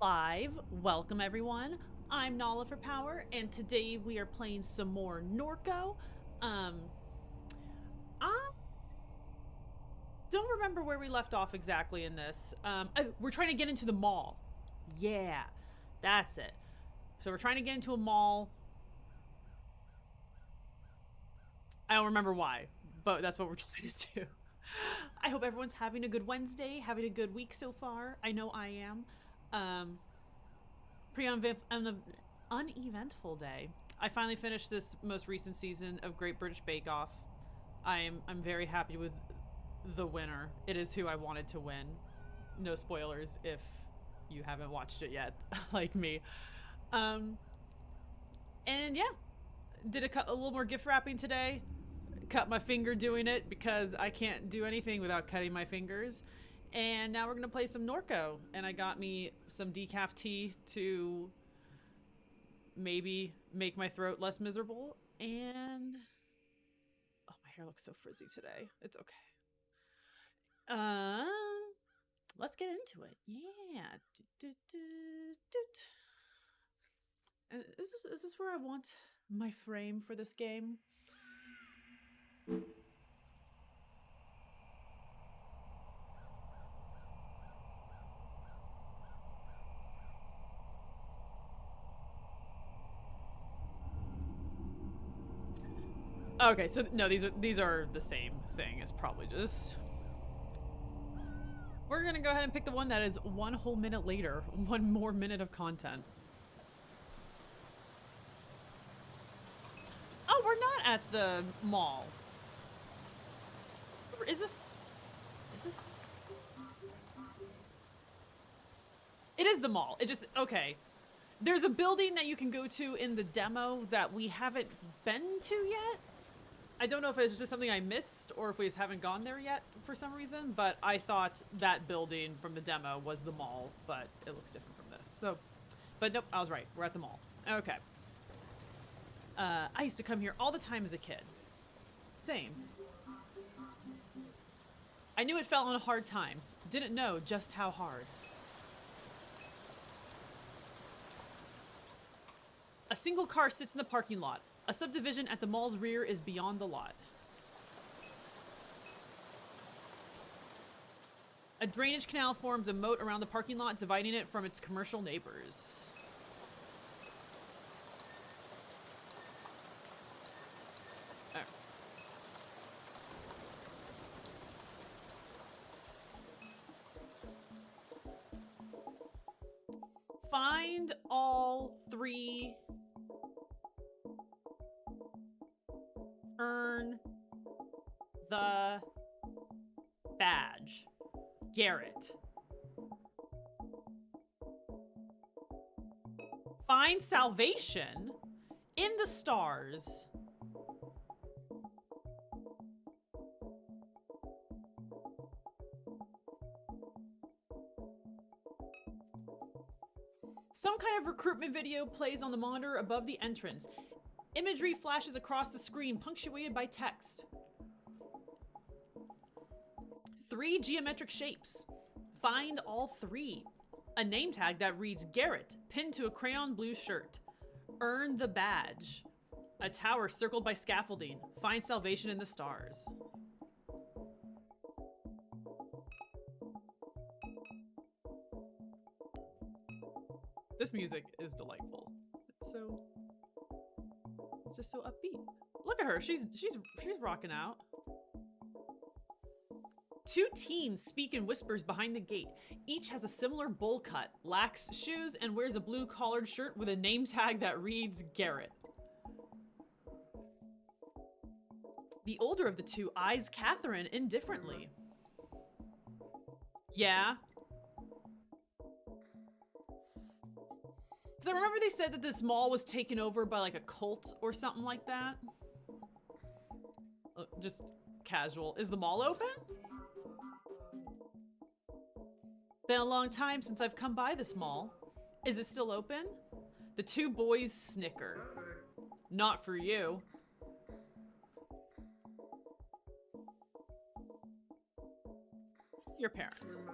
Live. Welcome everyone. I'm Nala for Power, and today we are playing some more Norco. Um, I don't remember where we left off exactly in this. Oh, we're trying to get into the mall. Yeah, that's it. So we're trying to get into a mall. I don't remember why, but that's what we're trying to do. I hope everyone's having a good Wednesday, having a good week so far. I know I am. Um, Pretty uneventful day. I finally finished this most recent season of Great British Bake Off. I'm very happy with the winner. It is who I wanted to win. No spoilers if you haven't watched it yet, like me. Um, and yeah, did a little more gift wrapping today. Cut my finger doing it because I can't do anything without cutting my fingers. And now we're gonna play some Norco, and I got me some decaf tea to maybe make my throat less miserable. And oh, my hair looks so frizzy today. It's okay. Um, let's get into it. Yeah. And is this where I want my frame for this game? Okay, so no, these are the same thing. It's probably just we're gonna go ahead and pick the one that is one whole minute later, one more minute of content. Oh, we're not at the mall. Is this? Is this? It is the mall. It just okay. There's a building that you can go to in the demo that we haven't been to yet. I don't know if it's just something I missed or if we just haven't gone there yet for some reason, but I thought that building from the demo was the mall, but it looks different from this. So, but nope, I was right. We're at the mall. Okay. I used to come here all the time as a kid. Same. I knew it fell on hard times. Didn't know just how hard. A single car sits in the parking lot. A subdivision at the mall's rear is beyond the lot. A drainage canal forms a moat around the parking lot, dividing it from its commercial neighbors. Oh. Find all three. Earn the badge. Garrett. Find salvation in the stars. Some kind of recruitment video plays on the monitor above the entrance. Imagery flashes across the screen, punctuated by text. 3 geometric shapes. Find all 3. A name tag that reads Garrett, pinned to a crayon blue shirt. Earn the badge. A tower circled by scaffolding. Find salvation in the stars. This music is delightful. It's just so upbeat. Look at her. She's rocking out. 2 teens speak in whispers behind the gate. Each has a similar bowl cut, lacks shoes, and wears a blue collared shirt with a name tag that reads Garrett. The older of the 2 eyes Catherine indifferently. Yeah. I remember they said that this mall was taken over by like a cult or something like that. Just casual. Is the mall open? Been a long time since I've come by this mall. Is it still open? The 2 boys snicker. Not for you. Your parents.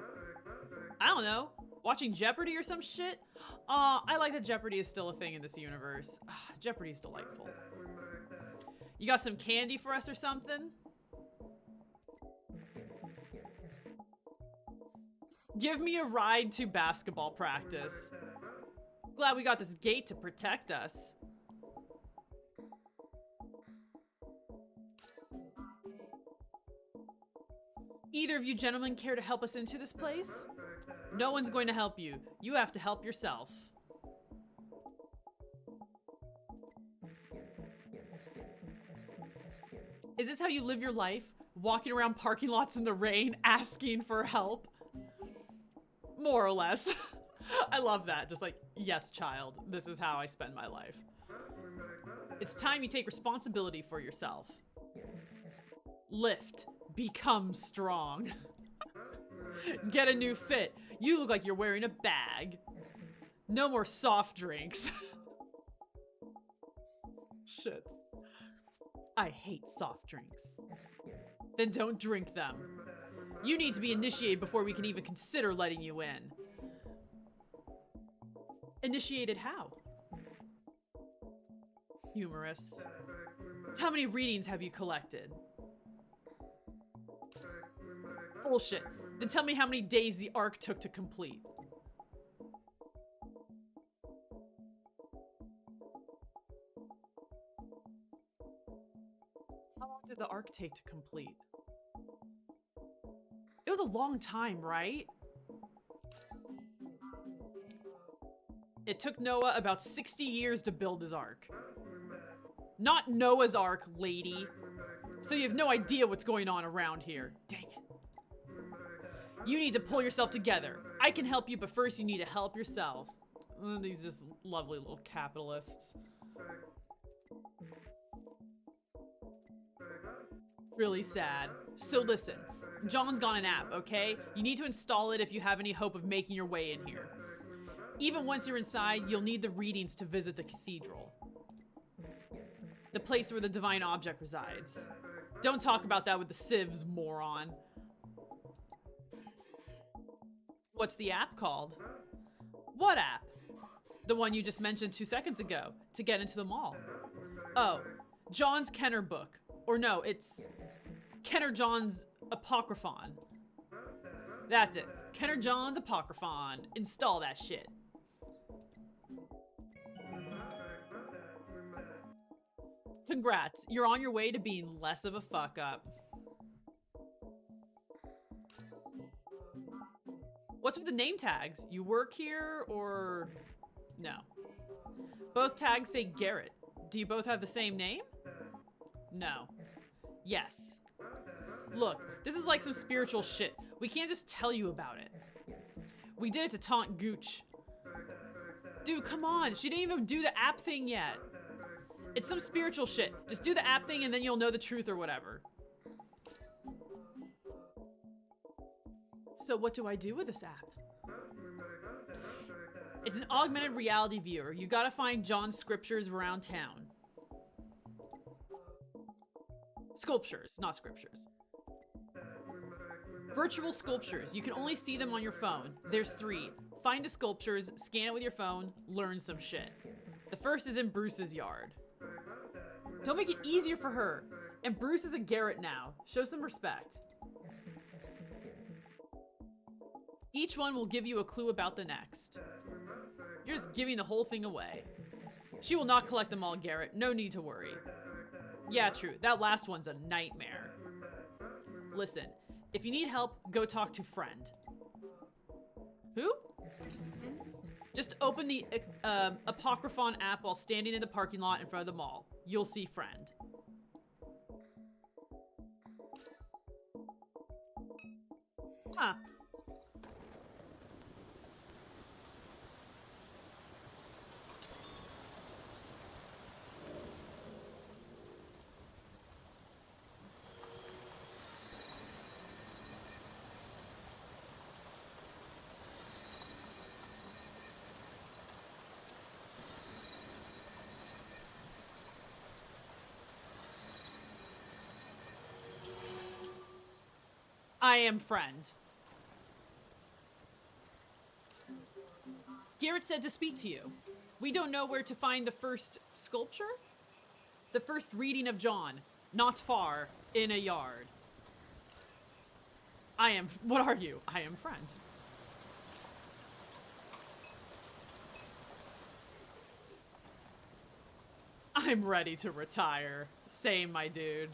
I don't know. Watching Jeopardy or some shit? I like that Jeopardy is still a thing in this universe. Jeopardy's delightful. You got some candy for us or something? Give me a ride to basketball practice. Glad we got this gate to protect us. Either of you gentlemen care to help us into this place? No one's going to help you. You have to help yourself. Is this how you live your life? Walking around parking lots in the rain, asking for help? More or less. I love that. Just like, yes, child, this is how I spend my life. It's time you take responsibility for yourself. Lift. Become strong. Get a new fit. You look like you're wearing a bag. No more soft drinks. Shits. I hate soft drinks. Then don't drink them. You need to be initiated before we can even consider letting you in. Initiated how? Humorous. How many readings have you collected? Bullshit. Then tell me how many days the arc took to complete. How long did the arc take to complete? It was a long time, right? It took Noah about 60 years to build his ark. Not Noah's ark, lady. So you have no idea what's going on around here. Dang it. You need to pull yourself together. I can help you, but first you need to help yourself. These just lovely little capitalists. Really sad. So listen, John's got an app, okay? You need to install it if you have any hope of making your way in here. Even once you're inside, you'll need the readings to visit the cathedral. The place where the divine object resides. Don't talk about that with the sieves, moron. What's the app called? What app? The one you just mentioned 2 seconds ago, to get into the mall. Oh, John's Kenner book. Or no, it's Kenner John's Apocryphon. That's it. Kenner John's Apocryphon. Install that shit. Congrats, you're on your way to being less of a fuck up. What's with the name tags? You work here or no? Both tags say Garrett. Do you both have the same name? No. Yes. Look, this is like some spiritual shit. We can't just tell you about it. We did it to taunt Gooch. Dude, come on. She didn't even do the app thing yet. It's some spiritual shit. Just do the app thing and then you'll know the truth or whatever. So what do I do with this app? It's an augmented reality viewer. You gotta find John's scriptures around town. Sculptures, not scriptures. Virtual sculptures. You can only see them on your phone. There's 3. Find the sculptures, scan it with your phone, learn some shit. The first is in Bruce's yard. Don't make it easier for her. And Bruce is a Garrett now. Show some respect. Each one will give you a clue about the next. You're just giving the whole thing away. She will not collect them all, Garrett. No need to worry. Yeah, true. That last one's a nightmare. Listen, if you need help, go talk to Friend. Who? Just open the Apocryphon app while standing in the parking lot in front of the mall. You'll see Friend. Huh. I am Friend. Garrett said to speak to you. We don't know where to find the first sculpture? The first reading of John. Not far, in a yard. What are you? I am friend. I'm ready to retire. Same, my dude.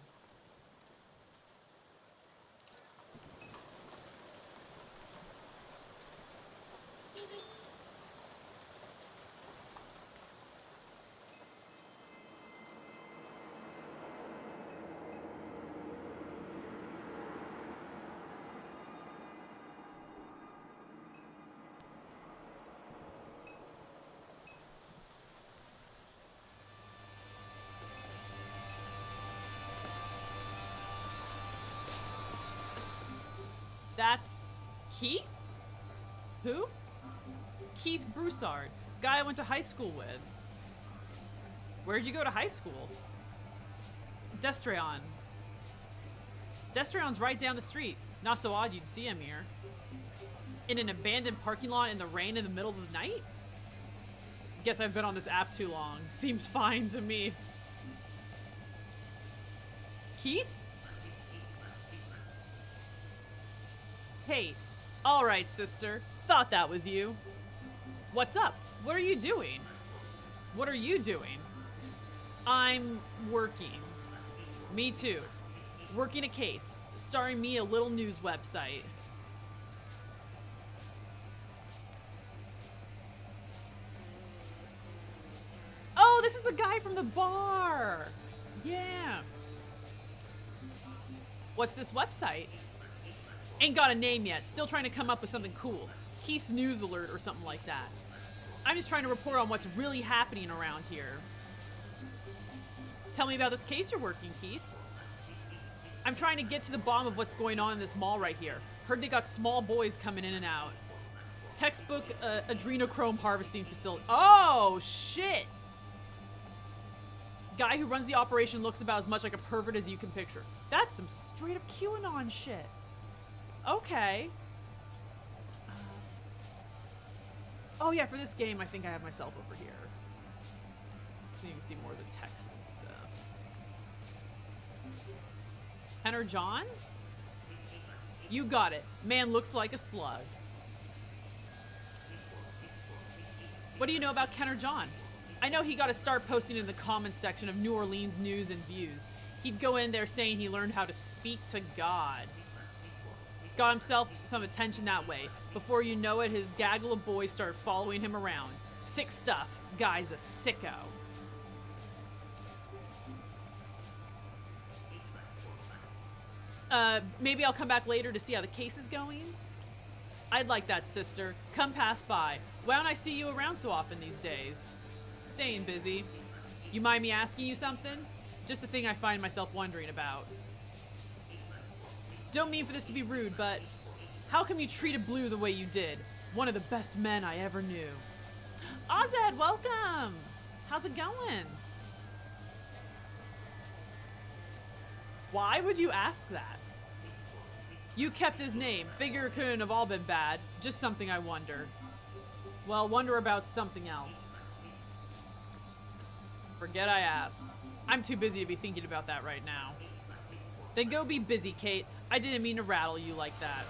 That's Keith? Who? Keith Broussard, guy I went to high school with. Where'd you go to high school? Destreon. Destreon's right down the street. Not so odd you'd see him here. In an abandoned parking lot in the rain in the middle of the night? Guess I've been on this app too long. Seems fine to me. Keith? Hey, alright, sister. Thought that was you. What's up? What are you doing? What are you doing? I'm working. Me too. Working a case. Starring me a little news website. Oh, this is the guy from the bar. Yeah. What's this website? Ain't got a name yet. Still trying to come up with something cool. Keith's News Alert or something like that. I'm just trying to report on what's really happening around here. Tell me about this case you're working, Keith. I'm trying to get to the bottom of what's going on in this mall right here. Heard they got small boys coming in and out. Textbook adrenochrome harvesting facility. Oh, shit! Guy who runs the operation looks about as much like a pervert as you can picture. That's some straight up QAnon shit. Okay. Oh yeah, for this game, I think I have myself over here. You can see more of the text and stuff. Kenner John? You got it. Man looks like a slug. What do you know about Kenner John? I know he got to start posting in the comments section of New Orleans News and Views. He'd go in there saying he learned how to speak to God. Got himself some attention that way. Before you know it, his gaggle of boys start following him around. Sick stuff. Guy's a sicko. Maybe I'll come back later to see how the case is going? I'd like that, sister. Come pass by. Why don't I see you around so often these days? Staying busy. You mind me asking you something? Just a thing I find myself wondering about. Don't mean for this to be rude, but how come you treated Blue the way you did? One of the best men I ever knew. Ozed, welcome! How's it going? Why would you ask that? You kept his name. Figure it couldn't have all been bad. Just something I wonder. Well, wonder about something else. Forget I asked. I'm too busy to be thinking about that right now. Then go be busy, Kate. I didn't mean to rattle you like that.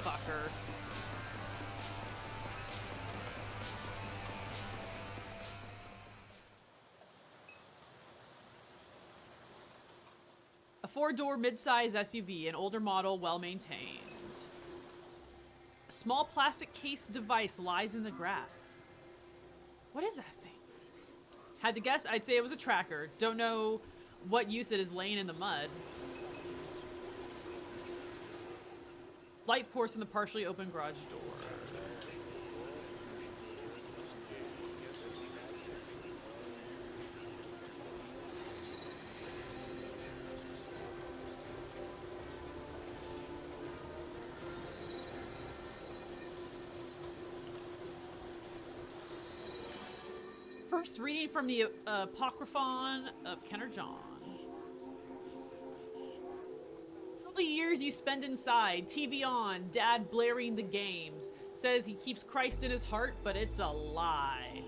Fucker. A 4-door mid-size SUV, an older model, well-maintained. A small plastic case device lies in the grass. What is that thing? Had to guess, I'd say it was a tracker. Don't know what use it is laying in the mud. Light pours from the partially open garage door. First reading from the Apocryphon of Kenner John. All the years you spend inside, TV on, dad blaring the games. Says he keeps Christ in his heart, but it's a lie.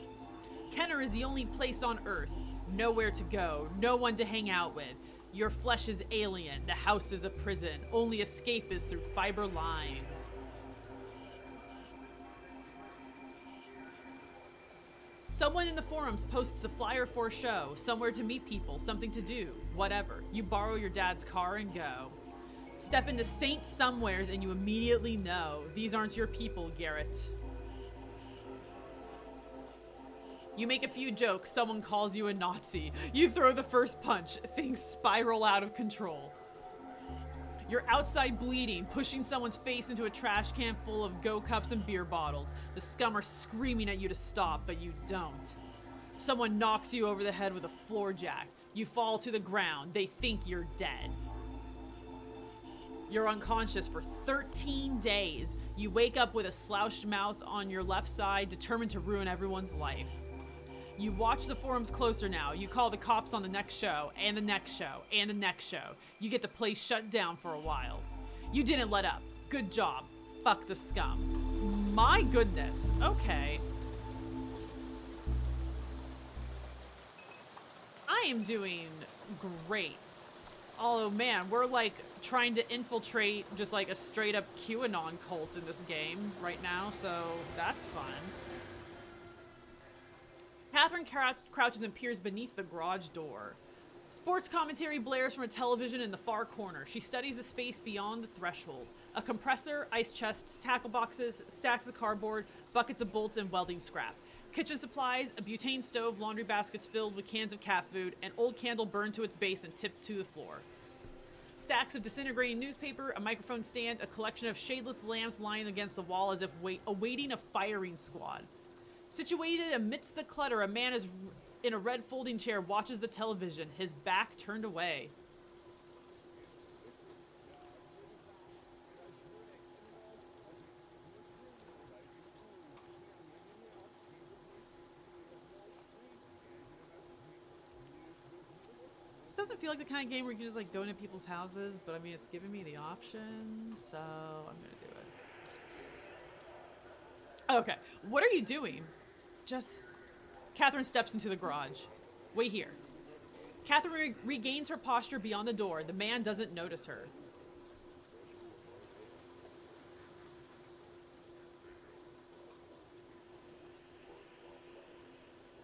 Kenner is the only place on Earth. Nowhere to go, no one to hang out with. Your flesh is alien, the house is a prison. Only escape is through fiber lines. Someone in the forums posts a flyer for a show, somewhere to meet people, something to do, whatever. You borrow your dad's car and go. Step into Saint Somewheres and you immediately know these aren't your people, Garrett. You make a few jokes, someone calls you a Nazi. You throw the first punch, things spiral out of control. You're outside bleeding, pushing someone's face into a trash can full of Go cups and beer bottles. The scum are screaming at you to stop, but you don't. Someone knocks you over the head with a floor jack. You fall to the ground. They think you're dead. You're unconscious for 13 days. You wake up with a slouched mouth on your left side, determined to ruin everyone's life. You watch the forums closer now. You call the cops on the next show, and the next show, and the next show. You get the place shut down for a while. You didn't let up. Good job. Fuck the scum. My goodness. Okay. I am doing great. Although, man, we're like trying to infiltrate just like a straight up QAnon cult in this game right now, so that's fun. Catherine crouches and peers beneath the garage door. Sports commentary blares from a television in the far corner. She studies the space beyond the threshold. A compressor, ice chests, tackle boxes, stacks of cardboard, buckets of bolts, and welding scrap. Kitchen supplies, a butane stove, laundry baskets filled with cans of cat food, an old candle burned to its base and tipped to the floor. Stacks of disintegrating newspaper, a microphone stand, a collection of shadeless lamps lying against the wall as if awaiting a firing squad. Situated amidst the clutter, a man is in a red folding chair watches the television, his back turned away. This doesn't feel like the kind of game where you can just like go into people's houses, but I mean it's giving me the option, so I'm gonna do it. Okay, what are you doing? Just... Catherine steps into the garage. Wait here. Catherine regains her posture beyond the door. The man doesn't notice her.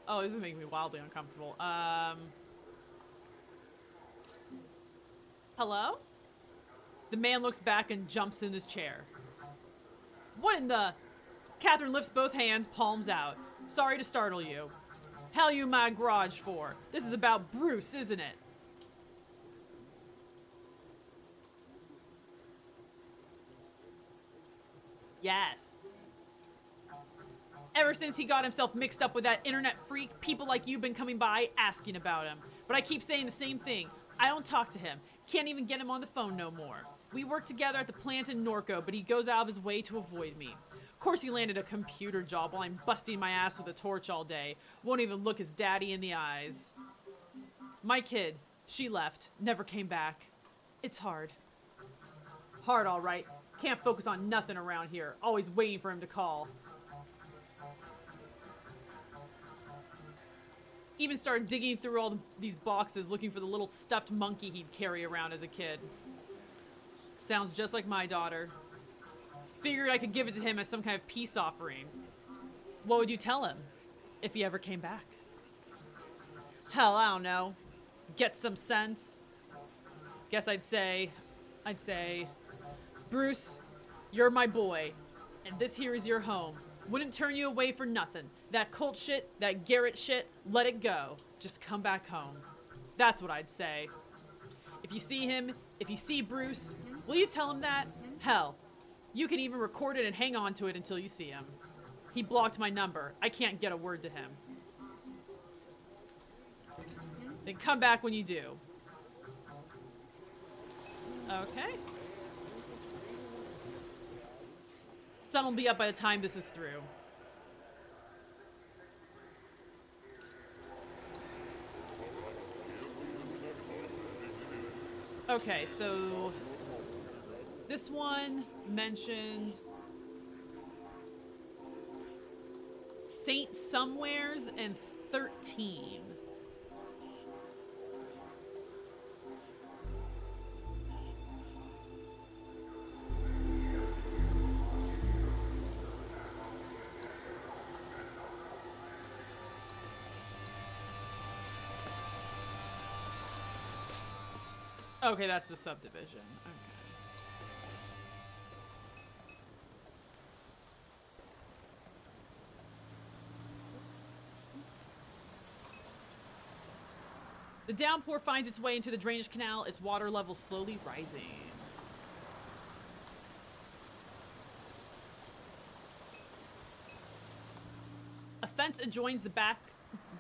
Oh, this is making me wildly uncomfortable. Hello? The man looks back and jumps in his chair. What in the... Catherine lifts both hands, palms out. Sorry to startle you. Hell you in my garage for? This is about Bruce, isn't it? Yes. Ever since he got himself mixed up with that internet freak, people like you been coming by asking about him. But I keep saying the same thing. I don't talk to him. Can't even get him on the phone no more. We work together at the plant in NORCO, but he goes out of his way to avoid me. Of course he landed a computer job while I'm busting my ass with a torch all day. Won't even look his daddy in the eyes. My kid, she left, never came back. It's hard. Hard, all right. Can't focus on nothing around here. Always waiting for him to call. Even started digging through all these boxes looking for the little stuffed monkey he'd carry around as a kid. Sounds just like my daughter. Figured I could give it to him as some kind of peace offering. What would you tell him if he ever came back? Hell, I don't know. Get some sense. Guess I'd say, Bruce, you're my boy, and this here is your home. Wouldn't turn you away for nothing. That cult shit, that Garrett shit, let it go. Just come back home. That's what I'd say. If you see him, if you see Bruce, will you tell him that? Hell, you can even record it and hang on to it until you see him. He blocked my number. I can't get a word to him. Then come back when you do. Okay. Sun will be up by the time this is through. Okay, so this one mentioned Saint Somewheres and 13. Okay, that's the subdivision. Okay. The downpour finds its way into the drainage canal, its water level slowly rising. A fence adjoins the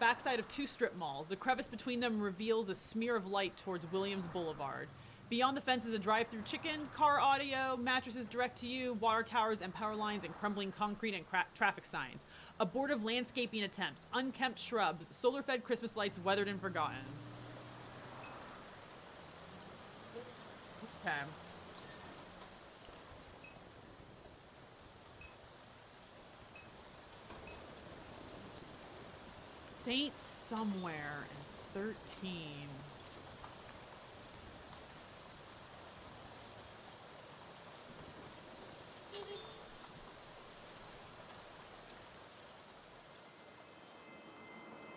backside of two strip malls. The crevice between them reveals a smear of light towards Williams Boulevard. Beyond the fence is a drive-through chicken, car audio, mattresses direct to you, water towers and power lines and crumbling concrete and traffic signs. Abortive landscaping attempts, unkempt shrubs, solar-fed Christmas lights weathered and forgotten. Okay. Saint Somewhere and 13.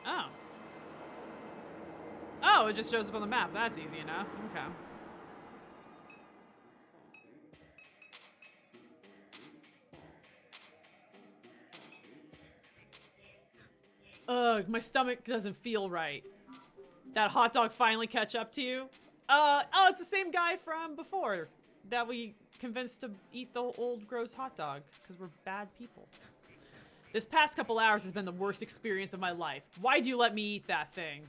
Oh. Oh, it just shows up on the map. That's easy enough. Okay. Ugh, my stomach doesn't feel right. That hot dog finally catch up to you? Oh, it's the same guy from before that we convinced to eat the old gross hot dog because we're bad people. This past couple hours has been the worst experience of my life. Why'd you let me eat that thing?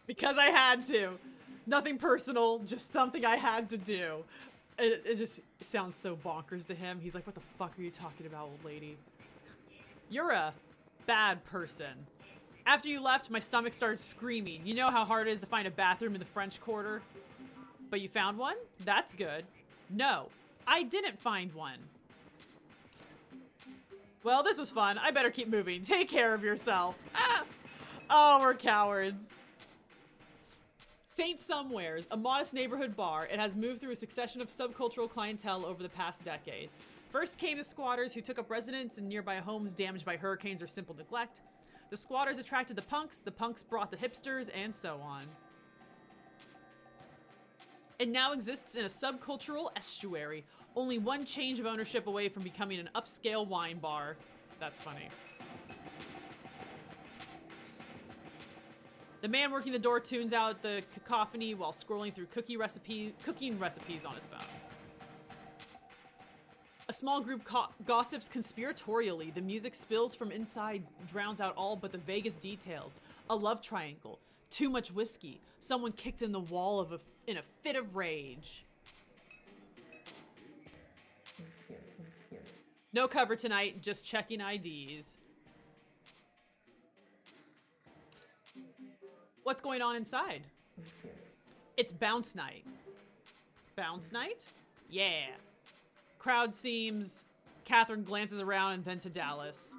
Because I had to. Nothing personal, just something I had to do. It just sounds so bonkers to him. He's like, what the fuck are you talking about, old lady? You're a bad person. After you left, my stomach started screaming. You know how hard it is to find a bathroom in the French Quarter? But you found one? That's good. No, I didn't find one. Well, this was fun. I better keep moving. Take care of yourself. Ah! Oh, we're cowards. Saint Somewheres, a modest neighborhood bar, it has moved through a succession of subcultural clientele over the past decade. First came the squatters who took up residence in nearby homes damaged by hurricanes or simple neglect. The squatters attracted the punks brought the hipsters, and so on. It now exists in a subcultural estuary, only one change of ownership away from becoming an upscale wine bar. That's funny. The man working the door tunes out the cacophony while scrolling through cooking recipes on his phone. A small group gossips conspiratorially. The music spills from inside, drowns out all but the vaguest details. A love triangle, too much whiskey, someone kicked in the wall in a fit of rage. No cover tonight, just checking IDs. What's going on inside? It's bounce night. Bounce night? Yeah. Crowd seems... Catherine glances around and then to Dallas.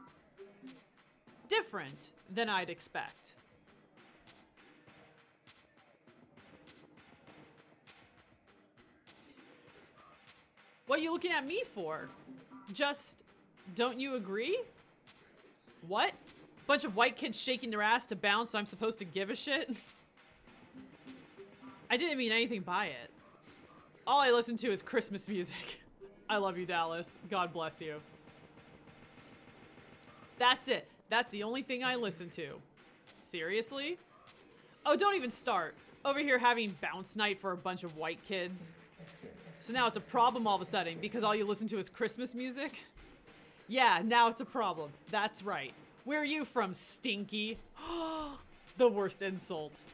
Different than I'd expect. What are you looking at me for? Just, don't you agree? What? Bunch of white kids shaking their ass to bounce, so I'm supposed to give a shit? I didn't mean anything by it. All I listen to is Christmas music. I love you, Dallas. God bless you. That's it. That's the only thing I listen to. Seriously? Oh, don't even start. Over here having bounce night for a bunch of white kids. So now it's a problem all of a sudden because all you listen to is Christmas music? Yeah, now it's a problem. That's right. Where are you from, stinky? The worst insult.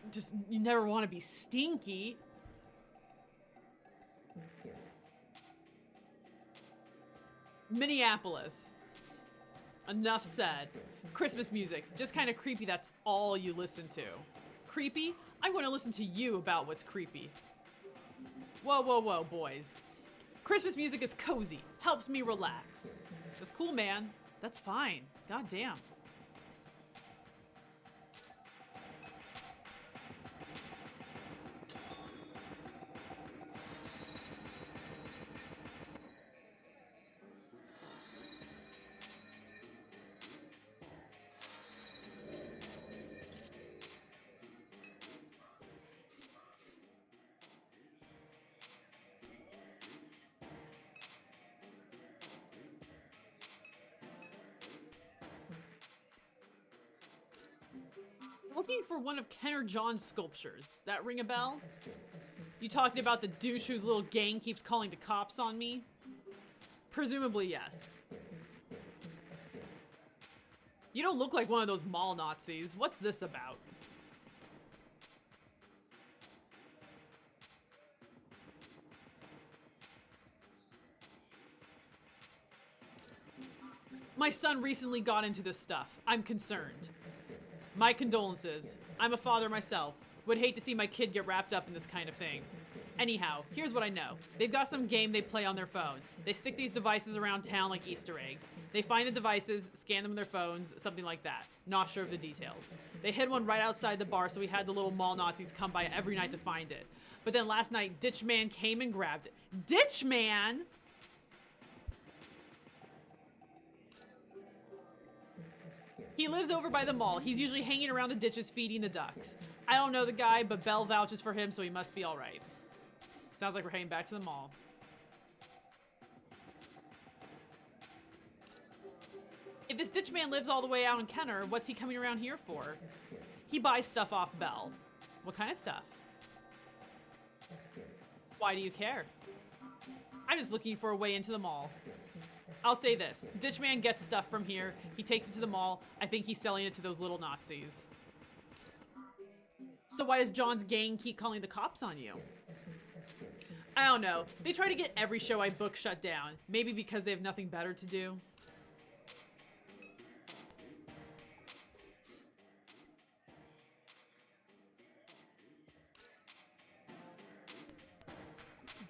Just, you never want to be stinky. Minneapolis. Enough said. Christmas music, just kind of creepy, that's all you listen to. Creepy? I'm going to listen to you about what's creepy. Whoa, whoa, whoa, boys. Christmas music is cozy, helps me relax. That's cool, man. That's fine. God damn. Looking for one of Kenner John's sculptures. That ring a bell? You talking about the douche whose little gang keeps calling the cops on me? Presumably, yes. You don't look like one of those mall Nazis. What's this about? My son recently got into this stuff. I'm concerned. My condolences. I'm a father myself. Would hate to see my kid get wrapped up in this kind of thing. Anyhow, here's what I know. They've got some game they play on their phone. They stick these devices around town like Easter eggs. They find the devices, scan them on their phones, something like that. Not sure of the details. They hid one right outside the bar, so we had the little mall Nazis come by every night to find it. But then last night, Ditch Man came and grabbed it. Ditch Man?! He lives over by the mall. He's usually hanging around the ditches feeding the ducks. I don't know the guy, but Belle vouches for him, so he must be all right. Sounds like we're heading back to the mall. If this ditch man lives all the way out in Kenner, what's he coming around here for? He buys stuff off Belle. What kind of stuff? Why do you care? I'm just looking for a way into the mall. I'll say this, Ditchman gets stuff from here, he takes it to the mall, I think he's selling it to those little Nazis. So why does John's gang keep calling the cops on you? I don't know, they try to get every show I book shut down, maybe because they have nothing better to do.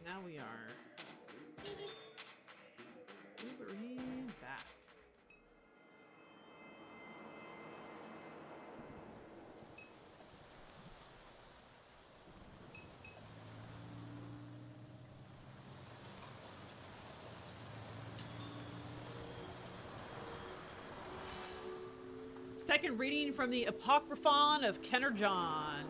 Now we are back. Second reading from the Apocryphon of Kenner John.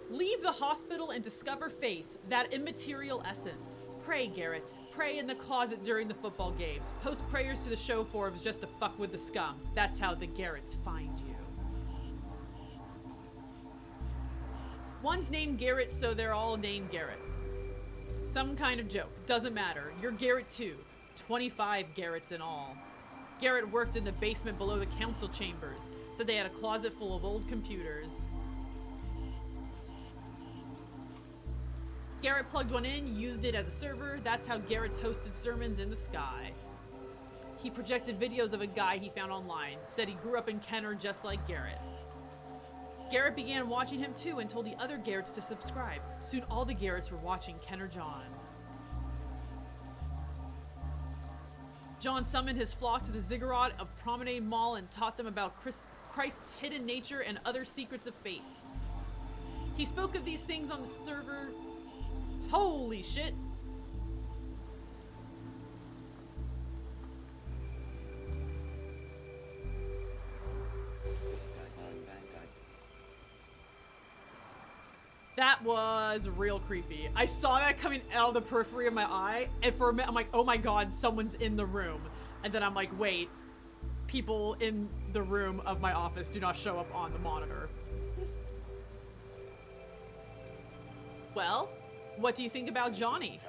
Leave the hospital and discover faith, that immaterial essence. Pray, Garrett. Pray in the closet during the football games. Post prayers to the show Forbes just to fuck with the scum. That's how the Garretts find you. One's named Garrett, so they're all named Garrett. Some kind of joke. Doesn't matter. You're Garrett too. 25 Garretts in all. Garrett worked in the basement below the council chambers. Said they had a closet full of old computers. Garrett plugged one in, used it as a server. That's how Garrett's hosted sermons in the sky. He projected videos of a guy he found online. Said he grew up in Kenner just like Garrett. Garrett began watching him too and told the other Garretts to subscribe. Soon all the Garretts were watching Kenner John. John summoned his flock to the ziggurat of Promenade Mall and taught them about Christ's hidden nature and other secrets of faith. He spoke of these things on the server. Holy shit! That was real creepy. I saw that coming out of the periphery of my eye, and for a minute I'm like, oh my god, someone's in the room. And then I'm like, wait, people in the room of my office do not show up on the monitor. Well, what do you think about Johnny?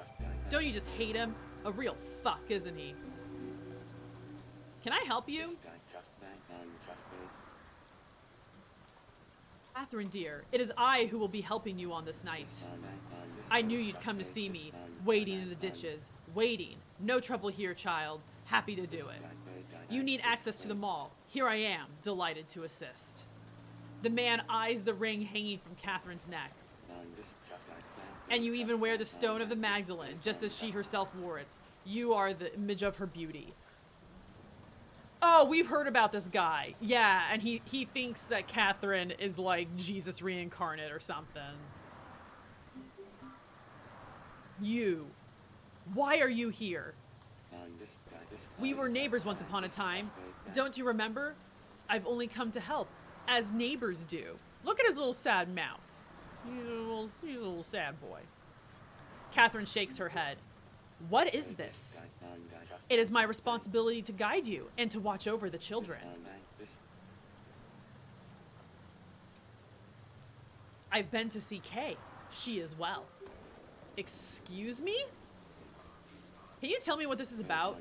Don't you just hate him? A real fuck, isn't he? Can I help you? Catherine, dear, it is I who will be helping you on this night. I knew you'd come to see me, waiting in the ditches. Waiting. No trouble here, child. Happy to do it. You need access to the mall. Here I am, delighted to assist. The man eyes the ring hanging from Catherine's neck. And you even wear the stone of the Magdalene, just as she herself wore it. You are the image of her beauty. Oh, we've heard about this guy. Yeah, and he thinks that Catherine is like Jesus reincarnate or something. You. Why are you here? We were neighbors once upon a time. Don't you remember? I've only come to help, as neighbors do. Look at his little sad mouth. He's a little sad boy. Catherine shakes her head. What is this? It is my responsibility to guide you and to watch over the children. I've been to see Kay. She is well. Excuse me? Can you tell me what this is about?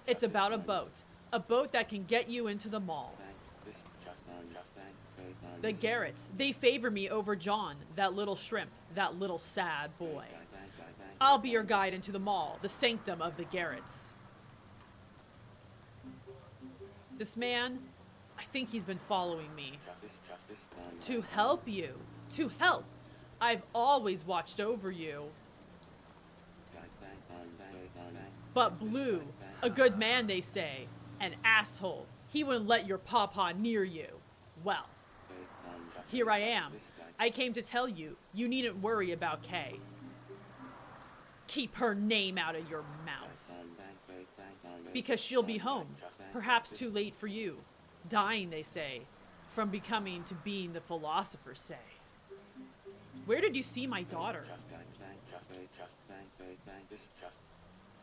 It's about a boat. A boat that can get you into the mall. The Garretts, they favor me over John, that little shrimp, that little sad boy. I'll be your guide into the mall, the sanctum of the Garretts. This man, I think he's been following me. To help you. To help. I've always watched over you. But Blue, a good man, they say, an asshole. He wouldn't let your pawpaw near you. Well, here I am. I came to tell you, you needn't worry about Kay. Keep her name out of your mouth. Because she'll be home, perhaps too late for you. Dying, they say, from becoming to being, the philosophers say. Where did you see my daughter?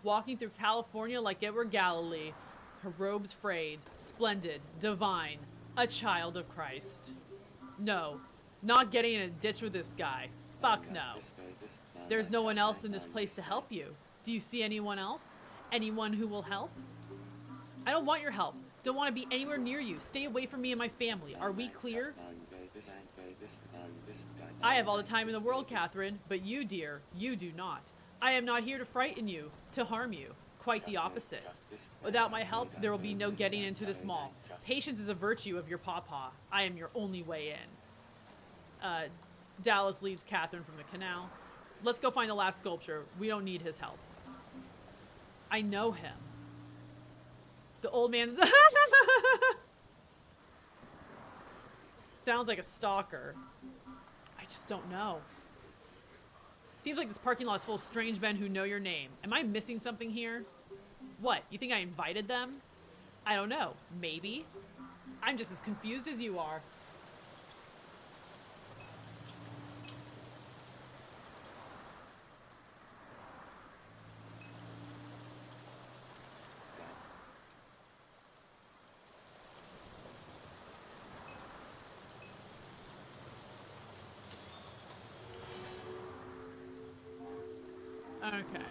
Walking through California like it were Galilee, her robes frayed, splendid, divine, a child of Christ. No, not getting in a ditch with this guy. Fuck no. There's no one else in this place to help you. Do you see anyone else? Anyone who will help? I don't want your help. Don't want to be anywhere near you. Stay away from me and my family. Are we clear? I have all the time in the world, Catherine, but you, dear, you do not. I am not here to frighten you, to harm you. Quite the opposite. Without my help, there will be no getting into this mall. Patience is a virtue of your pawpaw. I am your only way in. Dallas leads Catherine from the canal. Let's go find the last sculpture. We don't need his help. I know him. The old man's... Sounds like a stalker. I just don't know. Seems like this parking lot is full of strange men who know your name. Am I missing something here? What, you think I invited them? I don't know. Maybe. I'm just as confused as you are. Okay,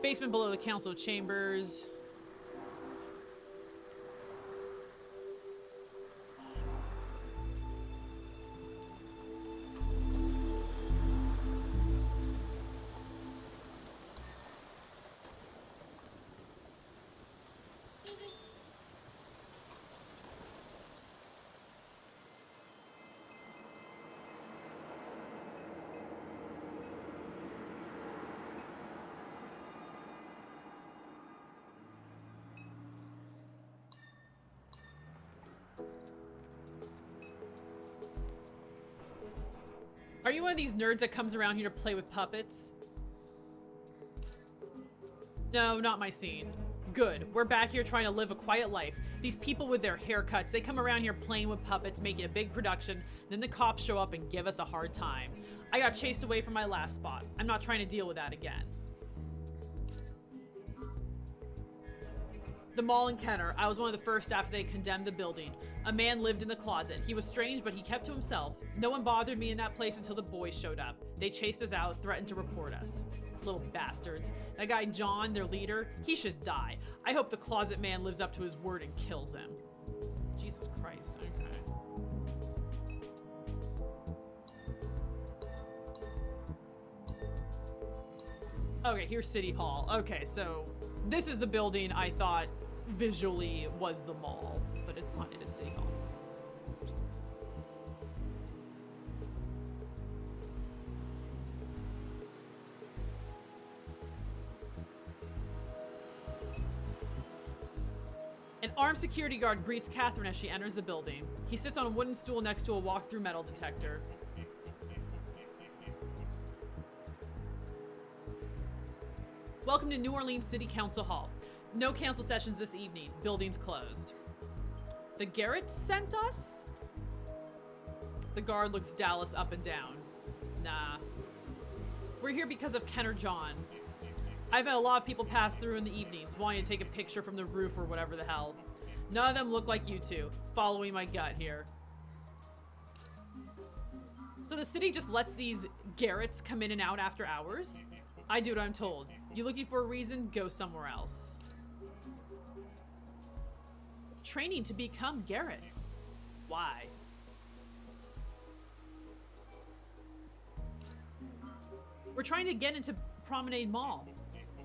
basement below the council chambers. Are you one of these nerds that comes around here to play with puppets? No, not my scene. Good. We're back here trying to live a quiet life. These people with their haircuts, they come around here playing with puppets, making a big production, then the cops show up and give us a hard time. I got chased away from my last spot. I'm not trying to deal with that again. The mall in Kenner. I was one of the first after they condemned the building. A man lived in the closet. He was strange, but he kept to himself. No one bothered me in that place until the boys showed up. They chased us out, threatened to report us. Little bastards. That guy John, their leader, he should die. I hope the closet man lives up to his word and kills him. Jesus Christ. Okay. Okay, here's City Hall. Okay, so This is the building I thought visually was the mall, but it is City Hall. An armed security guard greets Catherine as she enters the building. He sits on a wooden stool next to a walk-through metal detector. Welcome to New Orleans City Council Hall. No council sessions this evening. Building's closed. The Garretts sent us? The guard looks Dallas up and down. Nah. We're here because of Ken or John. I've had a lot of people pass through in the evenings, wanting to take a picture from the roof or whatever the hell. None of them look like you two. Following my gut here. So the city just lets these Garretts come in and out after hours? I do what I'm told. You looking for a reason? Go somewhere else. Training to become Garretts. Why? We're trying to get into Promenade Mall.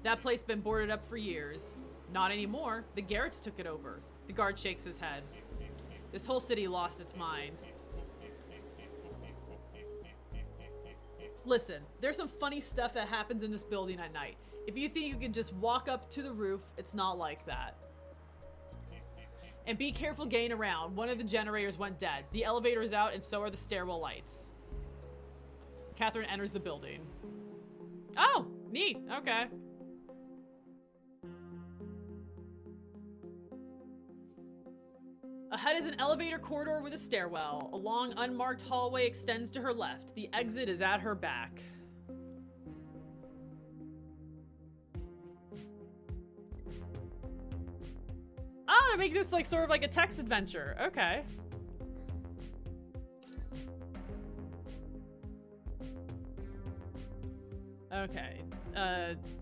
That place been boarded up for years. Not anymore. The Garretts took it over. The guard shakes his head. This whole city lost its mind. Listen, there's some funny stuff that happens in this building at night. If you think you can just walk up to the roof, it's not like that. And be careful getting around. One of the generators went dead. The elevator is out and so are the stairwell lights. Catherine enters the building. Oh, neat. Okay. Ahead is an elevator corridor with a stairwell. A long, unmarked hallway extends to her left. The exit is at her back. Oh, I make this like sort of like a text adventure. Okay. Okay.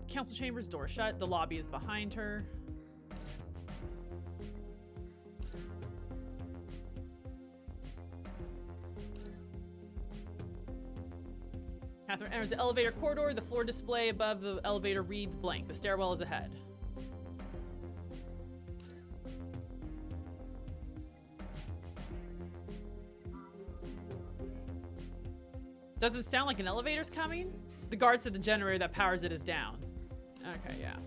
Council chambers door shut. The lobby is behind her. Catherine enters the elevator corridor. The floor display above the elevator reads blank. The stairwell is ahead. Doesn't sound like an elevator's coming. The guard said the generator that powers it is down. Okay, yeah.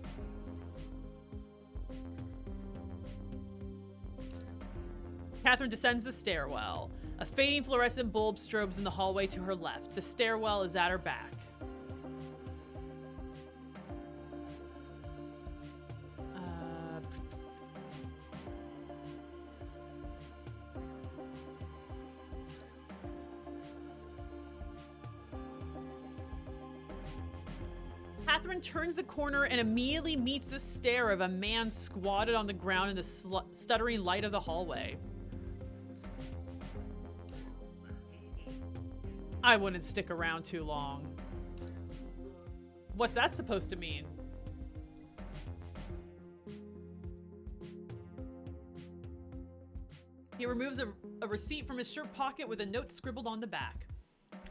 Catherine descends the stairwell. A fading fluorescent bulb strobes in the hallway to her left. The stairwell is at her back. Catherine turns the corner and immediately meets the stare of a man squatted on the ground in the stuttering light of the hallway. I wouldn't stick around too long. What's that supposed to mean? He removes a receipt from his shirt pocket with a note scribbled on the back.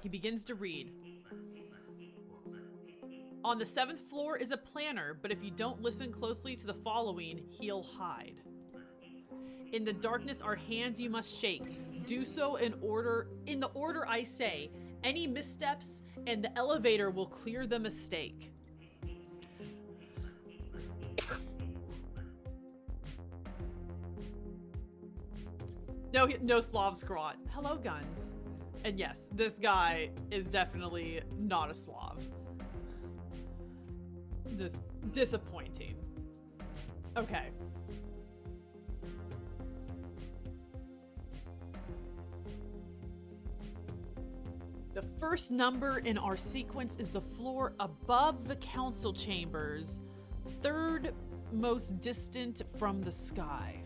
He begins to read. On the 7th floor is a planner, but if you don't listen closely to the following, he'll hide. In the darkness are hands you must shake. Do so in the order I say. Any missteps and the elevator will clear the mistake. No Slav squat. Hello, guns. And yes, this guy is definitely not a Slav. Just disappointing. Okay. The first number in our sequence is the floor above the council chambers, third most distant from the sky.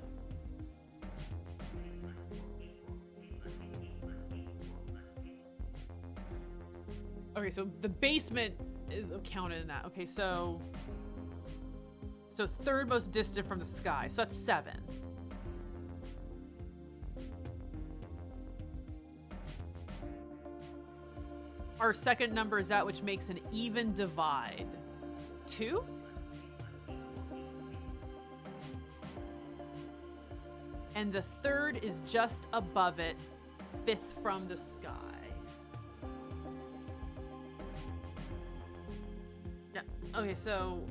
Okay, so the basement is counted in that. Okay, so third most distant from the sky. So that's 7. Our second number is that which makes an even divide. So 2? and the third is just above it, 5th from the sky. No, okay, so...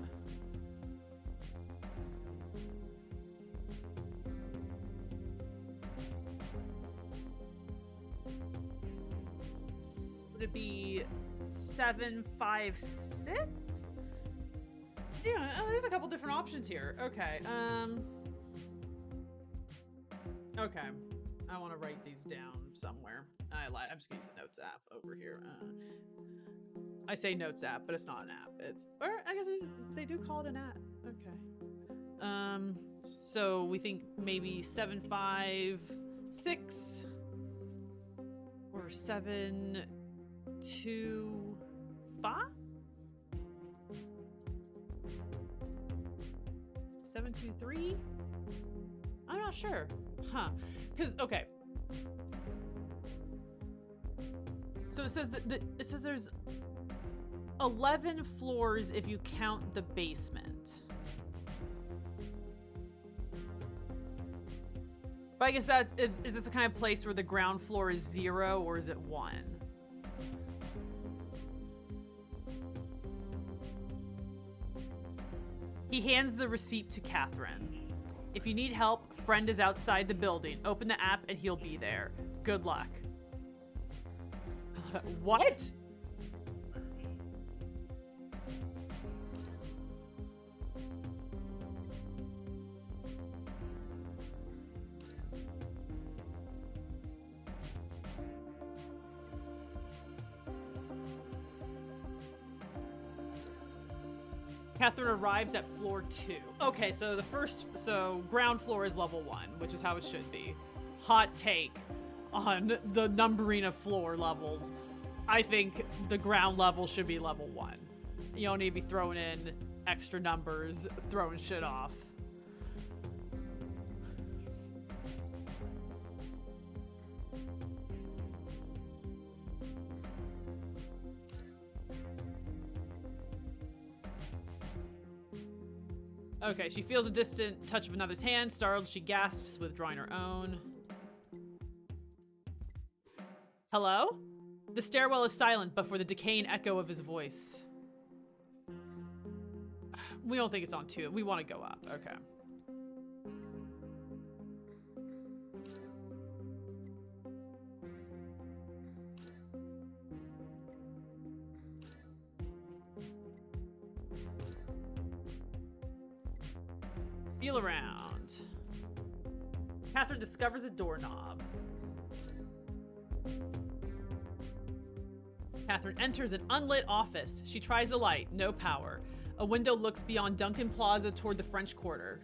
would it be 7, 5, 6? Yeah, there's a couple different options here. Okay, okay. I want to write these down somewhere. I lied. I'm just gonna use the Notes app over here. I say Notes app, but it's not an app. It's, or I guess they do call it an app. Okay. So we think maybe 7, 5, 6, or 7, 2, 5. 7, 2, 3. I'm not sure. Huh. Because, okay. So it says that it says there's 11 floors if you count the basement. But I guess that is this the kind of place where the ground floor is 0 or is it 1? He hands the receipt to Catherine. If you need help, friend is outside the building. Open the app and he'll be there. Good luck. What? Catherine arrives at floor 2. Okay, so so ground floor is level 1, which is how it should be. Hot take on the numbering of floor levels. I think the ground level should be level 1. You don't need to be throwing in extra numbers, throwing shit off. Okay, she feels a distant touch of another's hand. Startled, she gasps, withdrawing her own. Hello? The stairwell is silent, but for the decaying echo of his voice. We don't think it's on 2. We want to go up. Okay. Feel around. Catherine discovers a doorknob. Catherine enters an unlit office. She tries a light. No power. A window looks beyond Duncan Plaza toward the French Quarter.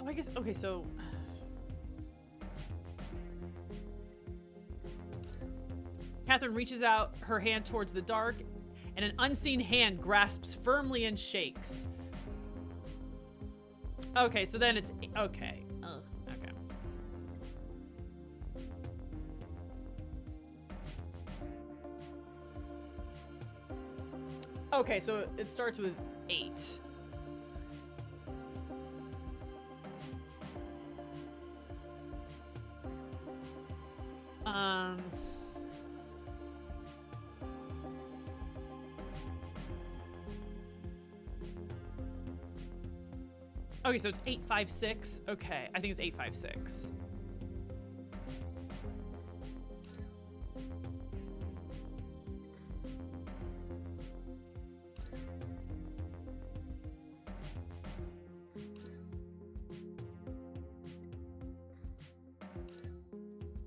Oh, I guess, okay, so... Catherine reaches out her hand towards the dark, and an unseen hand grasps firmly and shakes. Okay, so then it's... Okay. Ugh, okay. Okay, so it starts with 8. Okay, so it's 856. Okay, I think it's 856.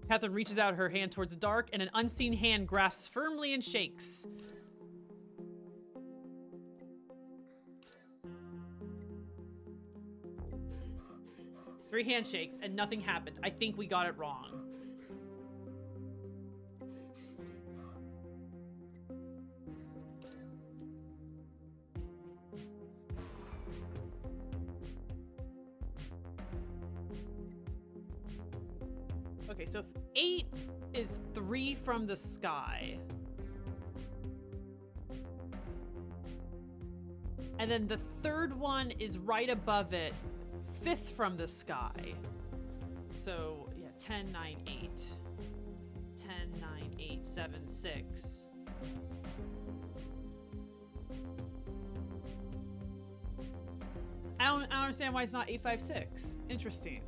Catherine reaches out her hand towards the dark, and an unseen hand grasps firmly and shakes. Three handshakes, and nothing happened. I think we got it wrong. Okay, so 8 is 3 from the sky. And then the third one is right above it, 5th from the sky. So, yeah, 10, 9, 8. 10, 9, 8, 7, 6. I don't understand why it's not 8, 5, 6. Interesting.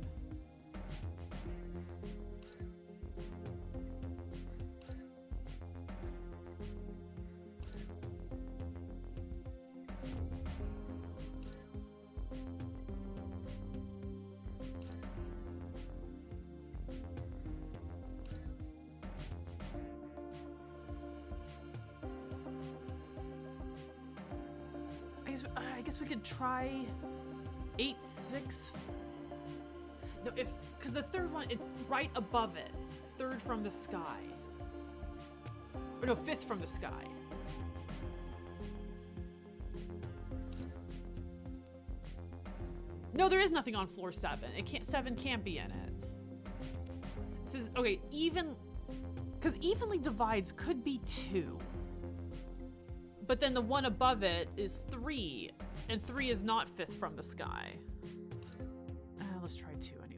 I guess we could try 8, 6. No, because the third one, it's right above it. 3rd from the sky. Or no, 5th from the sky. No, there is nothing on floor 7. 7 can't be in it. This is, okay, because evenly divides could be 2. But then the one above it is 3, and 3 is not 5th from the sky. Let's try 2 anyway.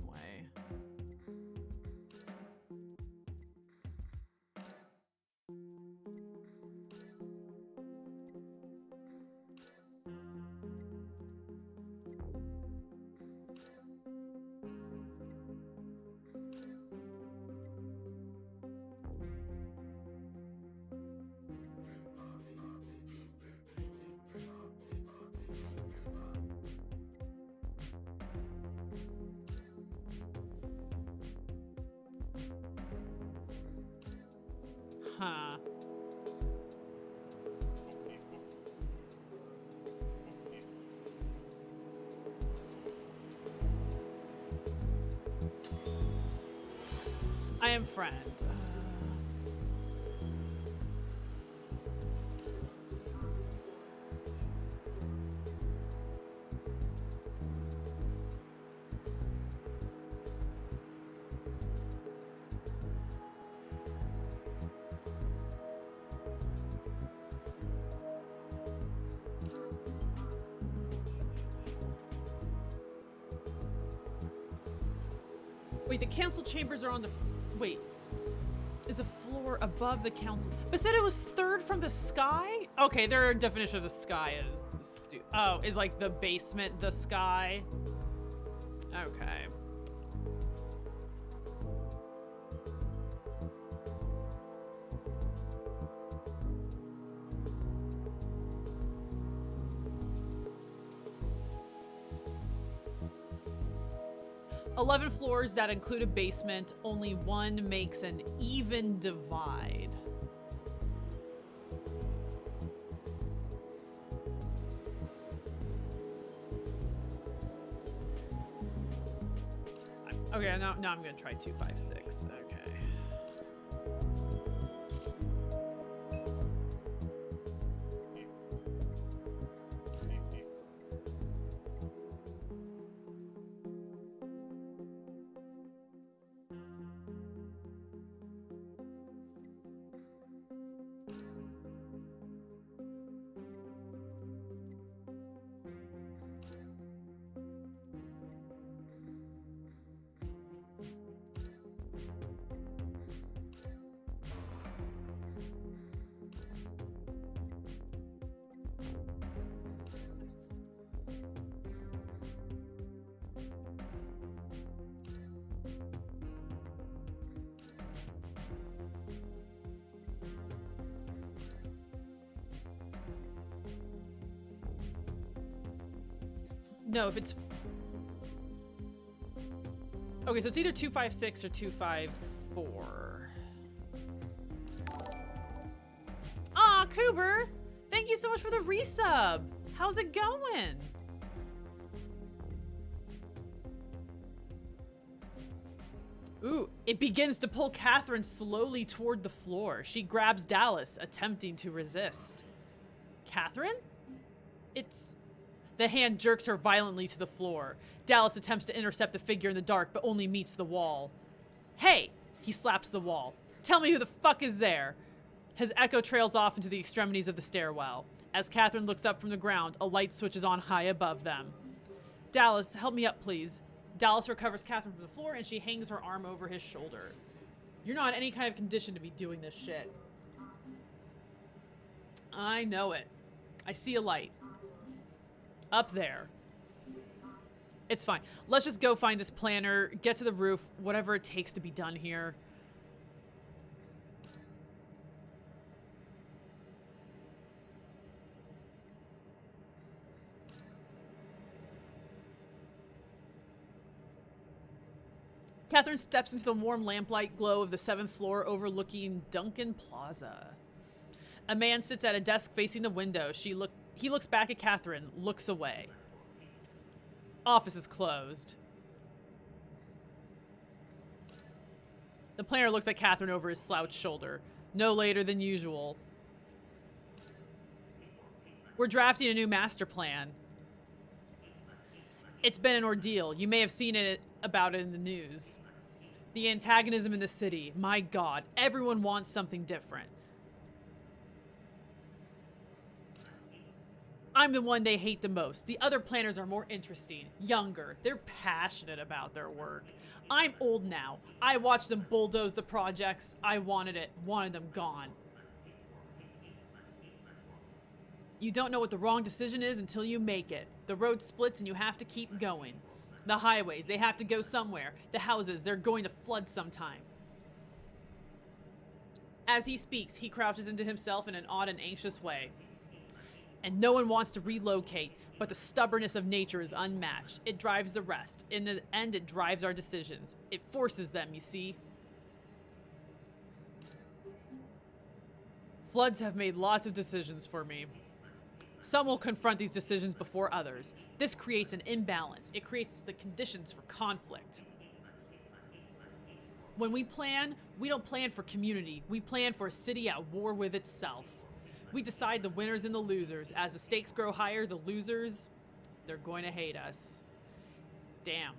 Huh. I am friend. Wait, the council chambers are on the... Wait. Is a floor above the council... But said it was 3rd from the sky? Okay, their definition of the sky is... is like the basement, the sky. Okay. "11 floors that include a basement, only one makes an even divide." Okay, now I'm gonna try 2, 5, 6. Okay. No, if it's... Okay, so it's either 256 or 254. Aw, Cooper! Thank you so much for the resub! How's it going? Ooh, it begins to pull Catherine slowly toward the floor. She grabs Dallas, attempting to resist. Catherine? It's... The hand jerks her violently to the floor. Dallas attempts to intercept the figure in the dark, but only meets the wall. Hey, He slaps the wall. Tell me who the fuck is there? His echo trails off into the extremities of the stairwell. As Catherine looks up from the ground, a light switches on high above them. Dallas, help me up, please. Dallas recovers Catherine from the floor, and she hangs her arm over his shoulder. You're not in any kind of condition to be doing this shit. I know it. I see a light. Up there. It's fine. Let's just go find this planner, get to the roof, whatever it takes to be done here. Catherine steps into the warm lamplight glow of the 7th floor overlooking Duncan Plaza. A man sits at a desk facing the window. He looks back at Catherine, looks away. Office is closed. The planner looks at Catherine over his slouched shoulder. No later than usual. We're drafting a new master plan. It's been an ordeal. You may have seen about it in the news. The antagonism in the city. My God, everyone wants something different. I'm the one they hate the most. The other planners are more interesting, younger. They're passionate about their work. I'm old now. I watched them bulldoze the projects. I wanted them gone. You don't know what the wrong decision is until you make it. The road splits and you have to keep going. The highways, they have to go somewhere. The houses, they're going to flood sometime. As he speaks, he crouches into himself in an odd and anxious way. And no one wants to relocate, but the stubbornness of nature is unmatched. It drives the rest. In the end, it drives our decisions. It forces them, you see. Floods have made lots of decisions for me. Some will confront these decisions before others. This creates an imbalance. It creates the conditions for conflict. When we plan, we don't plan for community. We plan for a city at war with itself. We decide the winners and the losers. As the stakes grow higher, the losers, they're going to hate us. Damn.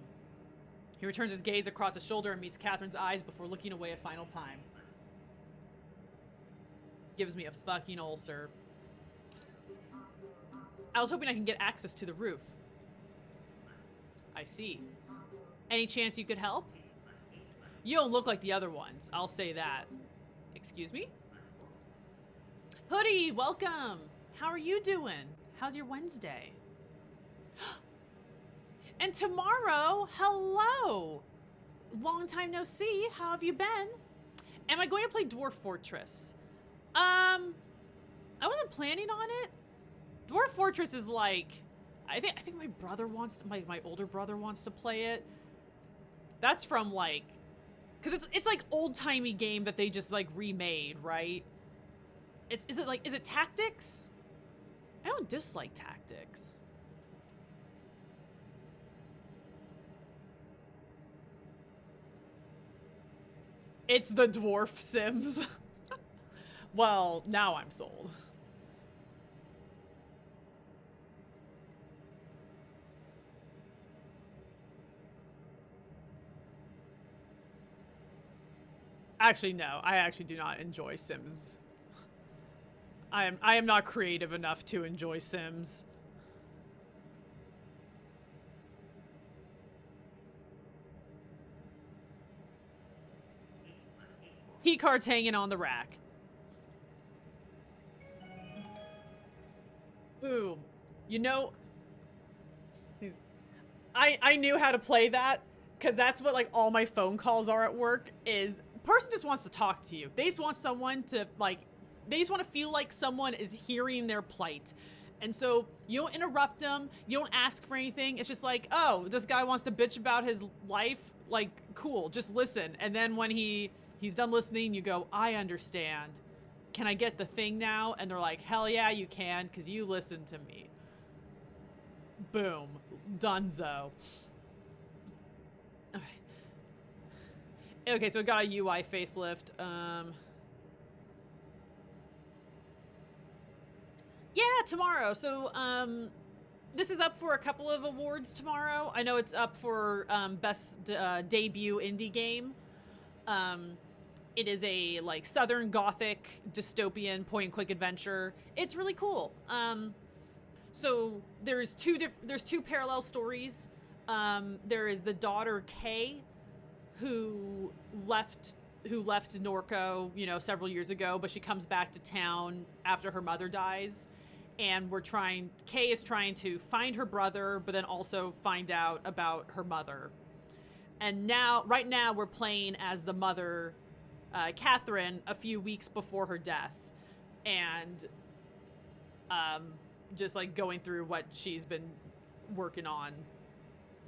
He returns his gaze across his shoulder and meets Catherine's eyes before looking away a final time. Gives me a fucking ulcer. I was hoping I can get access to the roof. I see. Any chance you could help? You don't look like the other ones, I'll say that. Excuse me? Hoodie, welcome! How are you doing? How's your Wednesday? And tomorrow, hello! Long time no see, how have you been? Am I going to play Dwarf Fortress? I wasn't planning on it. Dwarf Fortress is like, I think my brother wants to, my older brother wants to play it. That's from like, cause it's like old-timey game that they just like remade, right? Is it tactics? I don't dislike tactics. It's the Dwarf Sims. Well, now I'm sold. Actually, no. I actually do not enjoy Sims. I am not creative enough to enjoy Sims. Key cards hanging on the rack. Boom. You know, I knew how to play that because that's what like all my phone calls are at work is person just wants to talk to you. They just want someone to like, they just want to feel like someone is hearing their plight. And so you don't interrupt them. You don't ask for anything. It's just like, oh, this guy wants to bitch about his life. Like, cool, just listen. And then when he's done listening, you go, I understand. Can I get the thing now? And they're like, hell yeah, you can, because you listened to me. Boom. Dunzo. Okay, so we got a UI facelift. Yeah, tomorrow. So, this is up for a couple of awards tomorrow. I know it's up for best debut indie game. Um, it is a like Southern Gothic dystopian point and click adventure. It's really cool. So there's two parallel stories. There is the daughter Kay, who left who left Norco, several years ago, but she comes back to town after her mother dies. And Kay is trying to find her brother, but then also find out about her mother. And right now, we're playing as the mother, Catherine, a few weeks before her death. And um, just like going through what she's been working on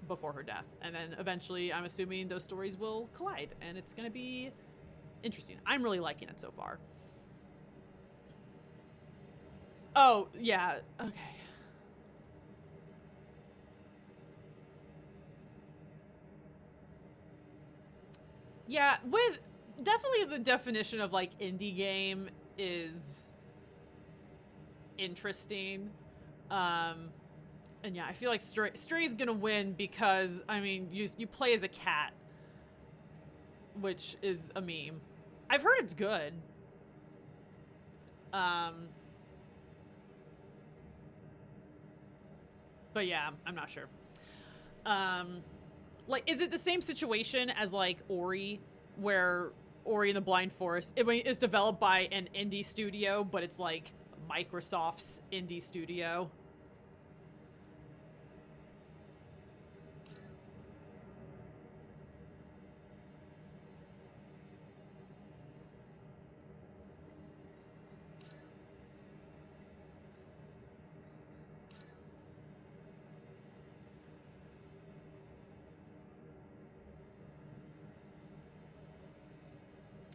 before her death. And then eventually, I'm assuming those stories will collide, and it's going to be interesting. I'm really liking it so far. Oh, yeah. Okay. Yeah, with definitely the definition of like indie game is interesting. Um and yeah, I feel like Stray's gonna win because I mean you play as a cat, which is a meme. I've heard it's good. Um but yeah, I'm not sure. Um like is it the same situation as like Ori, where Ori and the Blind Forest it is developed by an indie studio, but it's like Microsoft's indie studio?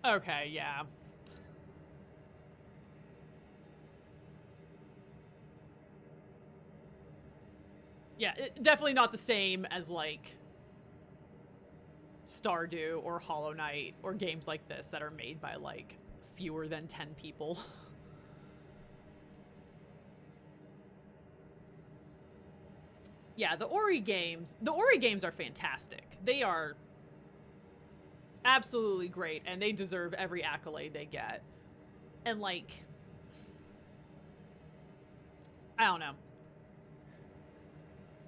Okay, yeah. Yeah, definitely not the same as like Stardew or Hollow Knight or games like this that are made by like fewer than 10 people. Yeah, the Ori games are fantastic. They are absolutely great, and they deserve every accolade they get. And like, I don't know.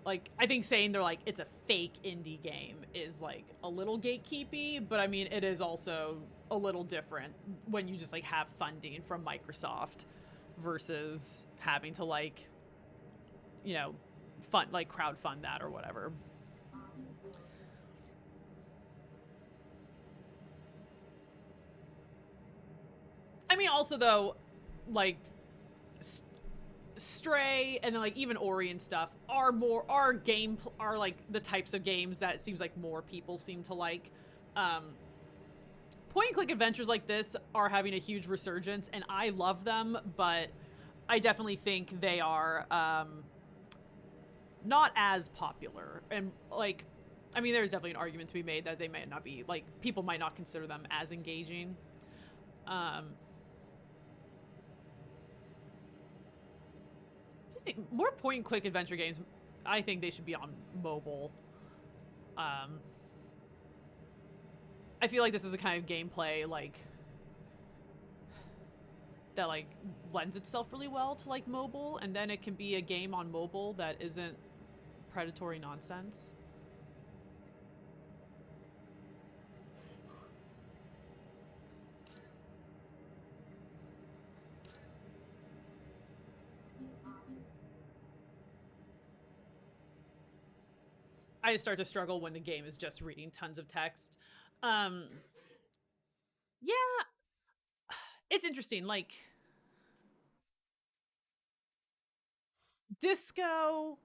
Like, I think saying they're like it's a fake indie game is like a little gatekeepy, but I mean it is also a little different when you just like have funding from Microsoft versus having to like, you know, fund like crowd fund that or whatever. I mean, also though, like Stray and then like even Ori and stuff are like the types of games that it seems like more people seem to like. Um, Point and click adventures like this are having a huge resurgence, and I love them, but I definitely think they are not as popular. And like, I mean, there's definitely an argument to be made that they might not be like people might not consider them as engaging. Um, I think more point and click adventure games. I think they should be on mobile. Um, I feel like this is a kind of gameplay like that like lends itself really well to like mobile, and then it can be a game on mobile that isn't predatory nonsense. I start to struggle when the game is just reading tons of text. Um, yeah, it's interesting. Like Disco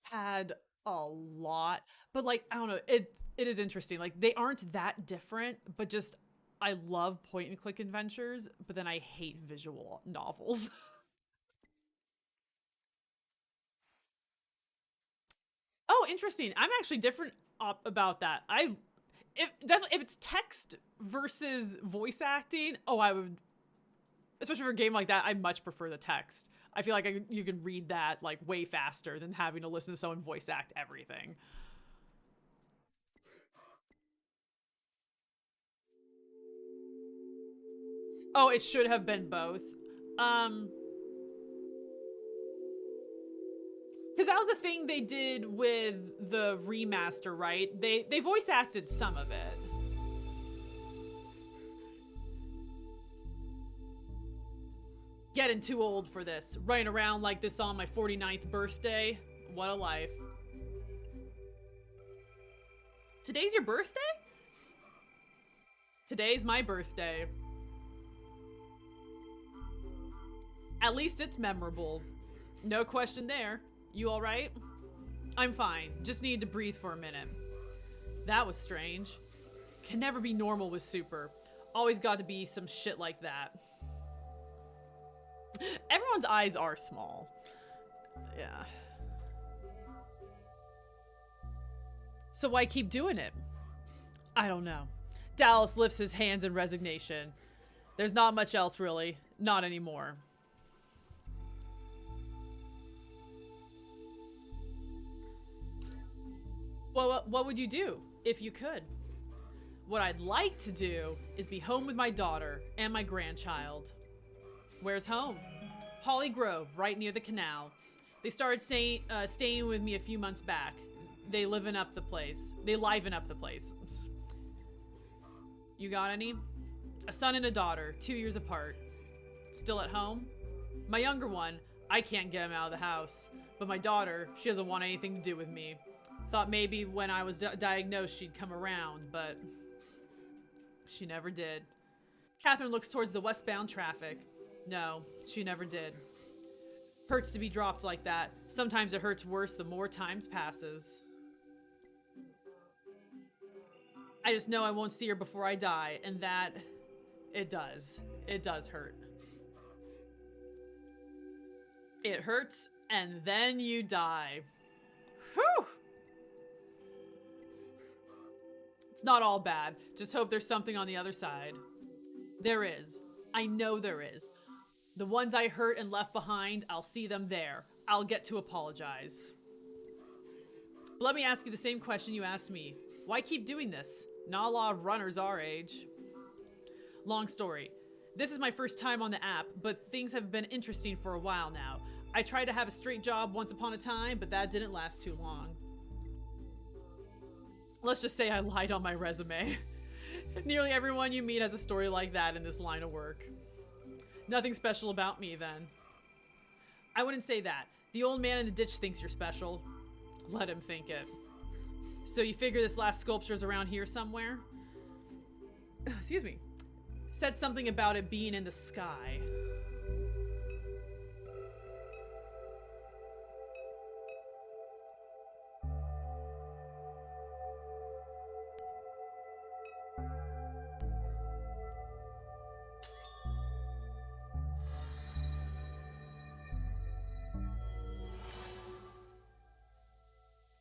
had a lot, but like I don't know, it is interesting. Like they aren't that different, but just I love point and click adventures, but then I hate visual novels. Oh, interesting. I'm actually different about that. If it's text versus voice acting, oh, I would, especially for a game like that, I much prefer the text. I feel like you can read that like way faster than having to listen to someone voice act everything. Oh, it should have been both. Because that was the thing they did with the remaster, right? They voice acted some of it. Getting too old for this. Running around like this on my 49th birthday. What a life. Today's your birthday? Today's my birthday. At least it's memorable. No question there. You alright? I'm fine. Just need to breathe for a minute. That was strange. Can never be normal with Super. Always got to be some shit like that. Everyone's eyes are small. Yeah. So why keep doing it? I don't know. Dallas lifts his hands in resignation. There's not much else, really. Not anymore. Well, what would you do if you could? What I'd like to do is be home with my daughter and my grandchild. Where's home? Holly Grove, right near the canal. They started staying with me a few months back. They liven up the place. You got any? A son and a daughter, 2 years apart. Still at home? My younger one, I can't get him out of the house. But my daughter, she doesn't want anything to do with me. Thought maybe when I was diagnosed she'd come around, but she never did. Catherine looks towards the westbound traffic. No, she never did. Hurts to be dropped like that. Sometimes it hurts worse the more times passes. I just know I won't see her before I die, and that, it does. It does hurt. It hurts, and then you die. Whew! It's not all bad. Just hope there's something on the other side. There is. I know there is. The ones I hurt and left behind, I'll see them there. I'll get to apologize. But let me ask you the same question you asked me. Why keep doing this? Not a lot of runners our age. Long story. This is my first time on the app, but things have been interesting for a while now. I tried to have a straight job once upon a time, but that didn't last too long. Let's just say I lied on my resume. Nearly everyone you meet has a story like that in this line of work. Nothing special about me, then. I wouldn't say that. The old man in the ditch thinks you're special. Let him think it. So you figure this last sculpture's around here somewhere? Excuse me. Said something about it being in the sky.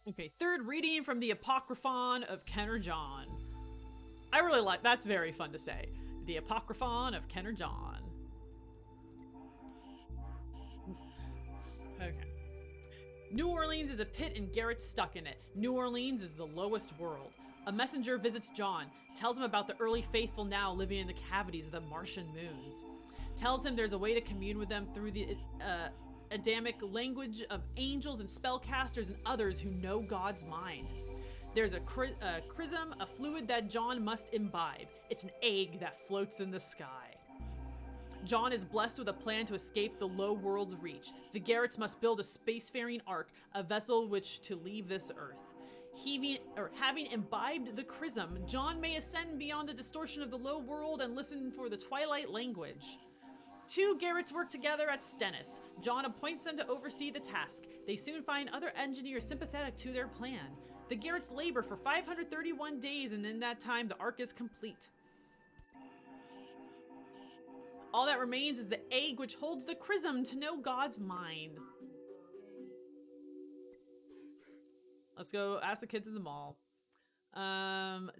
Okay, third reading from the Apocryphon of Kenner John. I really like, that's very fun to say. The Apocryphon of Kenner John. Okay. New Orleans is a pit and Garrett's stuck in it. New Orleans is the lowest world. A messenger visits John, tells him about the early faithful now living in the cavities of the Martian moons. Tells him there's a way to commune with them through the Adamic language of angels and spellcasters and others who know God's mind. There's a chrism, a fluid that John must imbibe. It's an egg that floats in the sky. John is blessed with a plan to escape the low world's reach. The Garretts must build a spacefaring ark, a vessel which to leave this earth. Having imbibed the chrism, John may ascend beyond the distortion of the low world and listen for the twilight language. Two Garretts work together at Stennis. John appoints them to oversee the task. They soon find other engineers sympathetic to their plan. The Garretts labor for 531 days, and in that time, the ark is complete. All that remains is the egg which holds the chrism to know God's mind. Let's go ask the kids in the mall.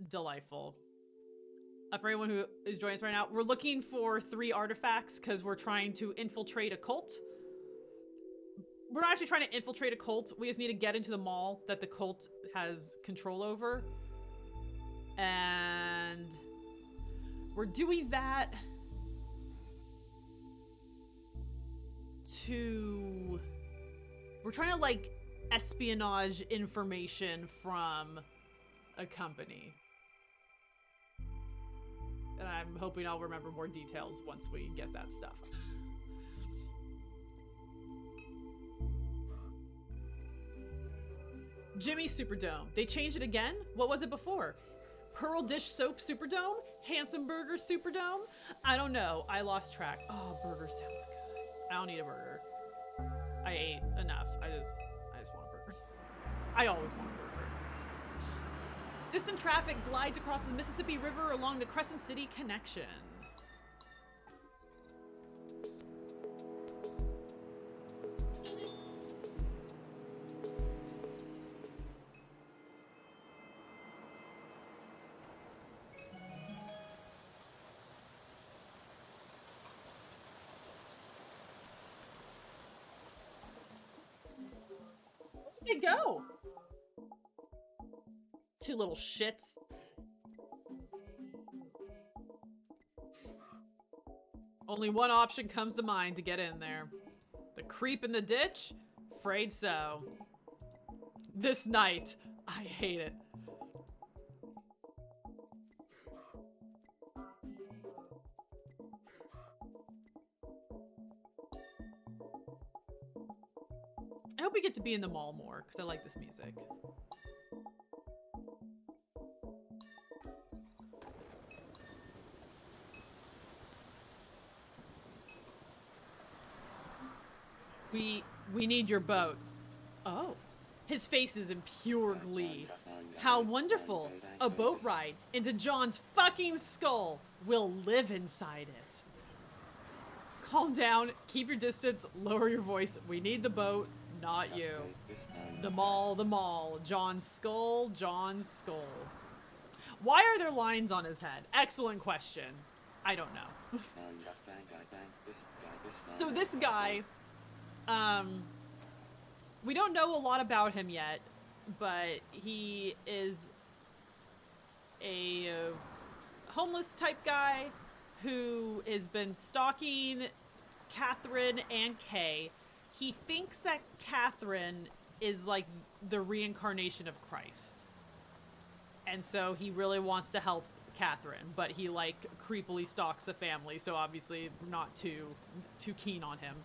Delightful. For anyone who is joining us right now, we're looking for 3 artifacts because we're trying to infiltrate a cult. We're not actually trying to infiltrate a cult. We just need to get into the mall that the cult has control over. And we're doing that to... We're trying to, like, espionage information from a company. And I'm hoping I'll remember more details once we get that stuff. Jimmy Superdome. They changed it again? What was it before? Pearl Dish Soap Superdome? Handsome Burger Superdome? I don't know. I lost track. Oh, burger sounds good. I don't need a burger. I ate enough. I just want a burger. I always want a burger. Distant traffic glides across the Mississippi River along the Crescent City connection. Where'd they go? Two little shits. Only one option comes to mind to get in there. The creep in the ditch? Afraid so. This night. I hate it. I hope we get to be in the mall more, because I like this music. We need your boat. Oh. His face is in pure glee. How wonderful. A boat ride into John's fucking skull. We'll live inside it. Calm down. Keep your distance. Lower your voice. We need the boat, not you. The mall, the mall. John's skull, John's skull. Why are there lines on his head? Excellent question. I don't know. So this guy... we don't know a lot about him yet, but he is a homeless type guy who has been stalking Catherine and Kay. He thinks that Catherine is like the reincarnation of Christ. And so he really wants to help Catherine, but he like creepily stalks the family, so obviously not too keen on him.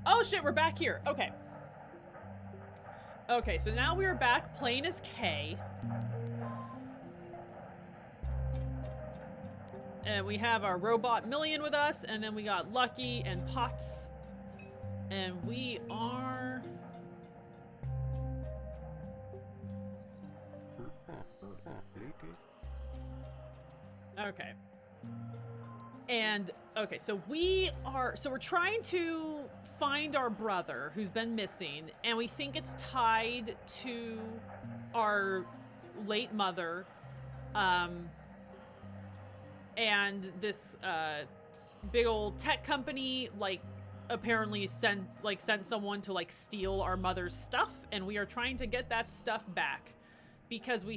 Oh shit, we're back here. Okay. Okay, so now we are back playing as Kay. And we have our robot Million with us, and then we got Lucky and Potts. And we are... Okay. And, okay, so we're trying to find our brother who's been missing, and we think it's tied to our late mother, and this, big old tech company, like, apparently sent someone to, like, steal our mother's stuff, and we are trying to get that stuff back. Because I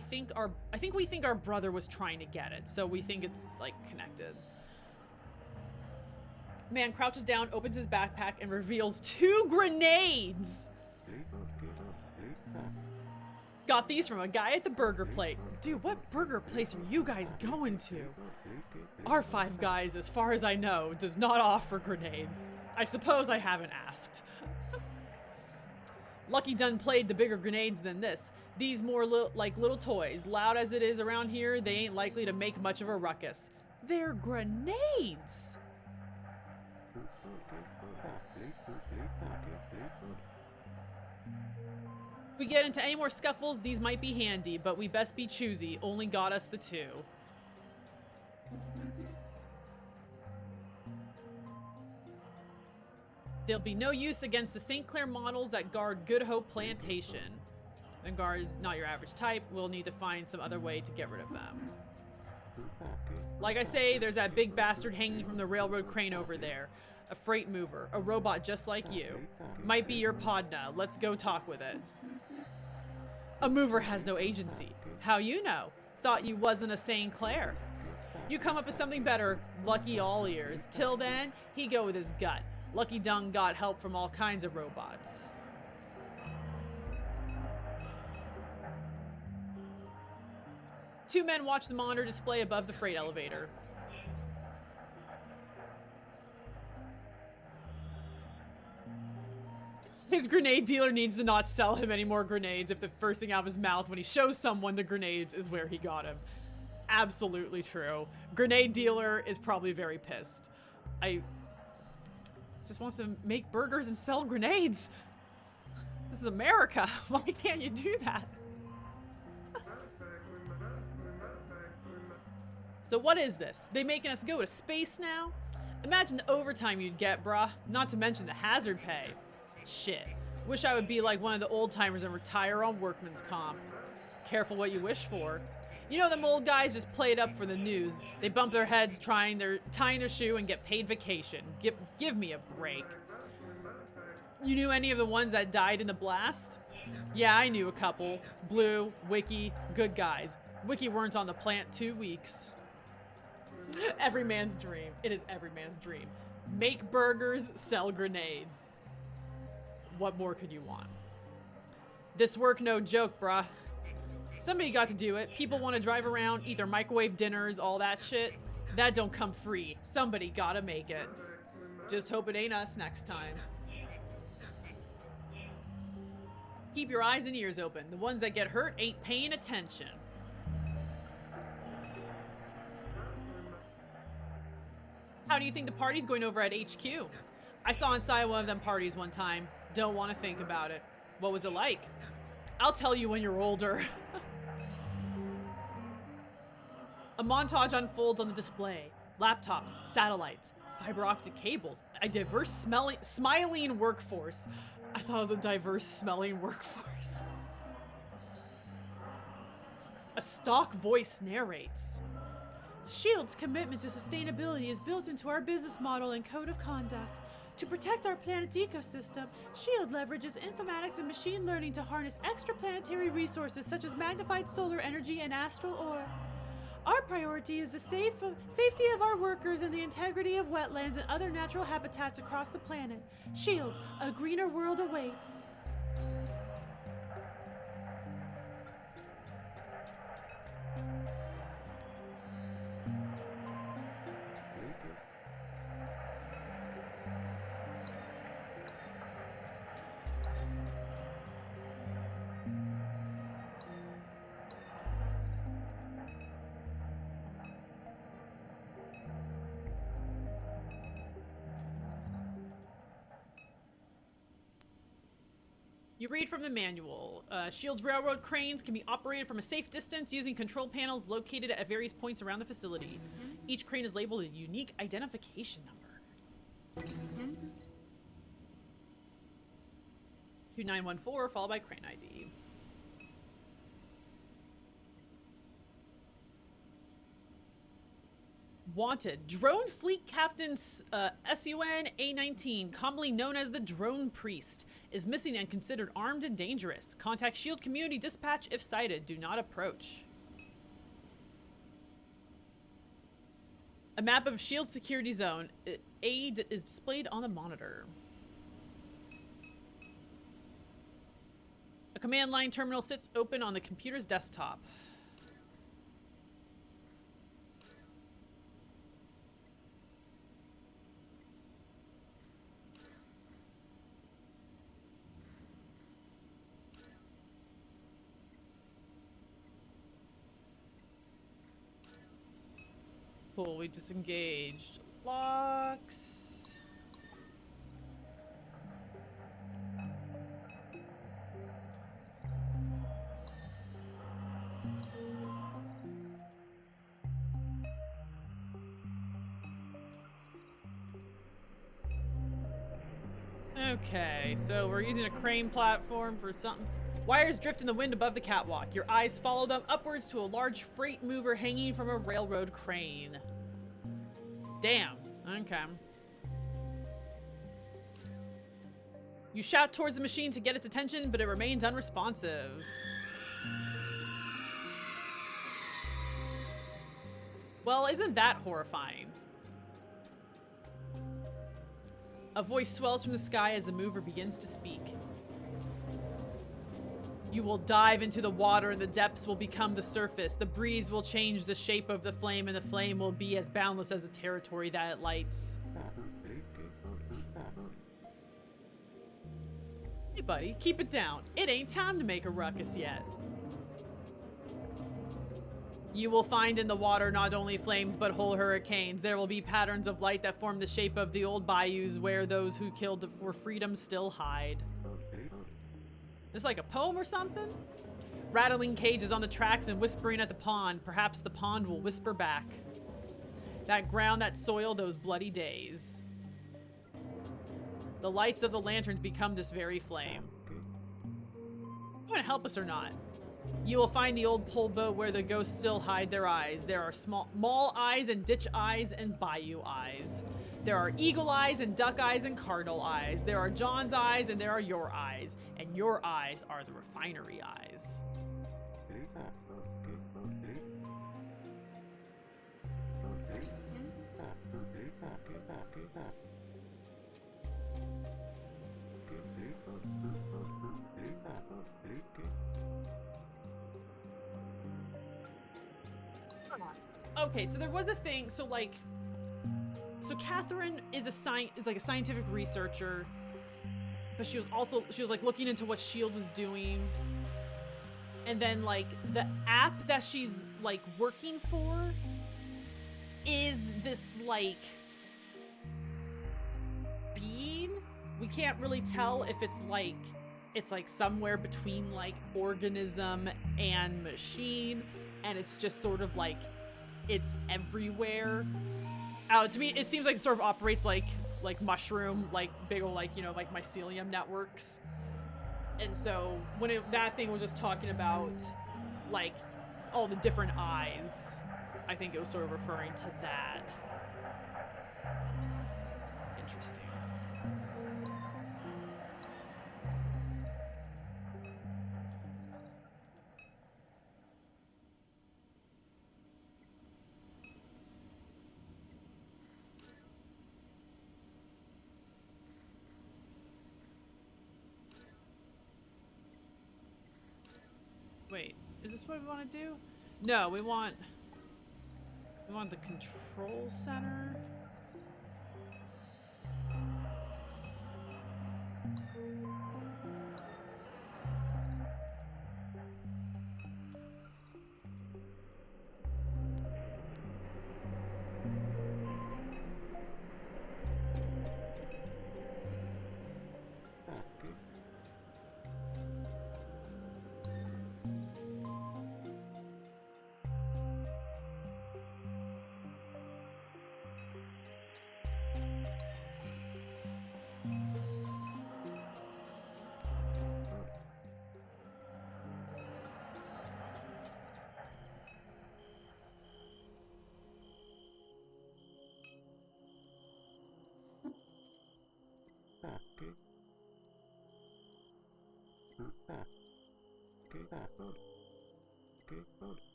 think we think our brother was trying to get it, so we think it's, like, connected. Man crouches down, opens his backpack, and reveals 2 grenades! Got these from a guy at the burger plate. Dude, what burger place are you guys going to? Our Five Guys, as far as I know, does not offer grenades. I suppose I haven't asked. Lucky done played the bigger grenades than this. These more like little toys. Loud as it is around here, they ain't likely to make much of a ruckus. They're grenades! If we get into any more scuffles, these might be handy, but we best be choosy. Only got us the 2. They'll be no use against the St. Clair models that guard Good Hope Plantation. Vanguard is not your average type. We'll need to find some other way to get rid of them. Like I say, there's that big bastard hanging from the railroad crane over there. A freight mover. A robot just like you. Might be your Podna. Let's go talk with it. A mover has no agency. How you know? Thought you wasn't a St. Clair. You come up with something better, Lucky all ears. Till then, he go with his gut. Lucky Dung got help from all kinds of robots. Two men watch the monitor display above the freight elevator. His grenade dealer needs to not sell him any more grenades if the first thing out of his mouth when he shows someone the grenades is where he got him. Absolutely true. Grenade dealer is probably very pissed. Just wants to make burgers and sell grenades. This is America. Why can't you do that? So what is this? They making us go to space now? Imagine the overtime you'd get, brah. Not to mention the hazard pay. Shit. Wish I would be like one of the old timers and retire on workman's comp. Careful what you wish for. You know them old guys just play it up for the news. They bump their heads tying their shoe and get paid vacation. Give me a break. You knew any of the ones that died in the blast? Yeah, I knew a couple. Blue, Wiki, good guys. Wiki weren't on the plant 2 weeks. Every man's dream. It is every man's dream. Make burgers, sell grenades. What more could you want? This work no joke, bruh. Somebody got to do it. People want to drive around, eat their microwave dinners, all that shit. That don't come free. Somebody gotta make it. Just hope it ain't us next time. Keep your eyes and ears open. The ones that get hurt ain't paying attention. How do you think the party's going over at HQ? I saw inside one of them parties one time. Don't want to think about it. What was it like? I'll tell you when you're older. A montage unfolds on the display. Laptops, satellites, fiber optic cables, a diverse smiling workforce. I thought it was a diverse smelling workforce. A stock voice narrates. SHIELD's commitment to sustainability is built into our business model and code of conduct. To protect our planet's ecosystem, SHIELD leverages informatics and machine learning to harness extraplanetary resources such as magnified solar energy and astral ore. Our priority is the safety of our workers and the integrity of wetlands and other natural habitats across the planet. SHIELD, a greener world awaits. You read from the manual. SHIELD's railroad cranes can be operated from a safe distance using control panels located at various points around the facility. Each crane is labeled a unique identification number. 2914 followed by crane ID. Wanted. Drone Fleet Captain SUN A19, commonly known as the Drone Priest, is missing and considered armed and dangerous. Contact SHIELD Community Dispatch if sighted. Do not approach. A map of SHIELD security zone. Aid is displayed on the monitor. A command line terminal sits open on the computer's desktop. Cool, we disengaged. Locks. Okay, so we're using a crane platform for something. Wires drift in the wind above the catwalk. Your eyes follow them upwards to a large freight mover hanging from a railroad crane. Damn. Okay. You shout towards the machine to get its attention, but it remains unresponsive. Well, isn't that horrifying? A voice swells from the sky as the mover begins to speak. You will dive into the water and the depths will become the surface. The breeze will change the shape of the flame and the flame will be as boundless as the territory that it lights. Hey buddy, keep it down. It ain't time to make a ruckus yet. You will find in the water not only flames but whole hurricanes. There will be patterns of light that form the shape of the old bayous where those who killed for freedom still hide. This like a poem or something? Rattling cages on the tracks and whispering at the pond. Perhaps the pond will whisper back. That ground, that soil, those bloody days. The lights of the lanterns become this very flame. You want to help us or not? You will find the old pole boat where the ghosts still hide their eyes. There are mall eyes and ditch eyes and bayou eyes. There are eagle eyes and duck eyes and cardinal eyes. There are John's eyes and there are your eyes. And your eyes are the refinery eyes. Okay, so there was a thing, so Catherine is like a scientific researcher, but she was like looking into what SHIELD was doing. And then like the app that she's like working for is this like being. We can't really tell if it's like somewhere between like organism and machine, and it's just sort of like it's everywhere. To me, it seems like it sort of operates like mushroom, like big old, like, you know, like mycelium networks. And so when that thing was just talking about like all the different eyes, I think it was sort of referring to that. Interesting. Wait, is this what we want to do? No, we want the control center.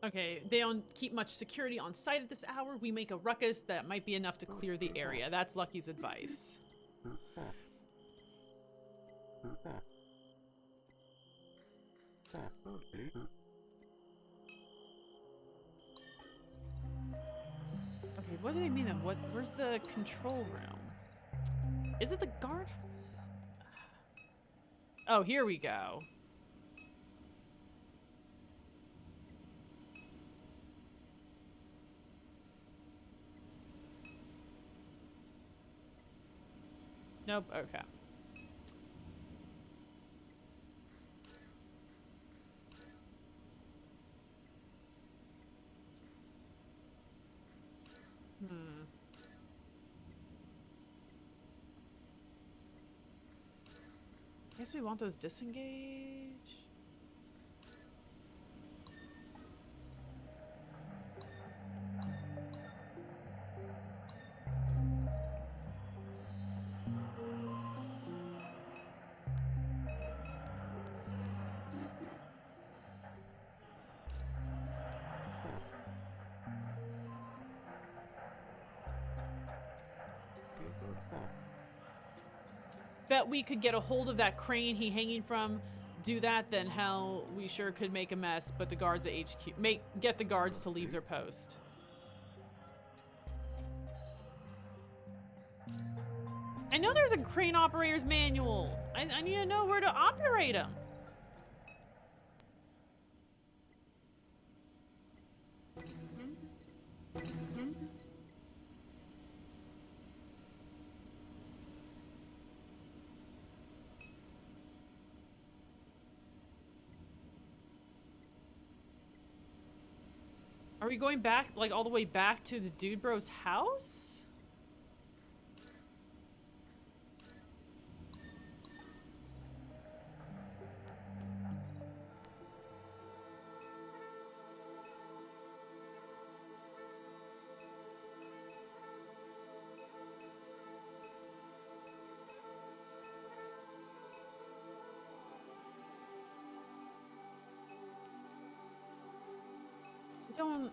Okay, they don't keep much security on site at this hour. We make a ruckus that might be enough to clear the area. That's Lucky's advice. Okay, what do they mean then? Where's the control room? Is it the guardhouse? Oh, here we go. Nope, okay. I guess we want those disengage. bet we could get a hold of that crane he hanging from, do that, then hell, we sure could make a mess. But the guards at HQ, get the guards to leave their post. I know there's a crane operator's manual. I need to know where to operate them. Are we going back, like, all the way back to the dude bro's house?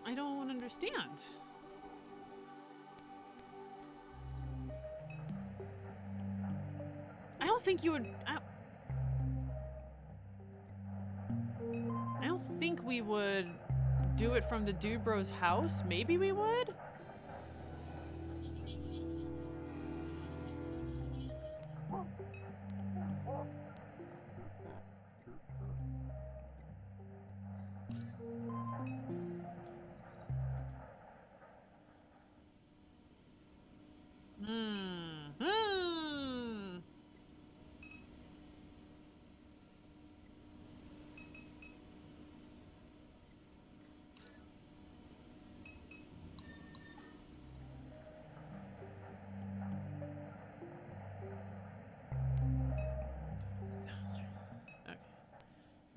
I don't understand. I don't think you would. I don't think we would do it from the dude bro's house. Maybe we would.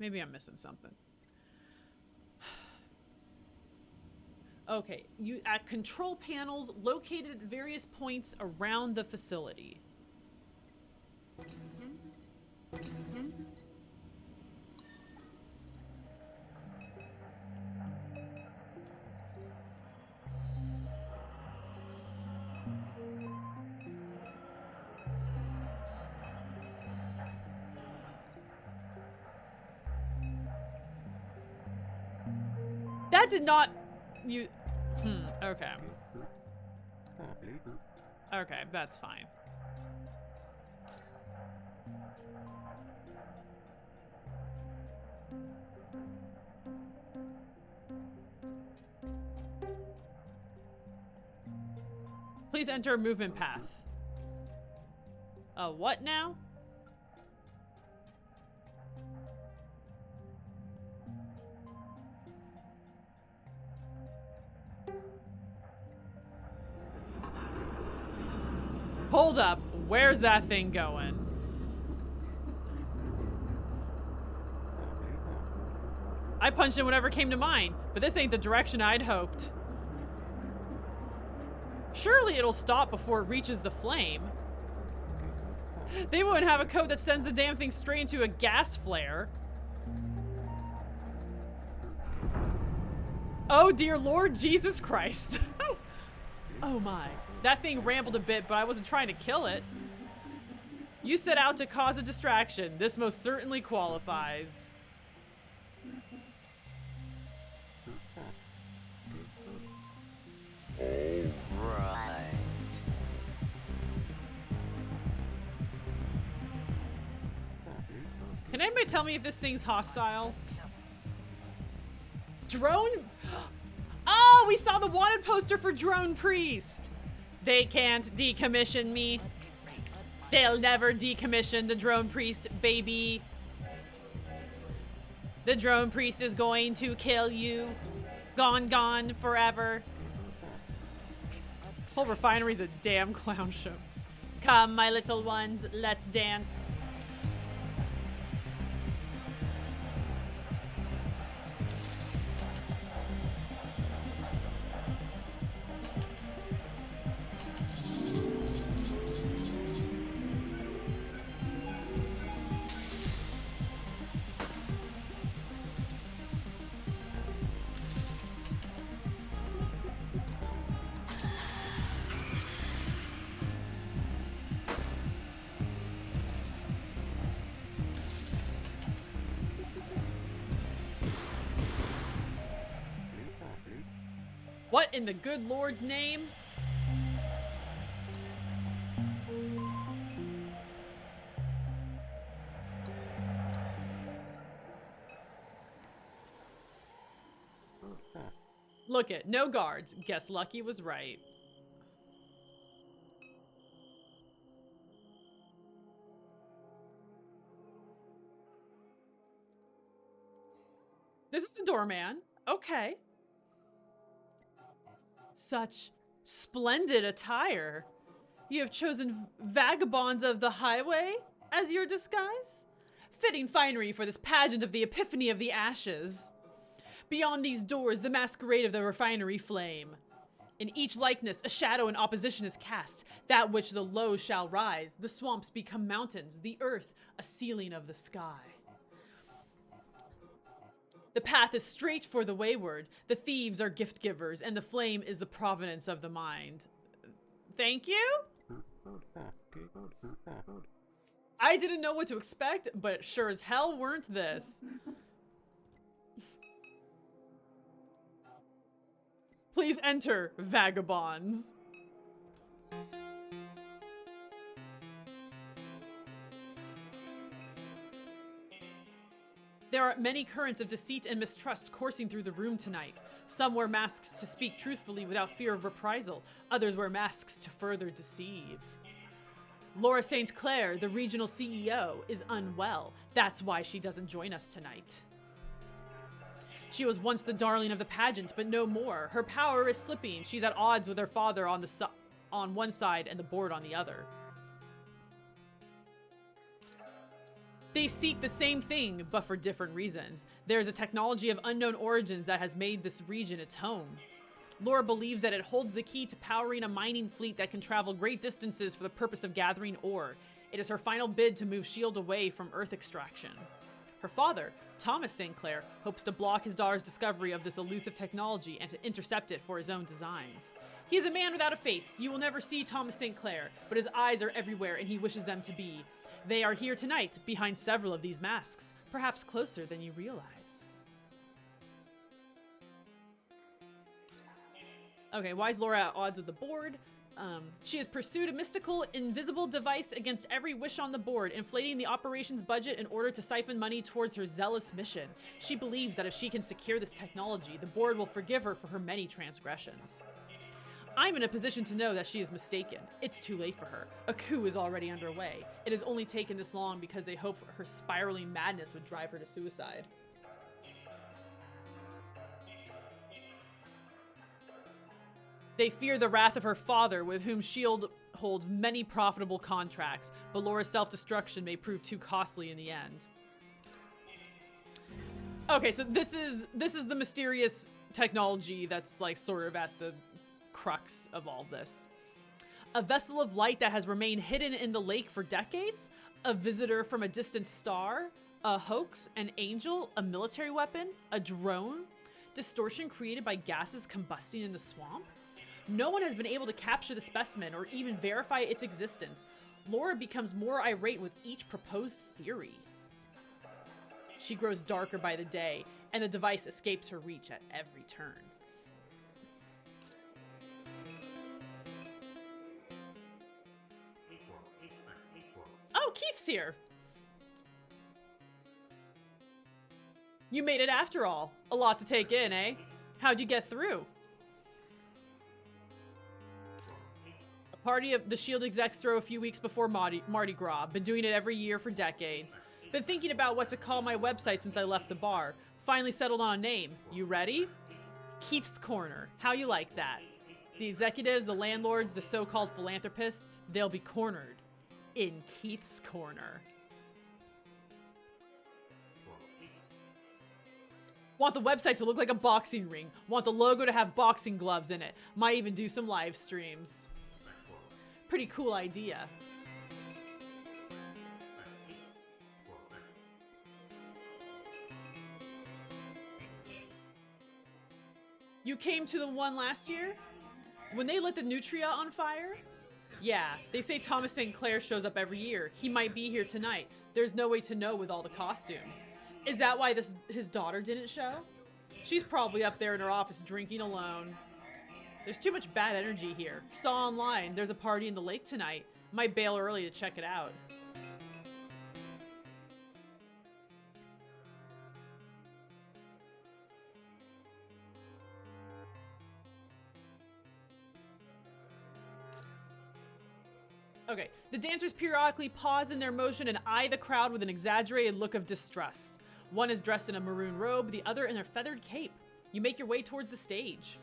Maybe I'm missing something. Okay, you at control panels located at various points around the facility. That did not... You... okay. Okay, that's fine. Please enter a movement path. What now? Hold up. Where's that thing going? I punched in whatever came to mind, but this ain't the direction I'd hoped. Surely it'll stop before it reaches the flame. They wouldn't have a code that sends the damn thing straight into a gas flare. Oh dear Lord Jesus Christ. Oh my. That thing rambled a bit, but I wasn't trying to kill it. You set out to cause a distraction. This most certainly qualifies. Right. Can anybody tell me if this thing's hostile? Drone? Oh, we saw the wanted poster for Drone Priest. They can't decommission me. They'll never decommission the Drone Priest, baby. The Drone Priest is going to kill you. Gone, gone, forever. Whole refinery's a damn clown show. Come, my little ones, let's dance. in the good Lord's name? Look it, no guards. Guess Lucky was right. This is the doorman. Okay. Such splendid attire. You have chosen vagabonds of the highway as your disguise? Fitting finery for this pageant of the Epiphany of the Ashes. Beyond these doors, the masquerade of the refinery flame. In each likeness, a shadow in opposition is cast. That which the low shall rise. The swamps become mountains. The earth, a ceiling of the sky. The path is straight for the wayward. The thieves are gift givers, and the flame is the provenance of the mind. Thank you? I didn't know what to expect, but sure as hell weren't this. Please enter, vagabonds. There are many currents of deceit and mistrust coursing through the room tonight. Some wear masks to speak truthfully without fear of reprisal. Others wear masks to further deceive. Laura St. Clair, the regional CEO, is unwell. That's why she doesn't join us tonight. She was once the darling of the pageant, but no more. Her power is slipping. She's at odds with her father on one side and the board on the other. They seek the same thing, but for different reasons. There's a technology of unknown origins that has made this region its home. Laura believes that it holds the key to powering a mining fleet that can travel great distances for the purpose of gathering ore. It is her final bid to move S.H.I.E.L.D. away from Earth extraction. Her father, Thomas St. Clair, hopes to block his daughter's discovery of this elusive technology and to intercept it for his own designs. He is a man without a face. You will never see Thomas St. Clair, but his eyes are everywhere and he wishes them to be. They are here tonight, behind several of these masks, perhaps closer than you realize. Okay, why is Laura at odds with the board? She has pursued a mystical, invisible device against every wish on the board, inflating the operations budget in order to siphon money towards her zealous mission. She believes that if she can secure this technology, the board will forgive her for her many transgressions. I'm in a position to know that she is mistaken. It's too late for her. A coup is already underway. It has only taken this long because they hope her spiraling madness would drive her to suicide. They fear the wrath of her father, with whom S.H.I.E.L.D. holds many profitable contracts, but Laura's self-destruction may prove too costly in the end. Okay, so this is the mysterious technology that's like sort of at the crux of all this. A vessel of light that has remained hidden in the lake for decades, a visitor from a distant star, a hoax, an angel, a military weapon, a drone, distortion created by gases combusting in the swamp. No one has been able to capture the specimen or even verify its existence. Laura becomes more irate with each proposed theory. She grows darker by the day, and the device escapes her reach at every turn. Oh, Keith's here! You made it after all. A lot to take in, eh? How'd you get through? A party of the S.H.I.E.L.D. execs throw a few weeks before Mardi Gras. Been doing it every year for decades. Been thinking about what to call my website since I left the bar. Finally settled on a name. You ready? Keith's Corner. How you like that? The executives, the landlords, the so-called philanthropists, they'll be cornered in Keith's Corner. Want the website to look like a boxing ring. Want the logo to have boxing gloves in it. Might even do some live streams. Pretty cool idea. You came to the one last year? When they lit the Nutria on fire? Yeah, they say Thomas St. Clair shows up every year. He might be here tonight. There's no way to know with all the costumes. Is that why his daughter didn't show? She's probably up there in her office drinking alone. There's too much bad energy here. Saw online, there's a party in the lake tonight. Might bail early to check it out. Okay, the dancers periodically pause in their motion and eye the crowd with an exaggerated look of distrust. One is dressed in a maroon robe, the other in a feathered cape. You make your way towards the stage.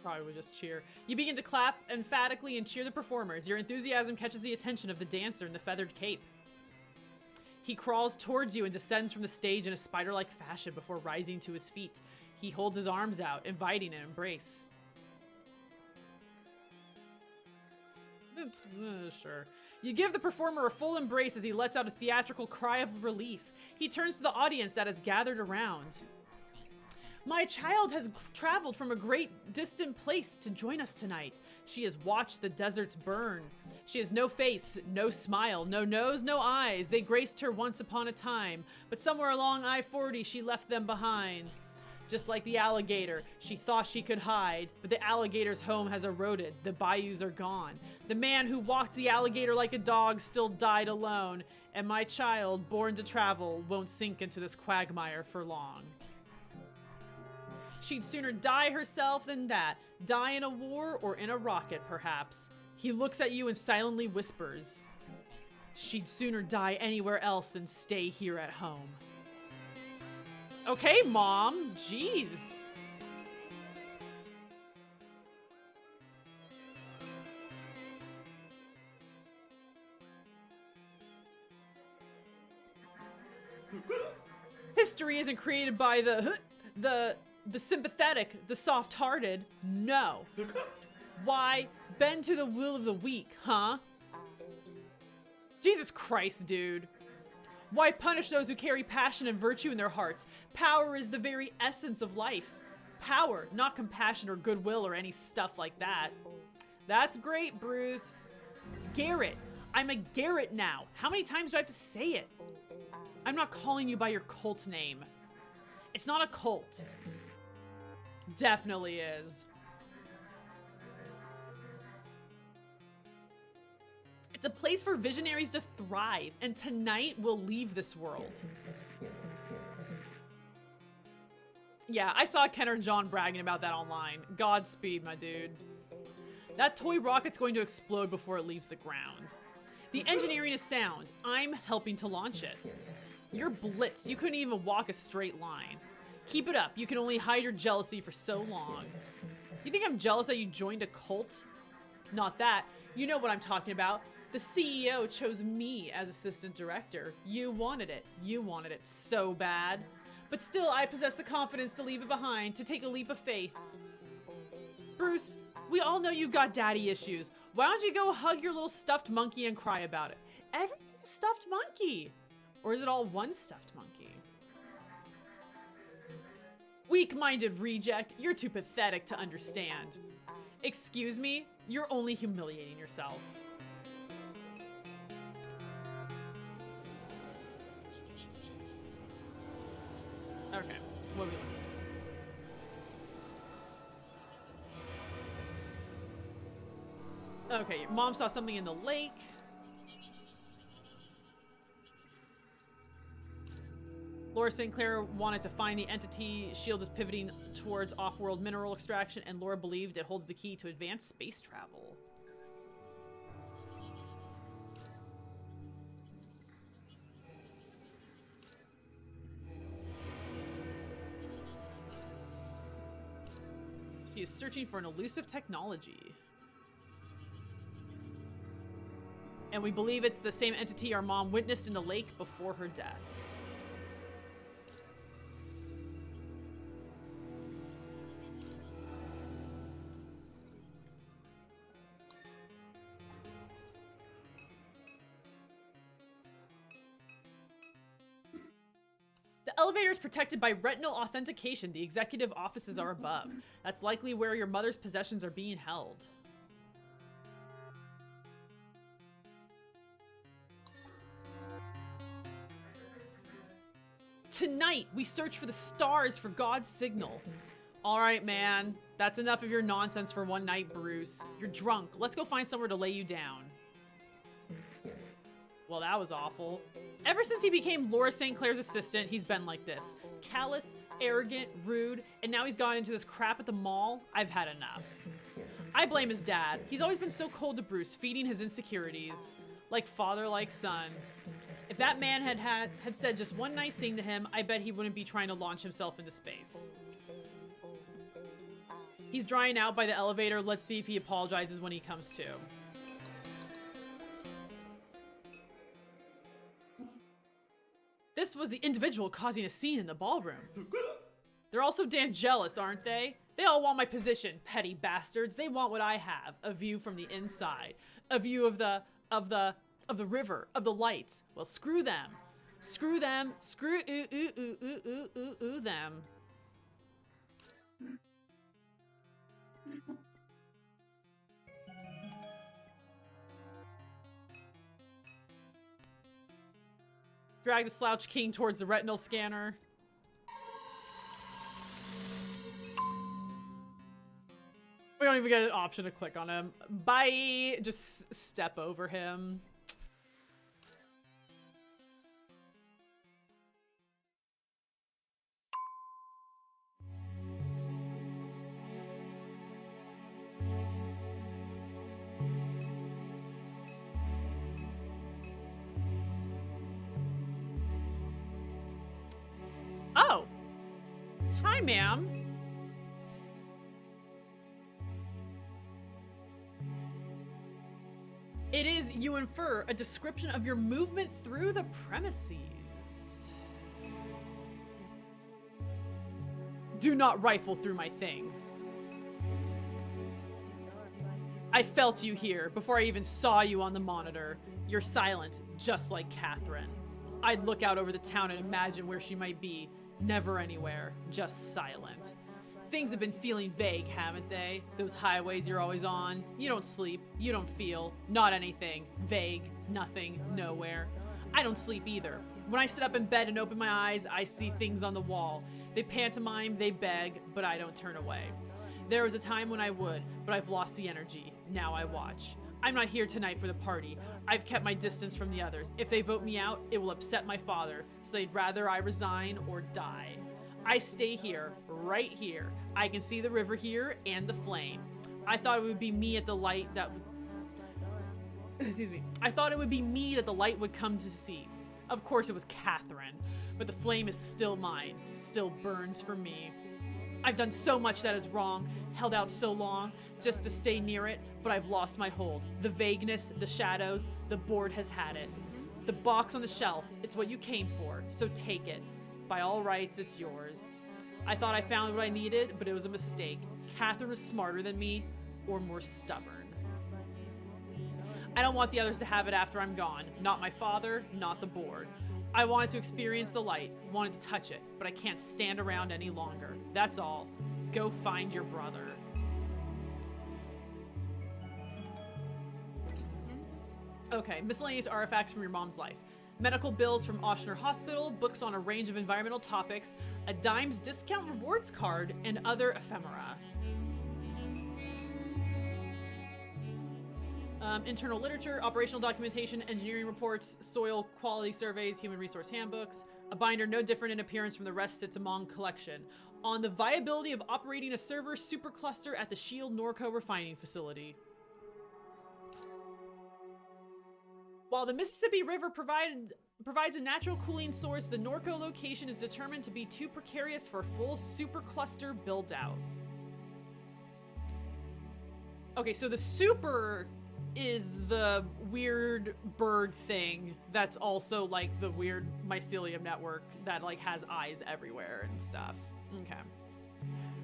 Probably would just cheer. You begin to clap emphatically and cheer the performers. Your enthusiasm catches the attention of the dancer in the feathered cape. He crawls towards you and descends from the stage in a spider-like fashion before rising to his feet. He holds his arms out, inviting an embrace. Sure. You give the performer a full embrace as he lets out a theatrical cry of relief. He turns to the audience that has gathered around. My child has traveled from a great distant place to join us tonight. She has watched the deserts burn. She has no face, no smile, no nose, no eyes. They graced her once upon a time, but somewhere along I-40 she left them behind. Just like the alligator, she thought she could hide, but the alligator's home has eroded. The bayous are gone. The man who walked the alligator like a dog still died alone, and my child, born to travel, won't sink into this quagmire for long. She'd sooner die herself than that. Die in a war or in a rocket, perhaps. He looks at you and silently whispers. She'd sooner die anywhere else than stay here at home. Okay, Mom. Jeez. History isn't created by the sympathetic, the soft-hearted. No. Why bend to the will of the weak, huh? Jesus Christ, dude. Why punish those who carry passion and virtue in their hearts? Power is the very essence of life. Power, not compassion or goodwill or any stuff like that. That's great, Bruce. Garrett. I'm a Garrett now. How many times do I have to say it? I'm not calling you by your cult name. It's not a cult. Definitely is. It's a place for visionaries to thrive, and tonight we'll leave this world. Yeah, I saw Ken or John bragging about that online. Godspeed, my dude. That toy rocket's going to explode before it leaves the ground. The engineering is sound. I'm helping to launch it. You're blitzed. You couldn't even walk a straight line. Keep it up. You can only hide your jealousy for so long. You think I'm jealous that you joined a cult? Not that. You know what I'm talking about. The CEO chose me as assistant director. You wanted it. You wanted it so bad. But still, I possess the confidence to leave it behind, to take a leap of faith. Bruce, we all know you got daddy issues. Why don't you go hug your little stuffed monkey and cry about it? Everyone's a stuffed monkey. Or is it all one stuffed monkey? Weak-minded reject, you're too pathetic to understand. Excuse me, you're only humiliating yourself. Okay, what are we looking? Okay, your mom saw something in the lake. Laura St. Clair wanted to find the entity. Shield is pivoting towards off-world mineral extraction, and Laura believed it holds the key to advanced space travel. She is searching for an elusive technology. And we believe it's the same entity our mom witnessed in the lake before her death. The elevator is protected by retinal authentication. The executive offices are above. That's likely where your mother's possessions are being held. Tonight, we search for the stars for God's signal. All right, man. That's enough of your nonsense for one night, Bruce. You're drunk. Let's go find somewhere to lay you down. Well, that was awful. Ever since he became Laura St. Clair's assistant, he's been like this. Callous, arrogant, rude, and now he's gone into this crap at the mall. I've had enough. I blame his dad. He's always been so cold to Bruce, feeding his insecurities. Like father, like son. If that man had said just one nice thing to him, I bet he wouldn't be trying to launch himself into space. He's drying out by the elevator. Let's see if he apologizes when he comes to. This was the individual causing a scene in the ballroom. They're all so damn jealous, aren't they? They all want my position, petty bastards. They want what I have, a view from the inside, a view of the river, of the lights. Well, screw them. Screw them. Screw them. Drag the slouch king towards the retinal scanner. We don't even get an option to click on him. Bye! Just step over him. Oh! Hi, ma'am. It is, you infer, a description of your movement through the premises. Do not rifle through my things. I felt you here before I even saw you on the monitor. You're silent, just like Catherine. I'd look out over the town and imagine where she might be. Never anywhere, just silent. Things have been feeling vague, haven't they? Those highways you're always on. You don't sleep, you don't feel, not anything. Vague, nothing, nowhere. I don't sleep either. When I sit up in bed and open my eyes, I see things on the wall. They pantomime, they beg, but I don't turn away. There was a time when I would, but I've lost the energy. Now I watch. I'm not here tonight for the party. I've kept my distance from the others. If they vote me out, it will upset my father, so they'd rather I resign or die. I stay here, right here. I can see the river here and the flame. I thought it would be me at the light that would... Excuse me. I thought it would be me that the light would come to see. Of course it was Catherine, but the flame is still mine, still burns for me. I've done so much that is wrong, held out so long, just to stay near it, but I've lost my hold. The vagueness, the shadows, the board has had it. The box on the shelf, it's what you came for, so take it. By all rights, it's yours. I thought I found what I needed, but it was a mistake. Catherine was smarter than me, or more stubborn. I don't want the others to have it after I'm gone. Not my father, not the board. I wanted to experience the light, wanted to touch it, but I can't stand around any longer. That's all. Go find your brother. Okay, miscellaneous artifacts from your mom's life. Medical bills from Oshner Hospital, books on a range of environmental topics, a Dimes discount rewards card, and other ephemera. Internal literature, operational documentation, engineering reports, soil quality surveys, human resource handbooks. A binder no different in appearance from the rest sits among collection. On the viability of operating a server supercluster at the Shield NORCO refining facility. While the Mississippi River provides a natural cooling source, the NORCO location is determined to be too precarious for full supercluster build-out. Okay, so the super is the weird bird thing that's also like the weird mycelium network that like has eyes everywhere and stuff. Okay.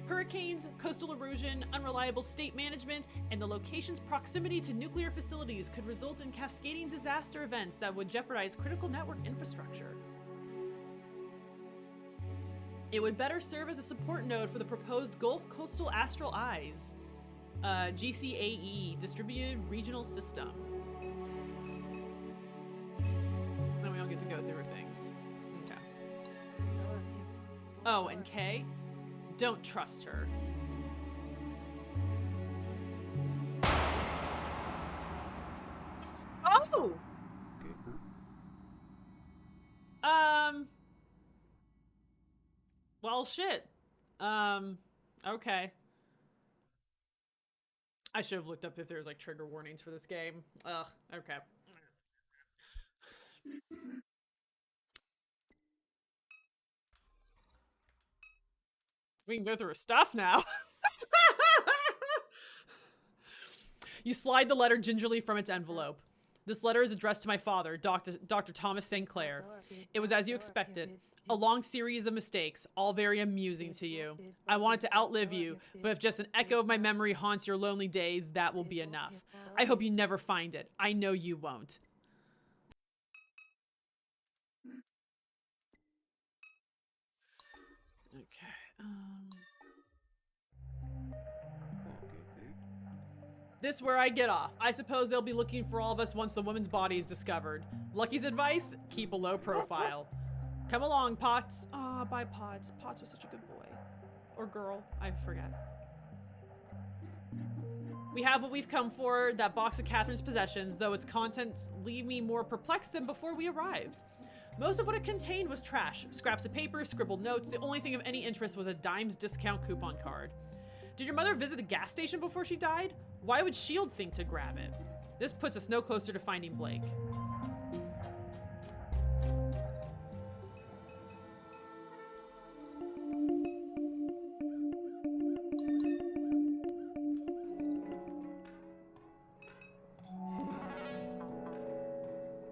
Hurricanes, coastal erosion, unreliable state management, and the location's proximity to nuclear facilities could result in cascading disaster events that would jeopardize critical network infrastructure. It would better serve as a support node for the proposed Gulf Coastal Astral Eyes. GCAE, Distributed Regional System. And we all get to go through things. Okay. Oh, and Kay? Don't trust her. Oh! Well, shit. Okay. I should have looked up if there was like trigger warnings for this game. Ugh, okay. We can go through her stuff now. You slide the letter gingerly from its envelope. This letter is addressed to my father, Dr. Thomas St. Clair. It was as you expected. A long series of mistakes, all very amusing to you. I wanted to outlive you, but if just an echo of my memory haunts your lonely days, that will be enough. I hope you never find it. I know you won't. Okay. This is where I get off. I suppose they'll be looking for all of us once the woman's body is discovered. Lucky's advice? Keep a low profile. Come along, Potts. Ah, bye, Potts. Potts was such a good boy. Or girl. I forget. We have what we've come for, that box of Catherine's possessions, though its contents leave me more perplexed than before we arrived. Most of what it contained was trash. Scraps of paper, scribbled notes. The only thing of any interest was a dime's discount coupon card. Did your mother visit the gas station before she died? Why would S.H.I.E.L.D. think to grab it? This puts us no closer to finding Blake.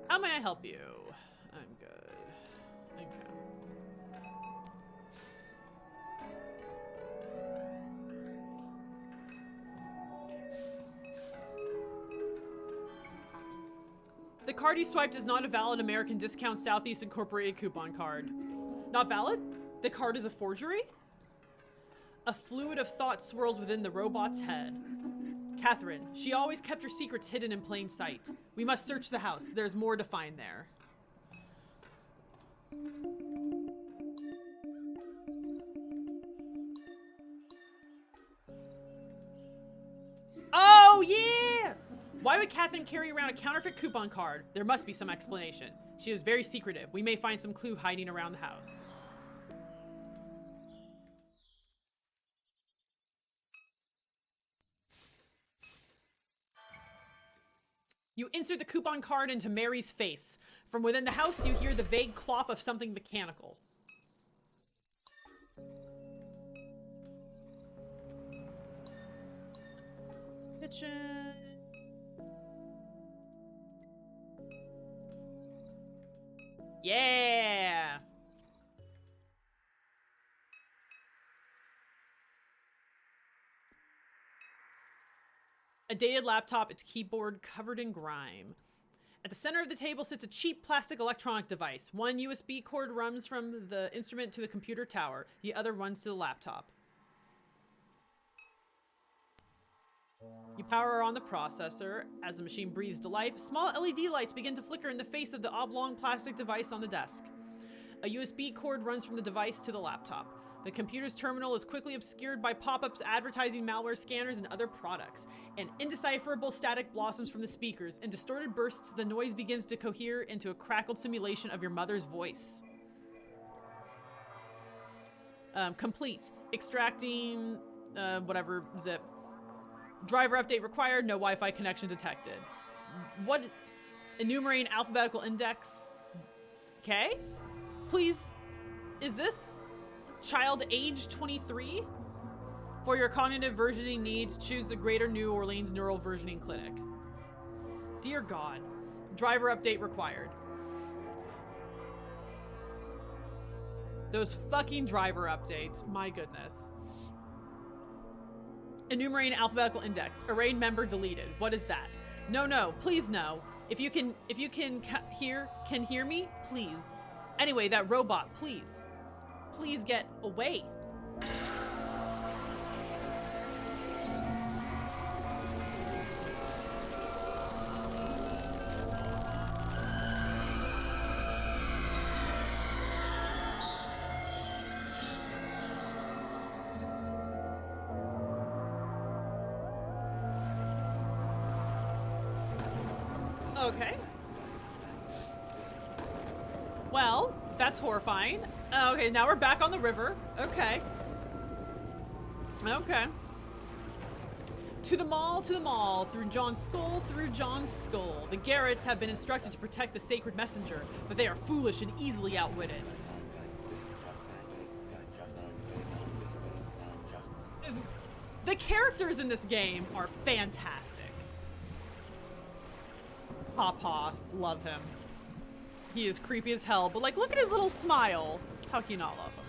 How may I help you? I'm good. Okay. The card you swiped is not a valid American Discount Southeast Incorporated coupon card. Not valid? The card is a forgery? A fluid of thought swirls within the robot's head. Catherine, she always kept her secrets hidden in plain sight. We must search the house. There's more to find there. Oh, yeah! Why would Catherine carry around a counterfeit coupon card? There must be some explanation. She was very secretive. We may find some clue hiding around the house. You insert the coupon card into Mary's face. From within the house, you hear the vague clop of something mechanical. Kitchen. Yeah! A dated laptop, its keyboard covered in grime. At the center of the table sits a cheap plastic electronic device. One USB cord runs from the instrument to the computer tower. The other runs to the laptop. You power on the processor. As the machine breathes to life, small LED lights begin to flicker in the face of the oblong plastic device on the desk. A USB cord runs from the device to the laptop. The computer's terminal is quickly obscured by pop-ups advertising malware scanners and other products. An indecipherable static blossoms from the speakers. In distorted bursts, the noise begins to cohere into a crackled simulation of your mother's voice. Complete. Extracting, whatever, zip. Driver update required, no Wi-Fi connection detected. What? Enumerating alphabetical index. Okay? Please, is this child age 23? For your cognitive versioning needs, choose the Greater New Orleans Neural Versioning Clinic. Dear God, driver update required. Those fucking driver updates, my goodness. Enumerating alphabetical index. Arrayed member deleted. What is that? No, please no. If you can hear me, please. Anyway, that robot, please. Please get away. Okay. Well, that's horrifying. Okay, now we're back on the river. Okay. Okay. To the mall, through John's skull, through John's skull. The Garretts have been instructed to protect the sacred messenger, but they are foolish and easily outwitted. The characters in this game are fantastic. Papa, love him. He is creepy as hell, but like, look at his little smile. How can you not love him?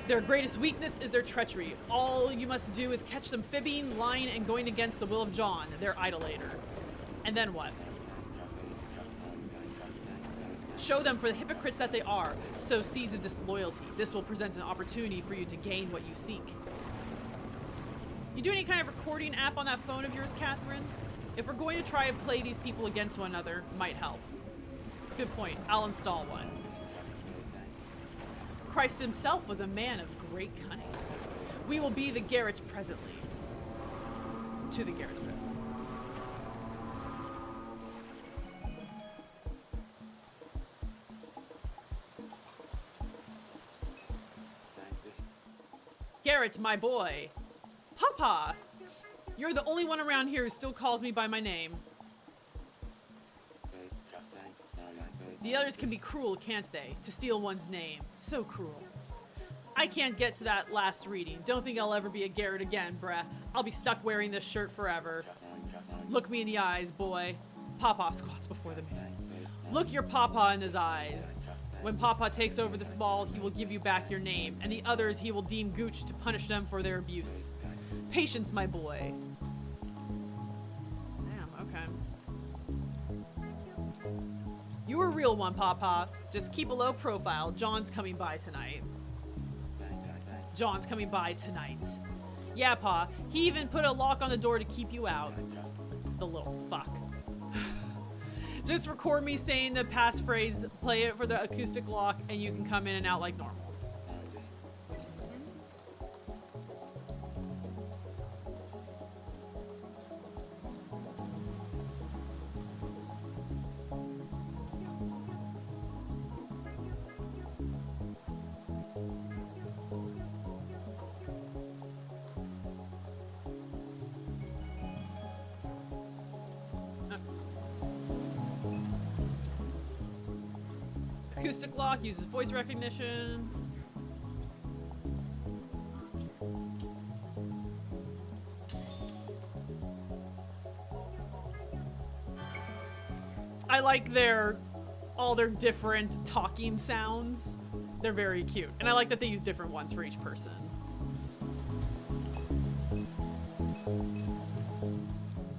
Their greatest weakness is their treachery. All you must do is catch them fibbing, lying, and going against the will of John, their idolater. And then what? Show them for the hypocrites that they are. Sow seeds of disloyalty. This will present an opportunity for you to gain what you seek. You do any kind of recording app on that phone of yours, Catherine? If we're going to try and play these people against one another, might help. Good point. I'll install one. Christ himself was a man of great cunning. We will be the Garretts presently. To the Garretts presently. Garrett, my boy. Papa! You're the only one around here who still calls me by my name. The others can be cruel, can't they? To steal one's name. So cruel. I can't get to that last reading. Don't think I'll ever be a Garrett again, bruh. I'll be stuck wearing this shirt forever. Look me in the eyes, boy. Papa squats before the man. Look your Papa in his eyes. When Papa takes over this ball, he will give you back your name, and the others he will deem gooch to punish them for their abuse. Patience, my boy. Damn, okay. You were a real one, Papa. Just keep a low profile. John's coming by tonight. John's coming by tonight. Yeah, Pa. He even put a lock on the door to keep you out. The little fuck. Just record me saying the passphrase, play it for the acoustic lock, and you can come in and out like normal. Acoustic lock uses voice recognition. I like all their different talking sounds. They're very cute. And I like that they use different ones for each person.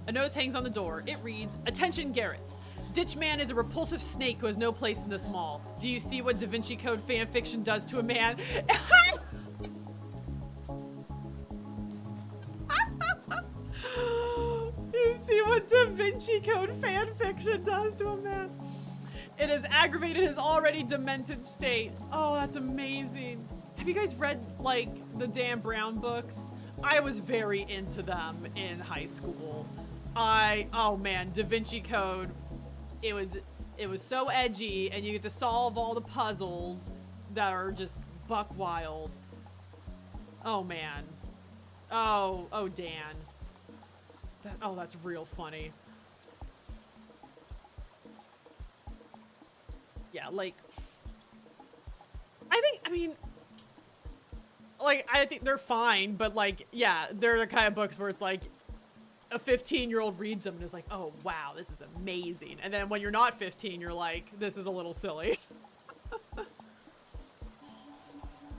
A notice hangs on the door. It reads, "Attention Garretts. Ditchman is a repulsive snake who has no place in this mall. Do you see what Da Vinci Code fanfiction does to a man?" You see what Da Vinci Code fanfiction does to a man? It has aggravated his already demented state. Oh, that's amazing. Have you guys read, like, the Dan Brown books? I was very into them in high school. Oh man, Da Vinci Code. It was so edgy, and you get to solve all the puzzles that are just buck wild. Oh man. Oh Dan. That's real funny. Yeah, like, I think they're fine, but like, yeah, they're the kind of books where it's like, a 15-year-old reads them and is like, oh wow, this is amazing. And then when you're not 15, you're like, this is a little silly.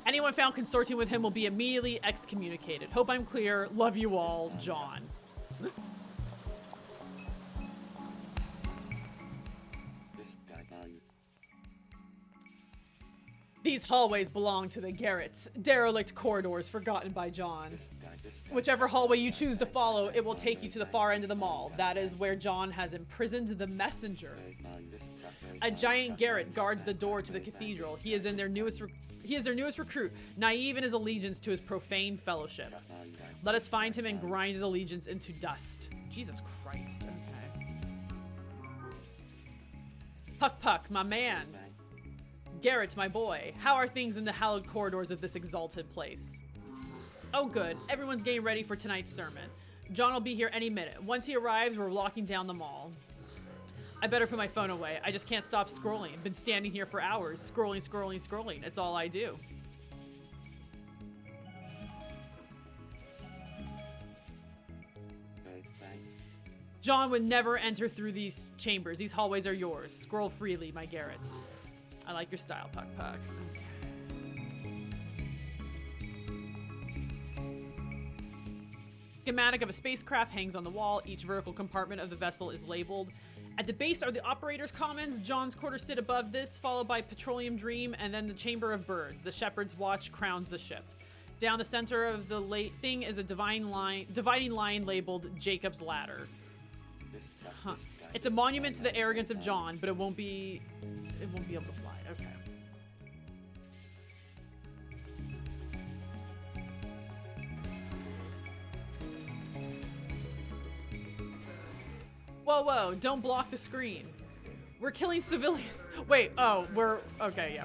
Anyone found consorting with him will be immediately excommunicated. Hope I'm clear. Love you all, John. These hallways belong to the Garretts. Derelict corridors forgotten by John. Whichever hallway you choose to follow, it will take you to the far end of the mall. That is where John has imprisoned the messenger. A giant Garrett guards the door to the cathedral. He is their newest recruit, naive in his allegiance to his profane fellowship. Let us find him and grind his allegiance into dust. Jesus Christ. Okay. Puck Puck, my man. Garrett, my boy. How are things in the hallowed corridors of this exalted place? Oh good, everyone's getting ready for tonight's sermon. John will be here any minute. Once he arrives, we're locking down the mall. I better put my phone away. I just can't stop scrolling. Been standing here for hours, scrolling. It's all I do. John would never enter through these chambers. These hallways are yours. Scroll freely, my Garrett. I like your style, Puck Puck. Okay. Schematic of a spacecraft hangs on the wall. Each vertical compartment of the vessel is labeled. At the base are the operator's commons. John's quarters sit above this, followed by Petroleum Dream, and then the Chamber of Birds. The Shepherd's Watch crowns the ship. Down the center of the thing is a dividing line labeled Jacob's Ladder. Huh. It's a monument to the arrogance of John, but it won't be able to fly. Okay. Whoa, don't block the screen. We're killing civilians. Wait, oh, okay, yeah,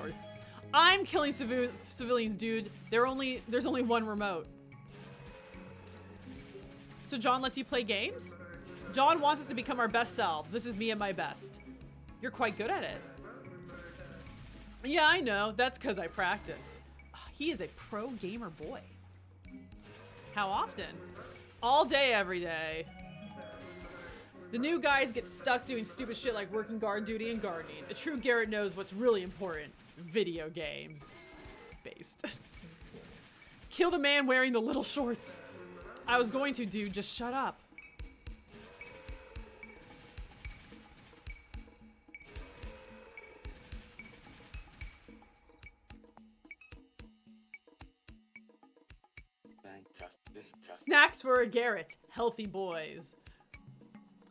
I'm killing civilians, dude. There's only one remote. So John lets you play games? John wants us to become our best selves. This is me at my best. You're quite good at it. Yeah, I know. That's because I practice. He is a pro gamer boy. How often? All day, every day. The new guys get stuck doing stupid shit like working guard duty and gardening. A true Garrett knows what's really important. Video games. Based. Kill the man wearing the little shorts. I was going to, dude. Just shut up. Snacks for a Garrett. Healthy boys.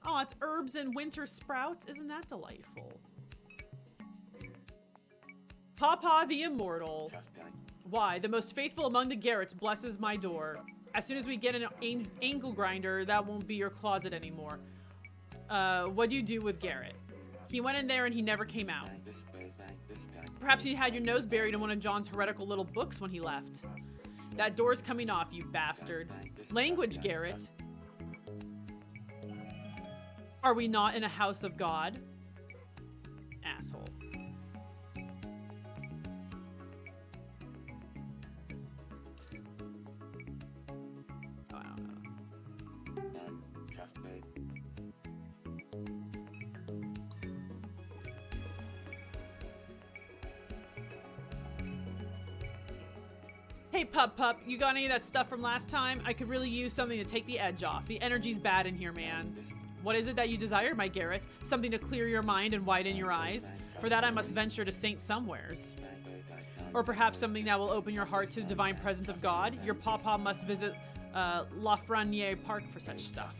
Oh, it's herbs and winter sprouts. Isn't that delightful? Papa the Immortal. Why? The most faithful among the Garretts blesses my door. As soon as we get an angle grinder, that won't be your closet anymore. What do you do with Garrett? He went in there and he never came out. Perhaps you had your nose buried in one of John's heretical little books when he left. That door's coming off, you bastard. Language, Garrett. Are we not in a house of God? Asshole. Oh, I don't know. Hey, Pup, you got any of that stuff from last time? I could really use something to take the edge off. The energy's bad in here, man. What is it that you desire, my Garrett? Something to clear your mind and widen your eyes? For that I must venture to Saint Somewheres. Or perhaps something that will open your heart to the divine presence of God? Your papa must visit Lafreniere Park for such stuff.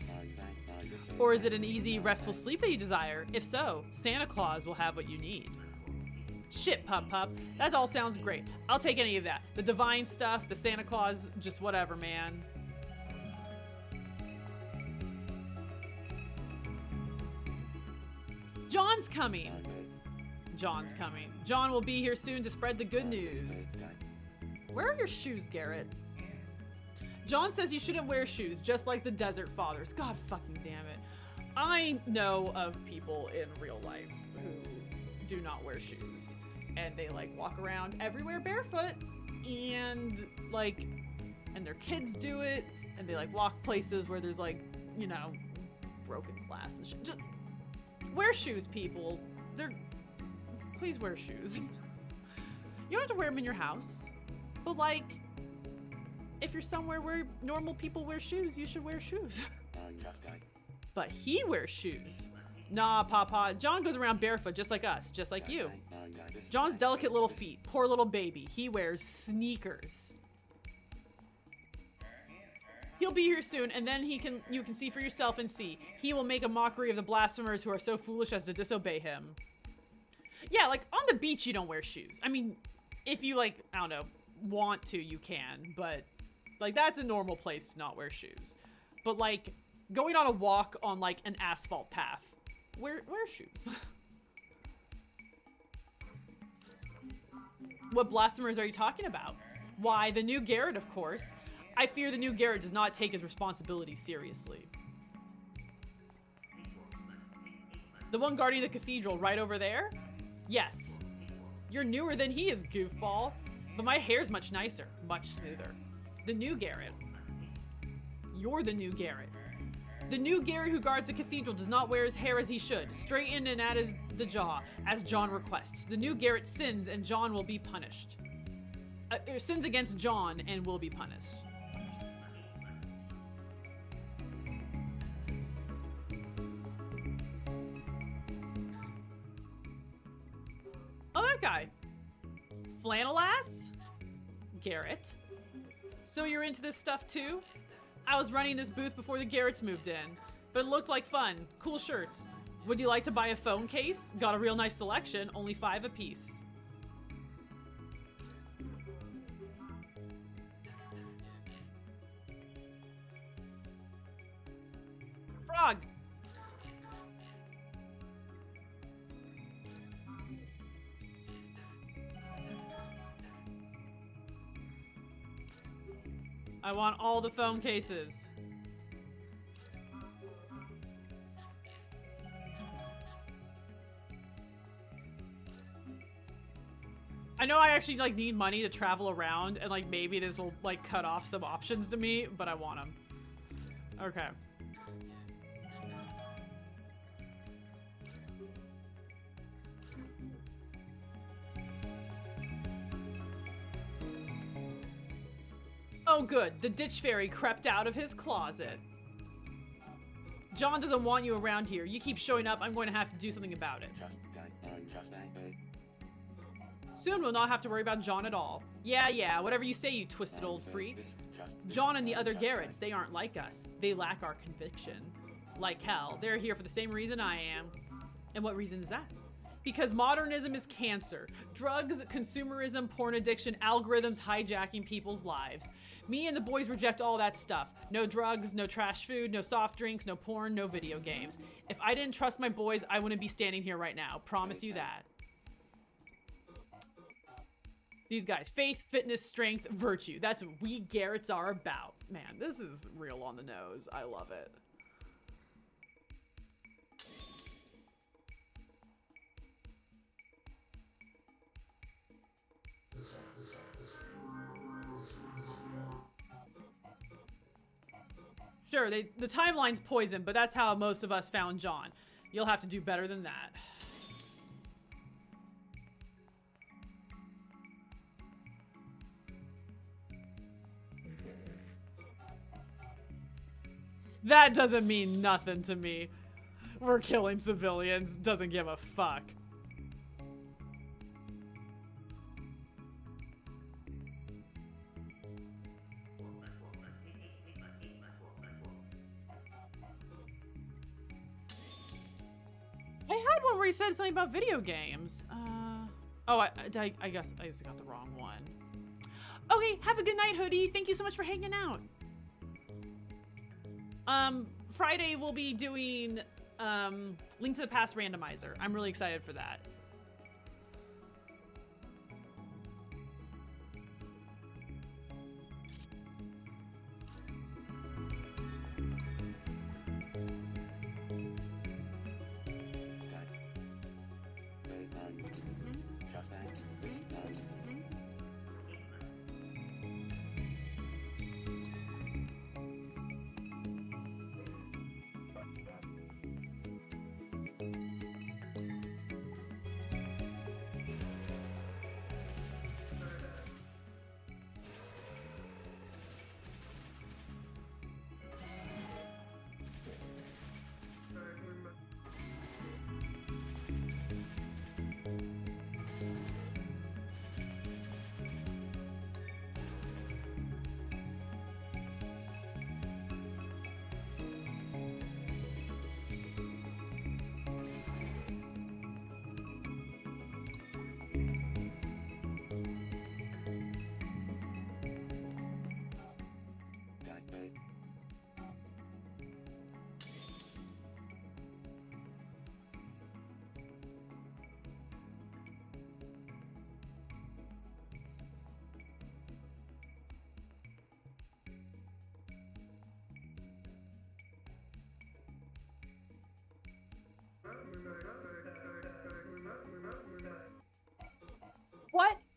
Or is it an easy, restful sleep that you desire? If so, Santa Claus will have what you need. Shit, Pup. That all sounds great. I'll take any of that. The divine stuff, the Santa Claus, just whatever, man. John's coming. John will be here soon to spread the good news. Where are your shoes, Garrett? John says you shouldn't wear shoes, just like the Desert Fathers. God fucking damn it. I know of people in real life who do not wear shoes. And they like walk around everywhere barefoot. And like, and their kids do it. And they like walk places where there's like, you know, broken glass and shit. Just wear shoes, people. Please wear shoes. You don't have to wear them in your house. But like, if you're somewhere where normal people wear shoes, you should wear shoes. But he wears shoes. Nah, Papa. John goes around barefoot just like us, just like you. John's delicate little feet. Poor little baby. He wears sneakers. He'll be here soon, and then you can see for yourself and see. He will make a mockery of the blasphemers who are so foolish as to disobey him. Yeah, like, on the beach you don't wear shoes. I mean, if you, like, I don't know, want to, you can, but, like, that's a normal place to not wear shoes. But, like, going on a walk on, like, an asphalt path, wear shoes. What blasphemers are you talking about? Why, the new Garrett, of course. I fear the new Garrett does not take his responsibility seriously. The one guarding the cathedral right over there? Yes. You're newer than he is, goofball. But my hair's much nicer, much smoother. The new Garrett. You're the new Garrett. The new Garrett who guards the cathedral does not wear his hair as he should, straightened and at the jaw, as John requests. The new Garrett sins and John will be punished. Sins against John and will be punished. Oh, that guy. Flannel ass? Garrett. So you're into this stuff too? I was running this booth before the Garretts moved in, but it looked like fun. Cool shirts. Would you like to buy a phone case? Got a real nice selection, only $5 a piece. Frog! I want all the phone cases. I know I actually like need money to travel around and like maybe this will like cut off some options to me, but I want them. Okay. Oh good, the ditch fairy crept out of his closet. John doesn't want you around here. You keep showing up, I'm going to have to do something about it. Soon we'll not have to worry about John at all. Yeah, whatever you say, you twisted old freak. John and the other Garretts, they aren't like us. They lack our conviction. Like hell, they're here for the same reason I am. And what reason is that? Because modernism is cancer. Drugs, consumerism, porn addiction, algorithms hijacking people's lives. Me and the boys reject all that stuff. No drugs, no trash food, no soft drinks, no porn, no video games. If I didn't trust my boys, I wouldn't be standing here right now. Promise you that. These guys, faith, fitness, strength, virtue. That's what we Garretts are about. Man, this is real on the nose. I love it. Sure, the timeline's poison, but that's how most of us found John. You'll have to do better than that. That doesn't mean nothing to me. We're killing civilians. Doesn't give a fuck. I had one where he said something about video games. Oh, I guess I got the wrong one. Okay, have a good night, Hoodie. Thank you so much for hanging out. Friday we'll be doing, Link to the Past randomizer. I'm really excited for that.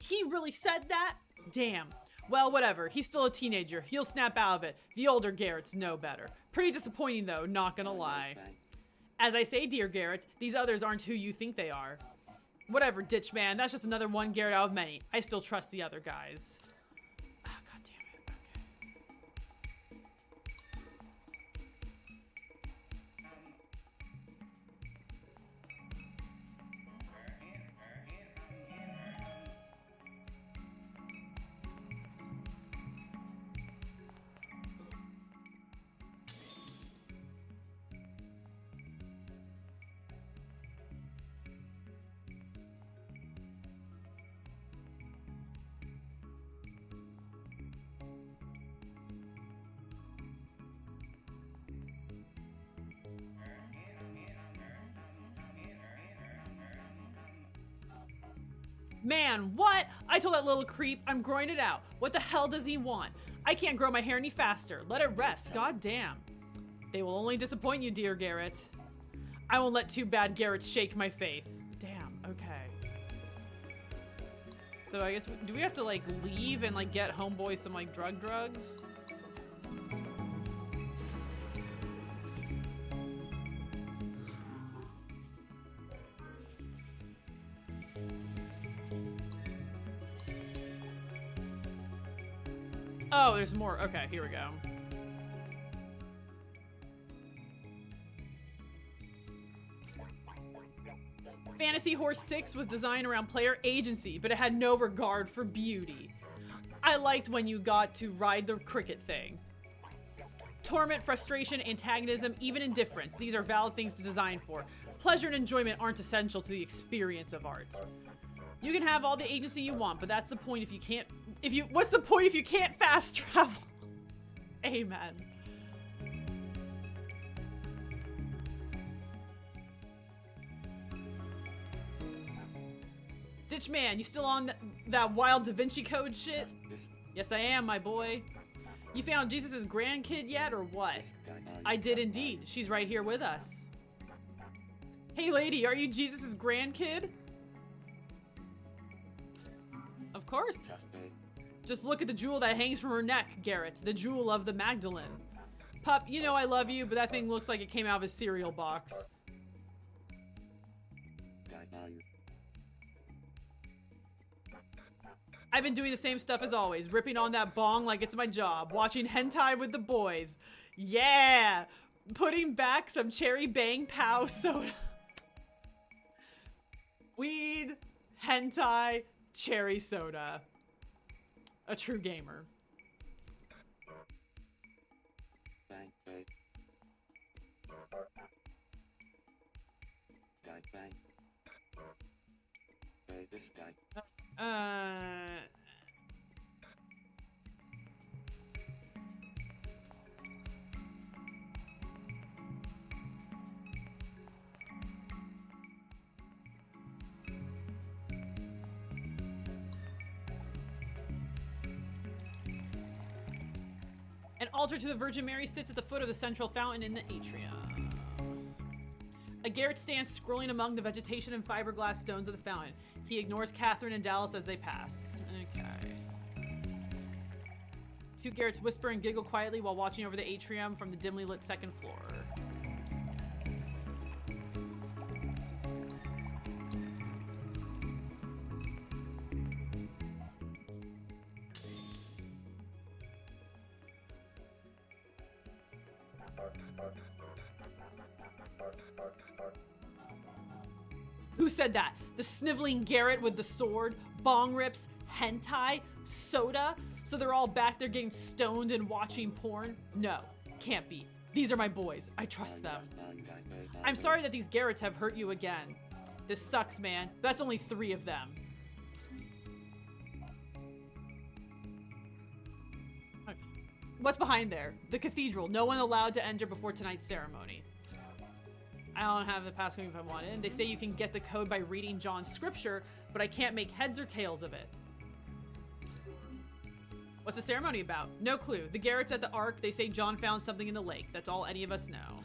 He really said that? Damn. Well, whatever. He's still a teenager. He'll snap out of it. The older Garretts know better. Pretty disappointing, though, not gonna lie. As I say, dear Garrett, these others aren't who you think they are. Whatever, ditch man. That's just another one Garrett out of many. I still trust the other guys. Ah, God damn it. Okay. Man, what? I told that little creep I'm growing it out. What the hell does he want? I can't grow my hair any faster. Let it rest. God damn. They will only disappoint you, dear Garrett. I won't let two bad Garretts shake my faith. Damn, okay. So I guess, do we have to like leave and like get homeboy some like drugs? Oh, there's more. Okay, here we go. Fantasy Horse 6 was designed around player agency, but it had no regard for beauty. I liked when you got to ride the cricket thing. Torment, frustration, antagonism, even indifference. These are valid things to design for. Pleasure and enjoyment aren't essential to the experience of art. You can have all the agency you want, but that's the point if you can't... what's the point if you can't fast travel? Amen. Ditch man, you still on that wild Da Vinci Code shit? Yes, I am, my boy. You found Jesus' grandkid yet, or what? I did indeed. She's right here with us. Hey lady, are you Jesus' grandkid? Of course. Just look at the jewel that hangs from her neck, Garrett. The jewel of the Magdalene. Pup, you know I love you, but that thing looks like it came out of a cereal box. I've been doing the same stuff as always, ripping on that bong like it's my job, watching hentai with the boys. Yeah! Putting back some cherry bang pow soda. Weed, hentai, cherry soda. A true gamer. Bang, bang. Bang, bang. Bang, this guy. An altar to the Virgin Mary sits at the foot of the central fountain in the atrium. A Garrett stands scrolling among the vegetation and fiberglass stones of the fountain. He ignores Catherine and Dallas as they pass. Okay. Two Garretts whisper and giggle quietly while watching over the atrium from the dimly lit second floor. Who said that? The sniveling Garrett with the sword, bong rips, hentai, soda? So they're all back there getting stoned and watching porn? No, can't be. These are my boys. I trust them. I'm sorry that these Garretts have hurt you again. This sucks, man. That's only 3 of them. What's behind there? The cathedral. No one allowed to enter before tonight's ceremony. I don't have the passcode if I want it. They say you can get the code by reading John's scripture, but I can't make heads or tails of it. What's the ceremony about? No clue. The Garretts at the Ark, they say John found something in the lake. That's all any of us know.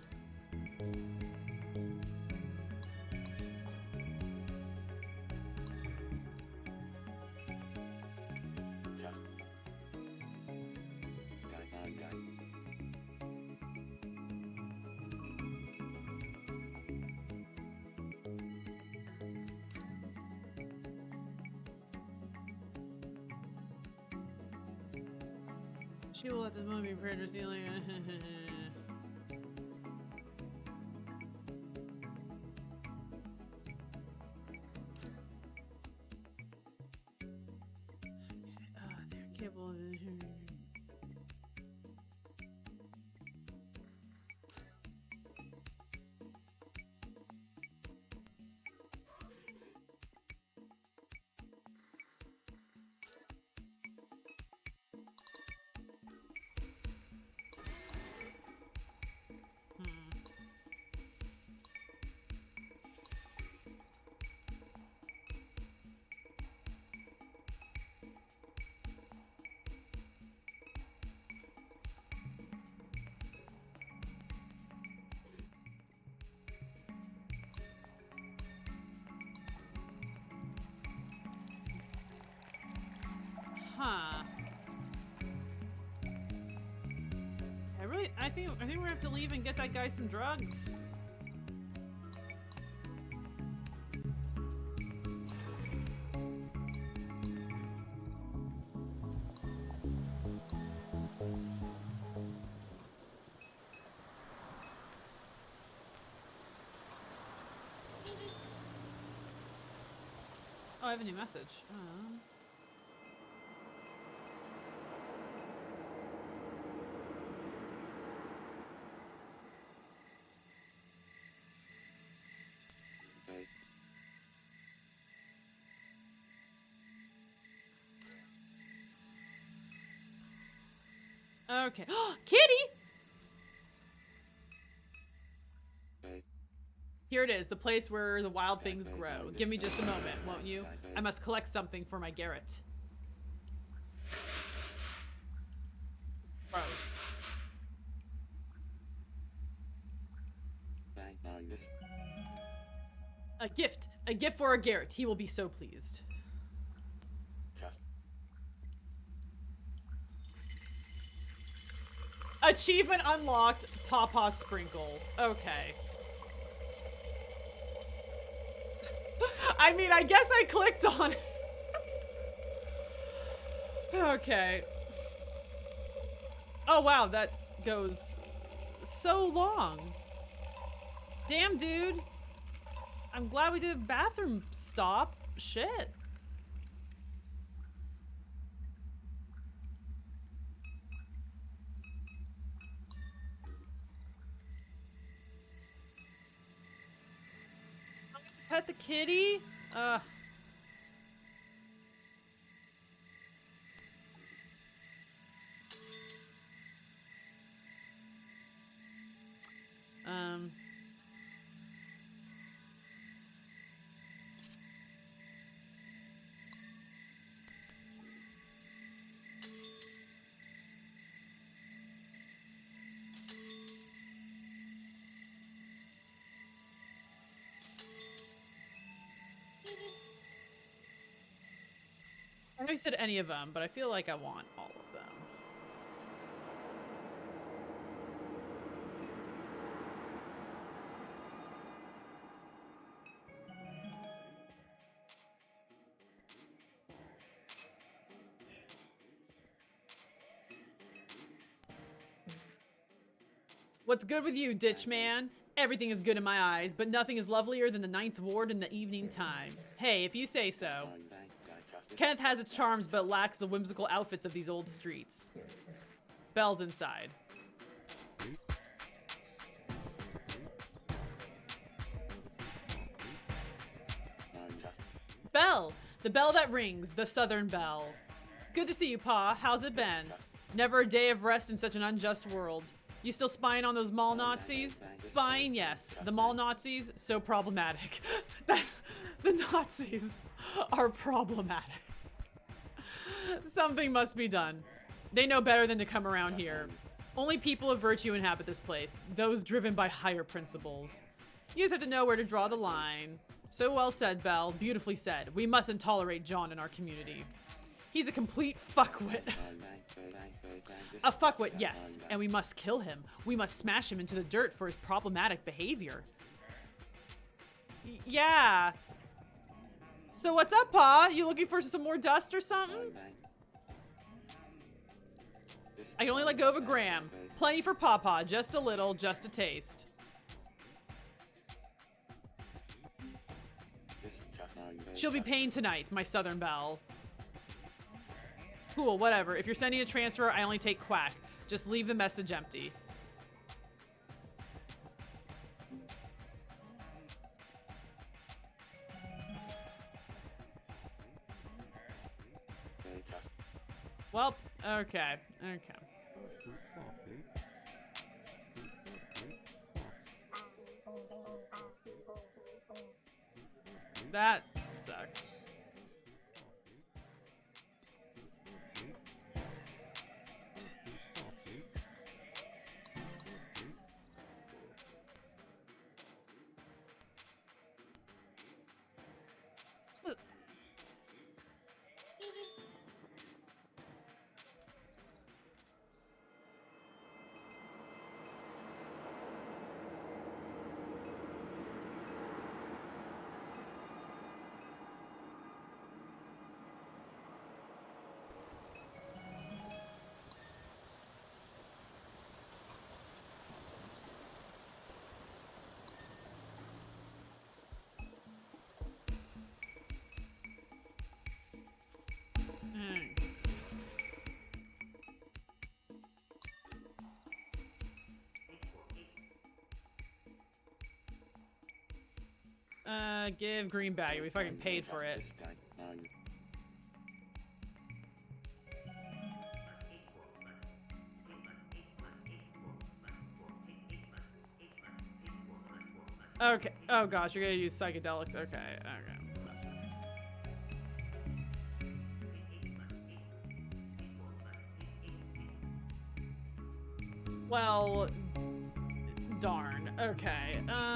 She will at this moment be prepared to ceiling. Their cable. Huh. I think we're gonna have to leave and get that guy some drugs. Oh, I have a new message. Okay. Kitty! Here it is, the place where the wild things grow. Give me just a moment, won't you? I must collect something for my garret. Gross. A gift. A gift for our garret. He will be so pleased. Achievement unlocked. Pawpaw sprinkle. Okay. I mean, I guess I clicked on it. Okay. Oh, wow. That goes so long. Damn, dude. I'm glad we did a bathroom stop. Shit. Pet the kitty? I know you said any of them, but I feel like I want all of them. What's good with you, ditch man? Everything is good in my eyes, but nothing is lovelier than the Ninth Ward in the evening time. Hey, if you say so. Kenneth has its charms, but lacks the whimsical outfits of these old streets. Belle's inside. Belle! The bell that rings, the Southern Belle. Good to see you, Pa. How's it been? Never a day of rest in such an unjust world. You still spying on those mall Nazis? Spying, yes. The mall Nazis, so problematic. The Nazis are problematic. Something must be done. They know better than to come around here. Only people of virtue inhabit this place, those driven by higher principles. You just have to know where to draw the line. So well said, Belle. Beautifully said. We mustn't tolerate John in our community. He's a complete fuckwit. A fuckwit, yes. And we must kill him. We must smash him into the dirt for his problematic behavior. Yeah. So what's up, Pa? You looking for some more dust or something? I can only let go of a gram. Plenty for Papa, just a little, just a taste. She'll be paying tonight, my southern belle. Cool, whatever. If you're sending a transfer, I only take quack. Just leave the message empty. Well, okay. That sucks. Give green bag. We fucking paid for it. Okay. Oh gosh, you're gonna use psychedelics. Okay. That's fine. Well, darn. Okay. Okay.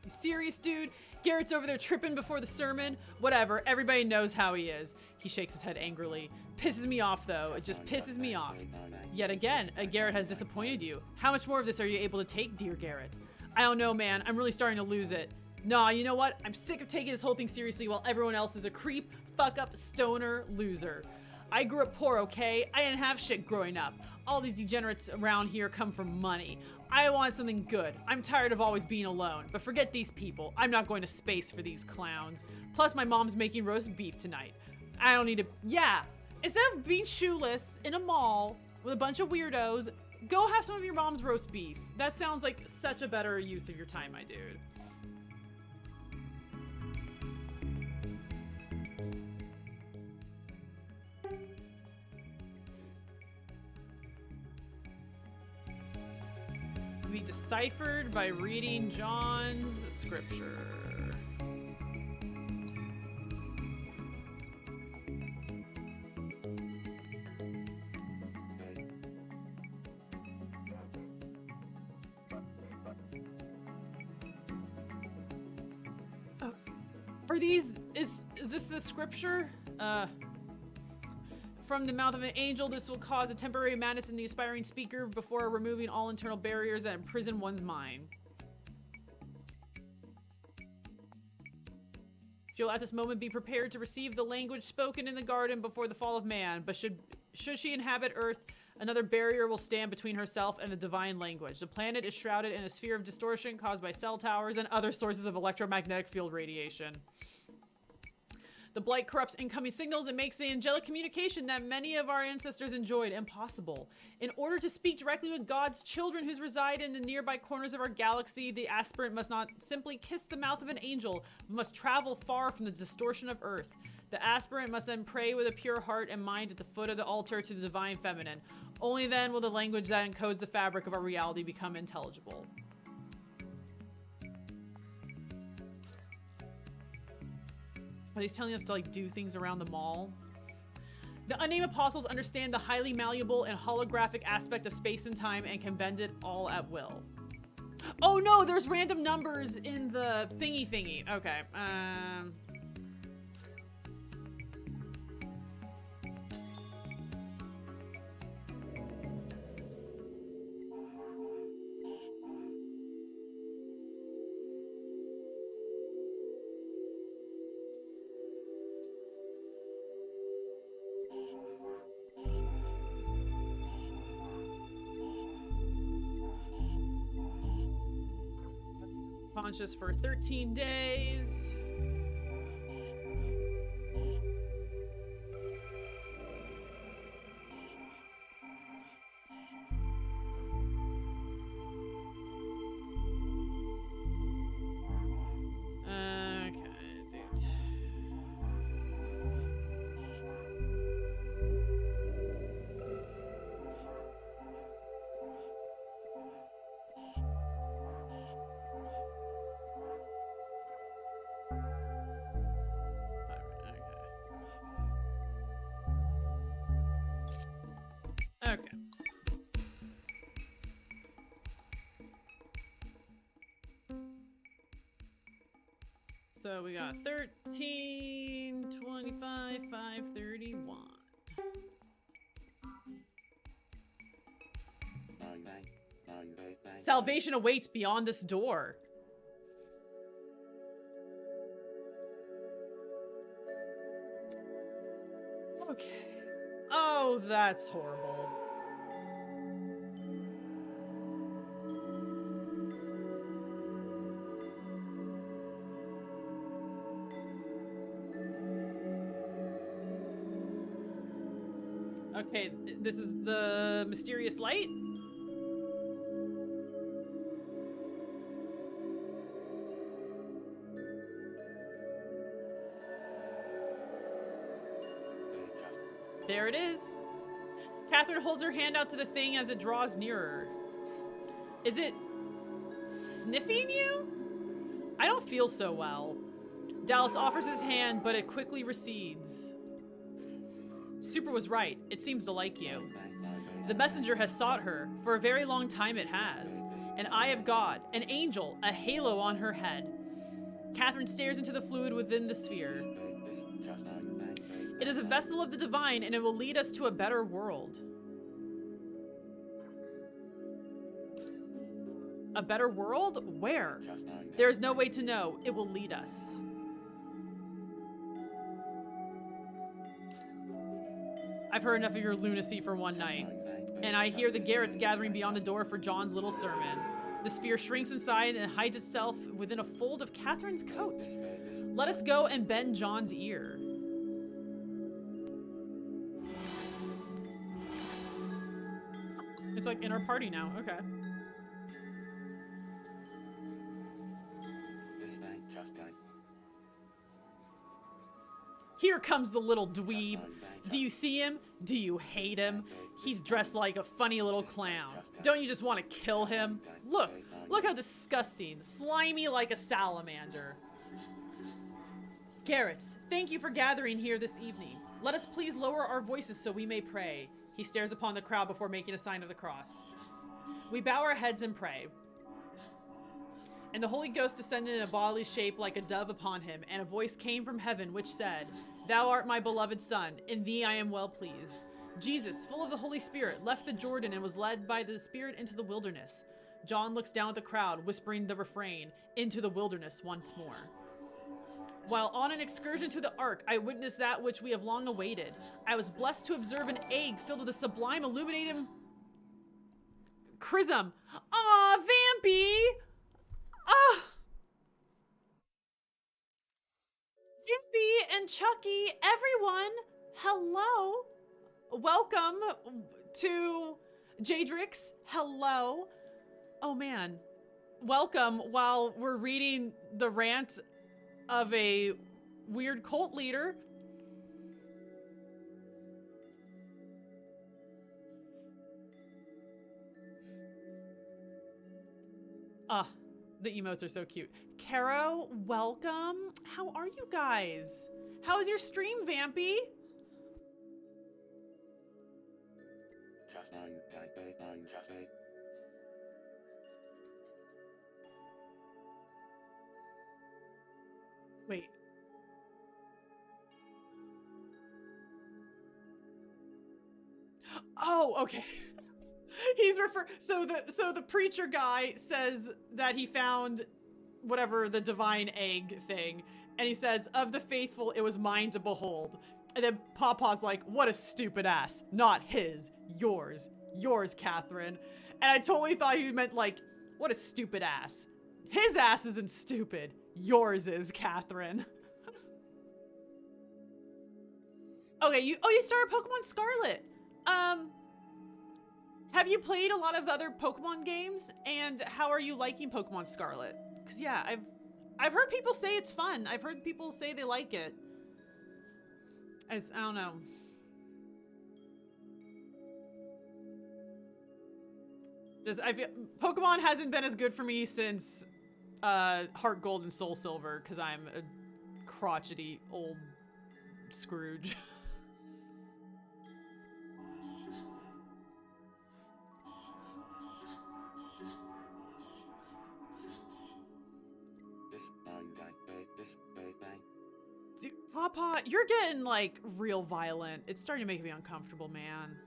You serious, dude? Garrett's over there tripping before the sermon? Whatever, everybody knows how he is. He shakes his head angrily. Pisses me off, though. It just pisses me off. Yet again, Garrett has disappointed you. How much more of this are you able to take, dear Garrett? I don't know, man. I'm really starting to lose it. Nah, you know what? I'm sick of taking this whole thing seriously while everyone else is a creep, fuck-up, stoner, loser. I grew up poor, okay? I didn't have shit growing up. All these degenerates around here come from money. I want something good. I'm tired of always being alone. But forget these people. I'm not going to space for these clowns. Plus, my mom's making roast beef tonight. I don't need to... Yeah. Instead of being shoeless in a mall with a bunch of weirdos, go have some of your mom's roast beef. That sounds like such a better use of your time, my dude. Be deciphered by reading John's scripture. Oh, are these is this the scripture? From the mouth of an angel, this will cause a temporary madness in the aspiring speaker before removing all internal barriers that imprison one's mind. She'll at this moment be prepared to receive the language spoken in the garden before the fall of man, but should she inhabit Earth, another barrier will stand between herself and the divine language. The planet is shrouded in a sphere of distortion caused by cell towers and other sources of electromagnetic field radiation. The blight corrupts incoming signals and makes the angelic communication that many of our ancestors enjoyed impossible. In order to speak directly with God's children who reside in the nearby corners of our galaxy, the aspirant must not simply kiss the mouth of an angel, but must travel far from the distortion of Earth. The aspirant must then pray with a pure heart and mind at the foot of the altar to the divine feminine. Only then will the language that encodes the fabric of our reality become intelligible. Are they telling us to like do things around the mall? The unnamed apostles understand the highly malleable and holographic aspect of space and time and can bend it all at will. Oh no, there's random numbers in the thingy. Okay. Conscious for 13 days. Okay, dude. Okay. So we got 13, 25, 531. Salvation awaits beyond this door. Okay. Oh, that's horrible. Okay, this is the mysterious light? There it is. Catherine holds her hand out to the thing as it draws nearer. Is it sniffing you? I don't feel so well. Dallas offers his hand, but it quickly recedes. Super was right. It seems to like you. The messenger has sought her. For a very long time it has. An eye of God, an angel, a halo on her head. Catherine stares into the fluid within the sphere. It is a vessel of the divine, and it will lead us to a better world. A better world? Where? There is no way to know. It will lead us. I've heard enough of your lunacy for one night. And I hear the Garretts gathering beyond the door for John's little sermon. The sphere shrinks inside and hides itself within a fold of Catherine's coat. Let us go and bend John's ear. It's like in our party now. Okay. Here comes the little dweeb. Do you see him? Do you hate him? He's dressed like a funny little clown. Don't you just want to kill him? Look how disgusting. Slimy like a salamander. Garretts, thank you for gathering here this evening. Let us please lower our voices so we may pray. He stares upon the crowd before making a sign of the cross. We bow our heads and pray. And the Holy Ghost descended in a bodily shape like a dove upon him, and a voice came from heaven which said, Thou art my beloved Son, in thee I am well pleased. Jesus, full of the Holy Spirit, left the Jordan and was led by the Spirit into the wilderness. John looks down at the crowd, whispering the refrain, Into the wilderness once more. While on an excursion to the Ark, I witnessed that which we have long awaited. I was blessed to observe an egg filled with a sublime illuminating chrism. Aw, Vampy! Ah! Vampy and Chucky, everyone, hello. Welcome to Jadrix. Hello. Oh man. Welcome while we're reading the rant of a weird cult leader. Ah, the emotes are so cute. Caro, welcome. How are you guys? How was your stream, Vampy? Wait. Oh, okay. So the preacher guy says that he found whatever the divine egg thing, and he says, "Of the faithful, it was mine to behold." And then Papa's like, "What a stupid ass! Not his, yours, Catherine." And I totally thought he meant like, "What a stupid ass! His ass isn't stupid. Yours is, Catherine." Okay, you started Pokemon Scarlet. Have you played a lot of other Pokemon games? And how are you liking Pokemon Scarlet? Because yeah, I've heard people say it's fun. I've heard people say they like it. I don't know. I feel Pokemon hasn't been as good for me since Heart Gold and Soul Silver because I'm a crotchety old Scrooge. Dude, Papa, you're getting like real violent. It's starting to make me uncomfortable, man.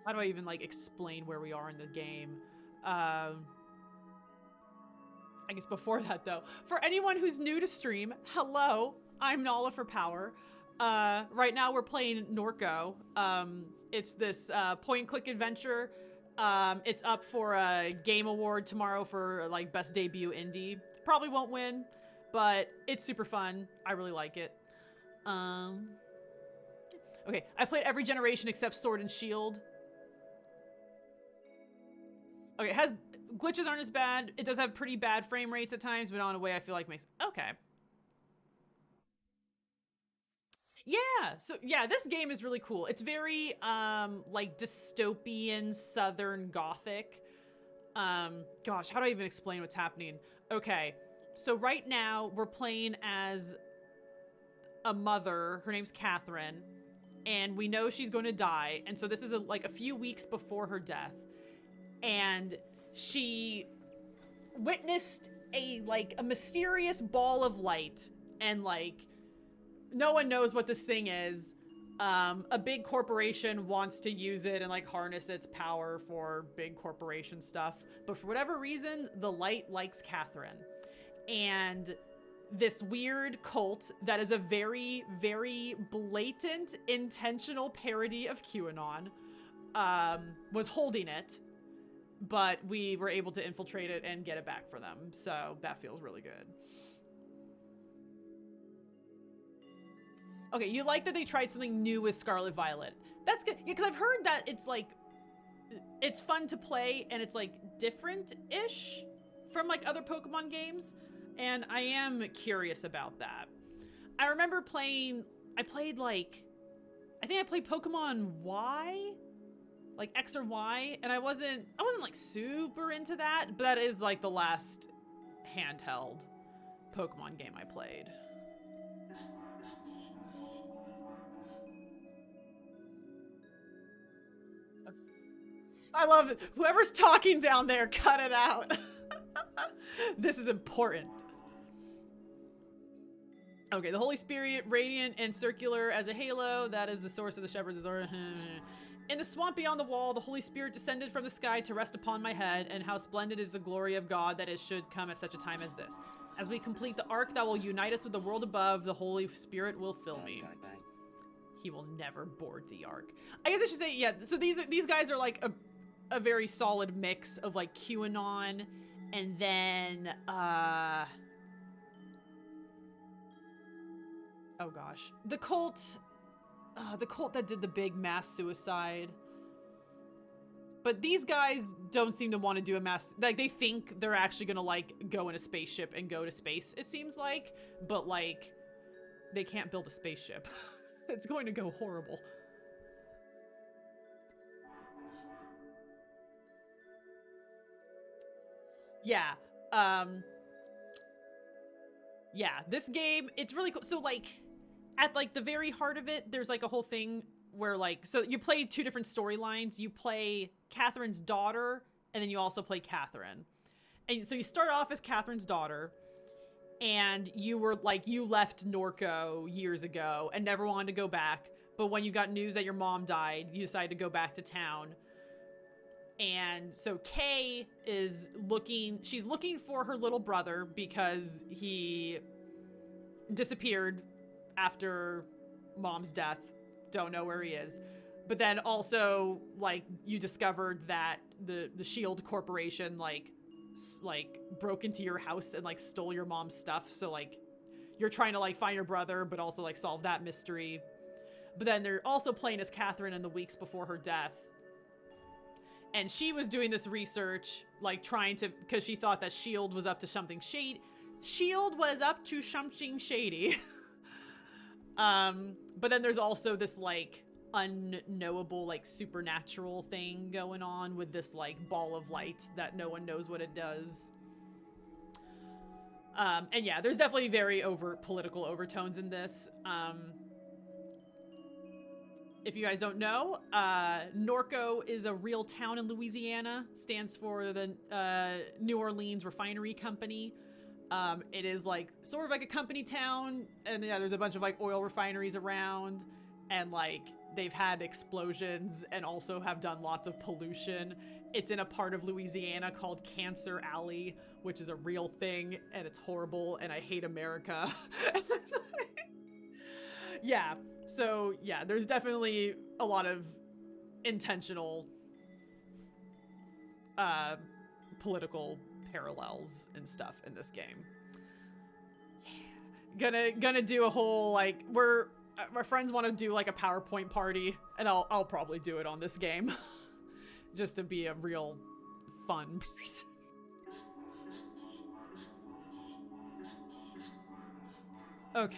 How do I even like explain where we are in the game? I guess before that though, for anyone who's new to stream, hello, I'm Nala for Power. Right now we're playing Norco. It's this point-and-click adventure. It's up for a game award tomorrow for like best debut indie. Probably won't win, but it's super fun. I really like it. Okay, I played every generation except Sword and Shield. Okay, glitches aren't as bad. It does have pretty bad frame rates at times, but on a way I feel like makes okay. Yeah, so yeah, this game is really cool. It's very like dystopian southern gothic. Gosh, how do I even explain what's happening? Okay, so right now we're playing as a mother. Her name's Catherine, and we know she's going to die. And so this is like a few weeks before her death, and she witnessed a mysterious ball of light, and like no one knows what this thing is. A big corporation wants to use it and like harness its power for big corporation stuff. But for whatever reason, the light likes Catherine. And this weird cult that is a very, very blatant, intentional parody of QAnon was holding it. But we were able to infiltrate it and get it back for them. So that feels really good. Okay, you like that they tried something new with Scarlet Violet. That's good. Yeah, because I've heard that it's like, it's fun to play and it's like different-ish from like other Pokemon games. And I am curious about that. I remember I think I played Pokemon Y? Like X or Y, and I wasn't like super into that, but that is like the last handheld Pokemon game I played. I love it. Whoever's talking down there, cut it out. This is important. Okay, the Holy Spirit, radiant and circular as a halo. That is the source of the shepherd's authority. In the swamp beyond the wall, the Holy Spirit descended from the sky to rest upon my head, and how splendid is the glory of God that it should come at such a time as this. As we complete the arc that will unite us with the world above, the Holy Spirit will fill me. He will never board the arc. I guess I should say, yeah, so these guys are like a very solid mix of like QAnon and then oh gosh, the cult that did the big mass suicide. But these guys don't seem to want to do a mass, like they think they're actually gonna like go in a spaceship and go to space, it seems like, but like they can't build a spaceship. It's going to go horrible. Yeah. Yeah, this game, it's really cool. So like at like the very heart of it, there's like a whole thing where like, so you play two different storylines. You play Catherine's daughter, and then you also play Catherine. And so you start off as Catherine's daughter, and you were like, you left Norco years ago and never wanted to go back. But when you got news that your mom died, you decided to go back to town. And so Kay is she's looking for her little brother because he disappeared after mom's death. Don't know where he is. But then also, like, you discovered that the Shield Corporation, like broke into your house and, like, stole your mom's stuff. So, like, you're trying to, like, find your brother, but also, like, solve that mystery. But then they're also playing as Catherine in the weeks before her death. And she was doing this research, like, because she thought that S.H.I.E.L.D. was up to something shady. S.H.I.E.L.D. was up to something shady. But then there's also this, like, unknowable, like, supernatural thing going on with this, like, ball of light that no one knows what it does. And yeah, there's definitely very political overtones in this. If you guys don't know, Norco is a real town in Louisiana. Stands for the New Orleans Refinery Company. It is like sort of like a company town, and yeah, there's a bunch of like oil refineries around, and like they've had explosions and also have done lots of pollution. It's in a part of Louisiana called Cancer Alley, which is a real thing, and it's horrible, and I hate America. Yeah. So, yeah, there's definitely a lot of intentional political parallels and stuff in this game. Yeah. Gonna do a whole, like, my friends want to do, like, a PowerPoint party, and I'll probably do it on this game. Just to be a real fun person. Okay.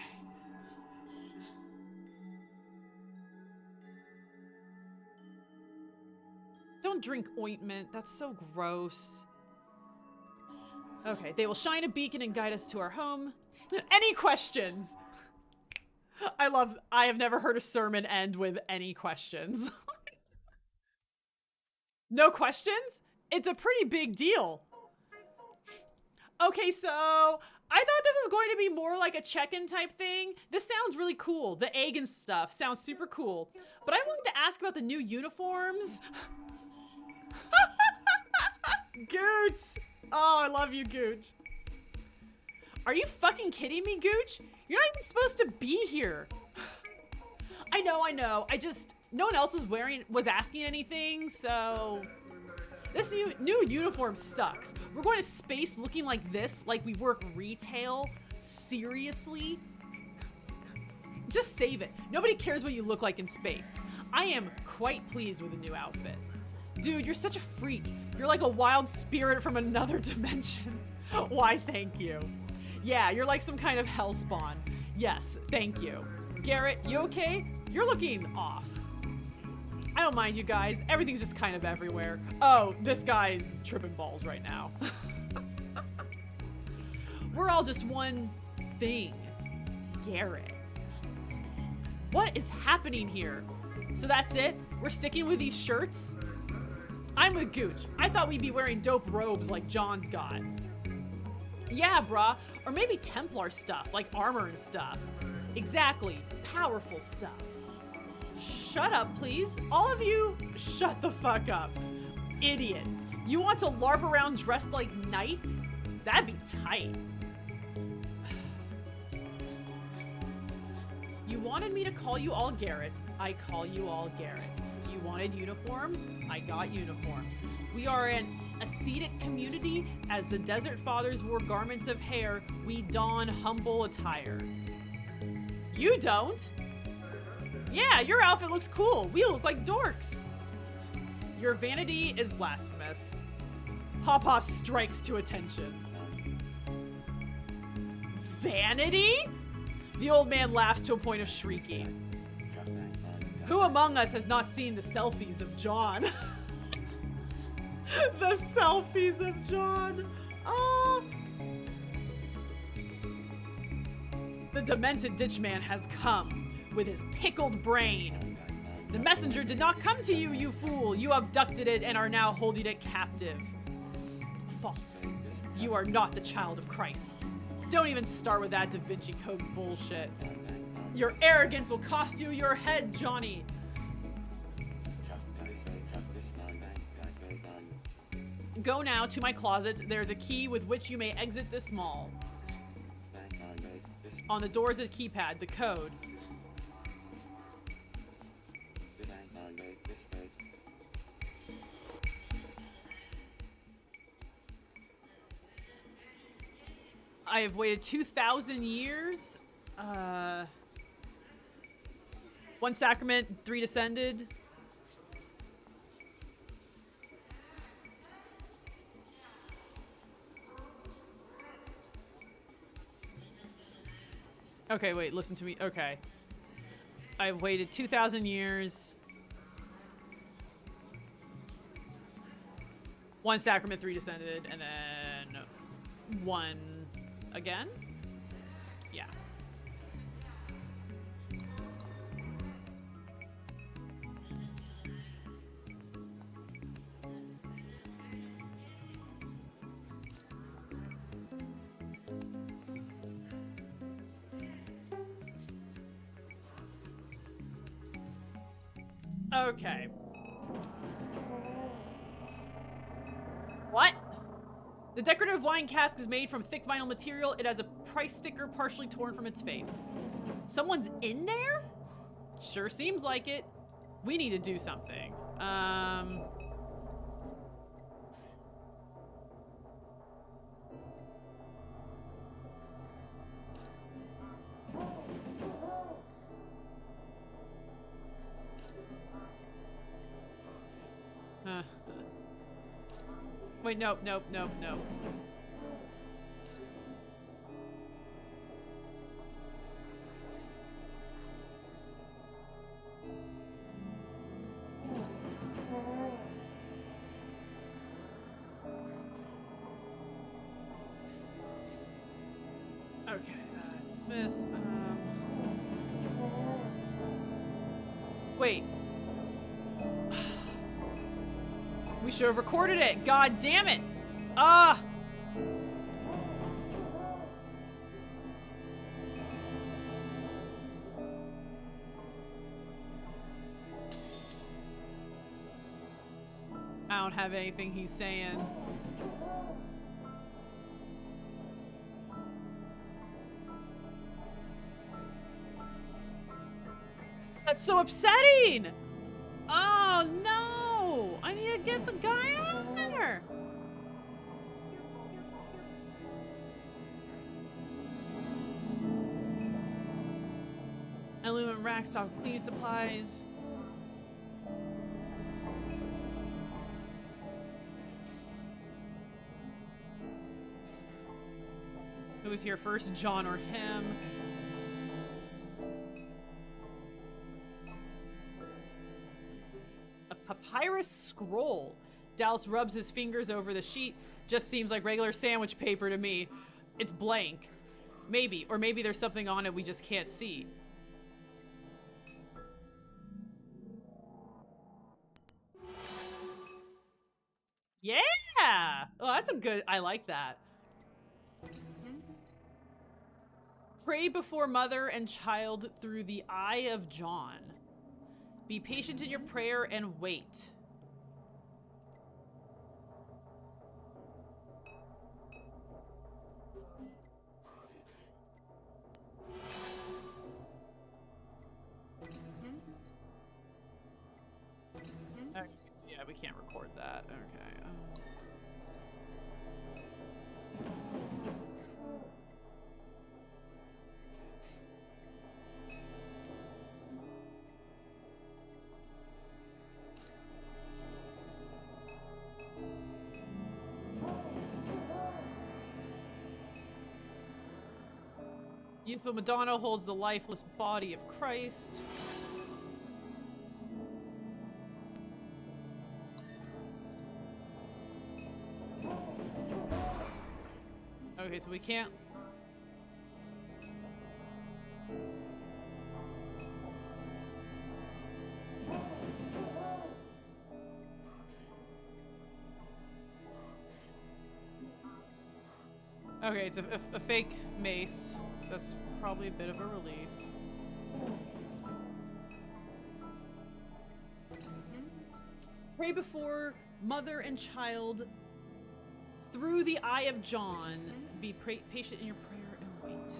Don't drink ointment. That's so gross. Okay, they will shine a beacon and guide us to our home. Any questions? I have never heard a sermon end with any questions. No questions? It's a pretty big deal. Okay, so I thought this was going to be more like a check-in type thing. This sounds really cool. The egg and stuff sounds super cool. But I wanted to ask about the new uniforms. Gooch! Oh, I love you, Gooch. Are you fucking kidding me, Gooch? You're not even supposed to be here. I know. No one else was asking anything, so this new uniform sucks. We're going to space looking like this, like we work retail. Seriously? Just save it. Nobody cares what you look like in space. I am quite pleased with the new outfit. Dude, you're such a freak. You're like a wild spirit from another dimension. Why, thank you. Yeah, you're like some kind of hellspawn. Yes, thank you. Garrett, you okay? You're looking off. I don't mind you guys. Everything's just kind of everywhere. Oh, this guy's tripping balls right now. We're all just one thing. Garrett. What is happening here? So that's it? We're sticking with these shirts? I'm with Gooch. I thought we'd be wearing dope robes like John's got. Yeah, brah. Or maybe Templar stuff, like armor and stuff. Exactly. Powerful stuff. Shut up, please. All of you, shut the fuck up. Idiots. You want to LARP around dressed like knights? That'd be tight. You wanted me to call you all Garrett. I call you all Garrett. You wanted uniforms? I got uniforms. We are an ascetic community. As the Desert Fathers wore garments of hair, we don humble attire. You don't? Yeah, your outfit looks cool. We look like dorks. Your vanity is blasphemous. Pawpaw strikes to attention. Vanity? The old man laughs to a point of shrieking. Who among us has not seen the selfies of John? The selfies of John. Oh. The demented ditchman has come with his pickled brain. The messenger did not come to you, you fool. You abducted it and are now holding it captive. False. You are not the child of Christ. Don't even start with that Da Vinci Code bullshit. Your arrogance will cost you your head, Johnny. Go now to my closet. There's a key with which you may exit this mall. On the door is a keypad, the code. I have waited 2,000 years. One sacrament, 3 descended. Okay, wait, listen to me. Okay. I've waited 2,000 years. 1 sacrament, 3 descended, and then 1 again? Yeah. Okay. What? The decorative wine cask is made from thick vinyl material. It has a price sticker partially torn from its face. Someone's in there? Sure seems like it. We need to do something. Wait, nope, nope, nope, nope. Okay, dismiss. Wait. We should have recorded it. God damn it. Ah. I don't have anything he's saying. That's so upsetting. Oh no. I need to get the guy out there. Aluminum rack stock cleaning supplies. Who was here first, John or him? A papyrus scroll. Dallas rubs his fingers over the sheet. Just seems like regular sandwich paper to me. It's blank. Maybe, or maybe there's something on it we just can't see. Yeah! Oh, that's a good... I like that. Pray before mother and child through the eye of John. Be patient in your prayer and wait. Okay, yeah, we can't record that. Okay. Youthful Madonna holds the lifeless body of Christ. Okay, so we can't... Okay, it's a fake mace. That's probably a bit of a relief. Pray before mother and child through the eye of John. Be patient in your prayer and wait.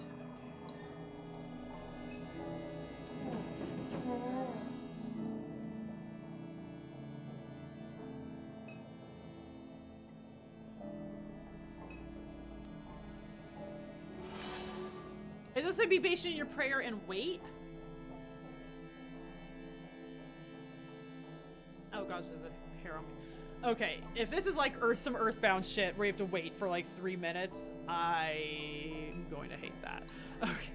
It does say be patient in your prayer and wait. Oh gosh, there's a hair on me. Okay, if this is like some Earthbound shit where you have to wait for like 3 minutes, I'm going to hate that. Okay.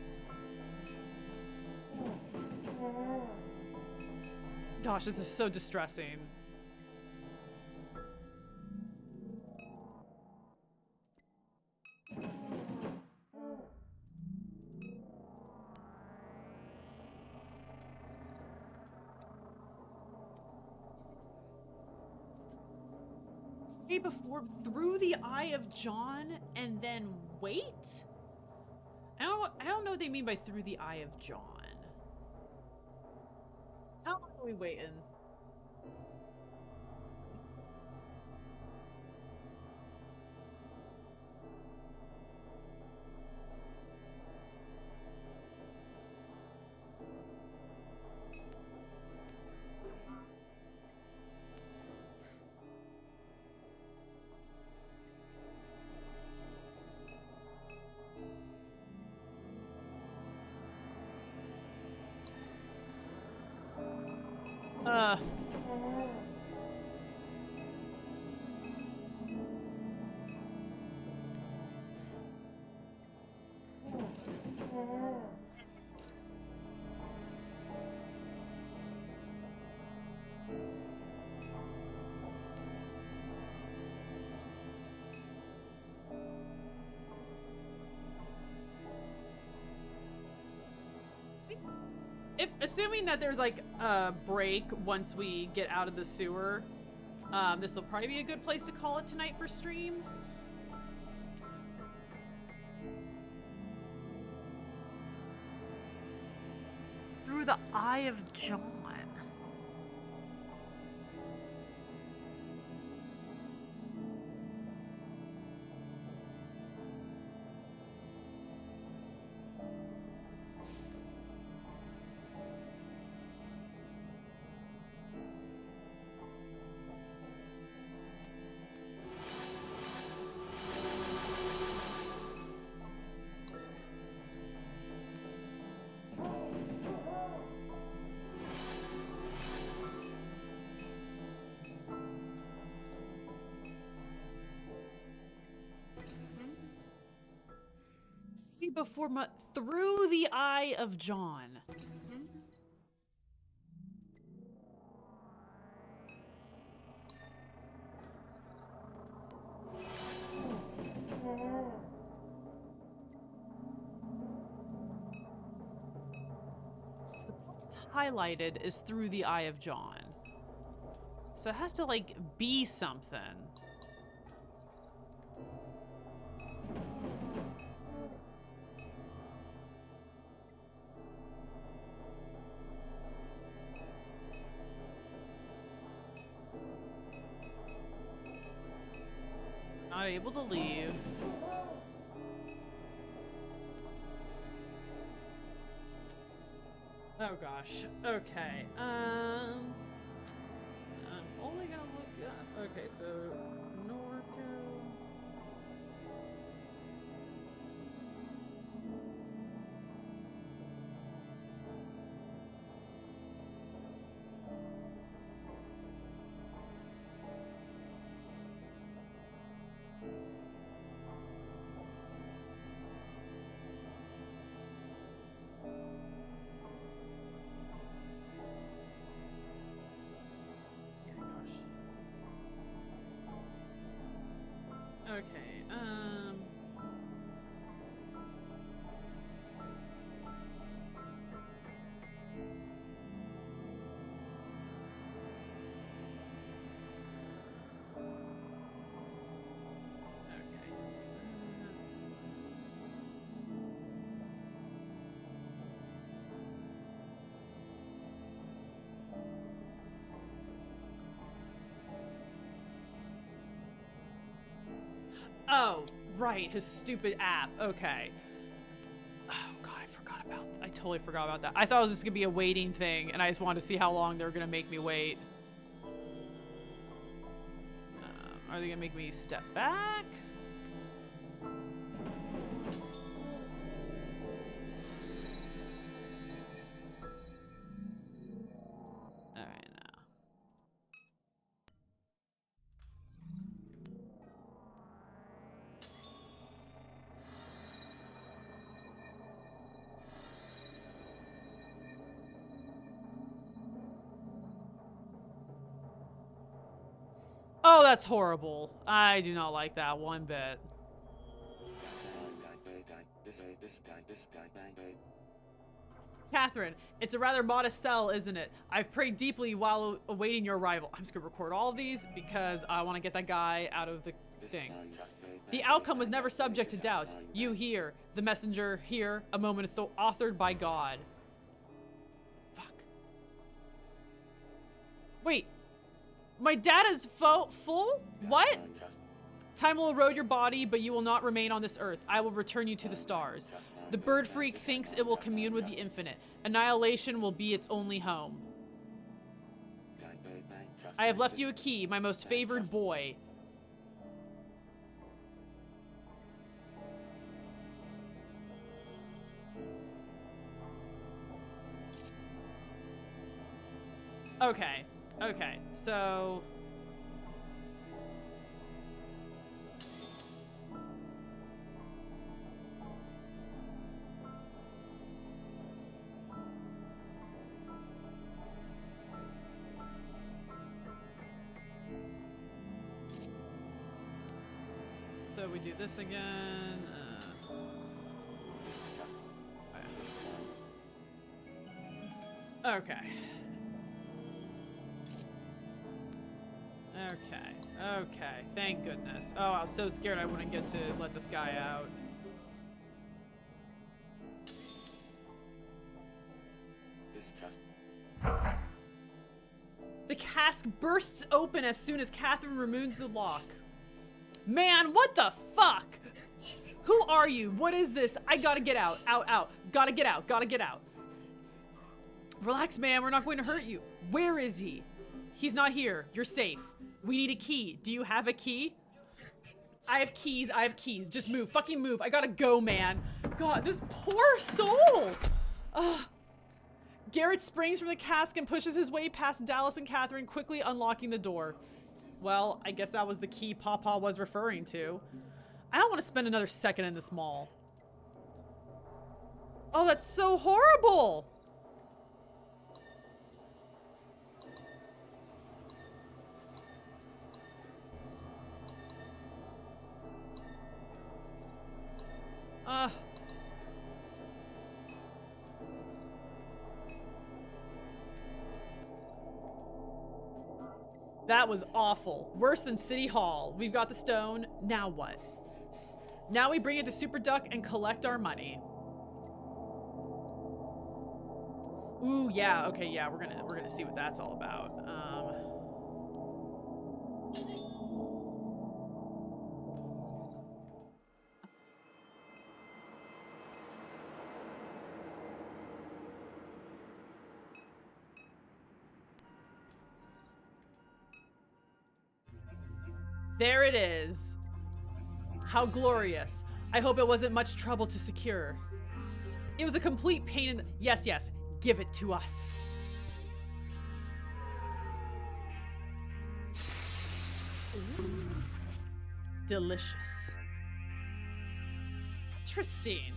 Gosh, this is so distressing. Before through the eye of John and then wait? I don't know what they mean by through the eye of John. How long are we waiting? Assuming that there's like a break once we get out of the sewer, this will probably be a good place to call it tonight for stream. Through the eye of John. Before through the eye of John. What's highlighted is through the eye of John. So it has to like be something. Not able to leave. Oh gosh. Okay. I'm only gonna look up. Okay, so NORCO. Okay, Oh, right, his stupid app. Okay. Oh god, I totally forgot about that. I thought it was just gonna be a waiting thing, and I just wanted to see how long they were gonna make me wait. Are they gonna make me step back? Alright, now. Oh, that's horrible. I do not like that one bit. Catherine, it's a rather modest cell, isn't it? I've prayed deeply while awaiting your arrival. I'm just gonna record all of these because I want to get that guy out of the thing. The outcome was never subject to doubt. You here, the messenger here, a moment authored by God. Fuck. Wait. My data's full? What? Time will erode your body, but you will not remain on this earth. I will return you to the stars. The bird freak thinks it will commune with the infinite. Annihilation will be its only home. I have left you a key, my most favored boy. Okay, okay, so... So we do this again. Okay. Okay. Thank goodness. Oh, I was so scared I wouldn't get to let this guy out. The cask bursts open as soon as Catherine removes the lock. Man, what the fuck? Who are you? What is this? I gotta get out. Out. Gotta get out. Relax, man. We're not going to hurt you. Where is he? He's not here. You're safe. We need a key. Do you have a key? I have keys. Just move. Fucking move. I gotta go, man. God, this poor soul. Ugh. Garrett springs from the cask and pushes his way past Dallas and Catherine, quickly unlocking the door. Well, I guess that was the key Papa was referring to. I don't want to spend another second in this mall. Oh, that's so horrible! That was awful. Worse than City Hall. We've got the stone. Now what? Now we bring it to Super Duck and collect our money. Ooh, yeah. Okay, yeah. We're gonna see what that's all about. There it is. How glorious. I hope it wasn't much trouble to secure. It was a complete pain in the... Yes, give it to us. Ooh. Delicious. Interesting.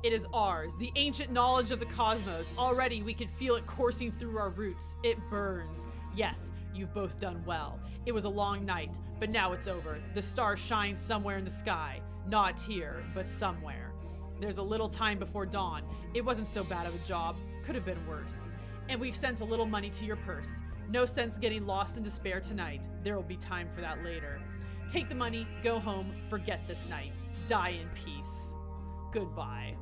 It is ours, the ancient knowledge of the cosmos. Already we can feel it coursing through our roots. It burns. Yes, you've both done well. It was a long night, but now it's over. The stars shine somewhere in the sky. Not here, but somewhere. There's a little time before dawn. It wasn't so bad of a job. Could have been worse. And we've sent a little money to your purse. No sense getting lost in despair tonight. There will be time for that later. Take the money, go home, forget this night. Die in peace. Goodbye.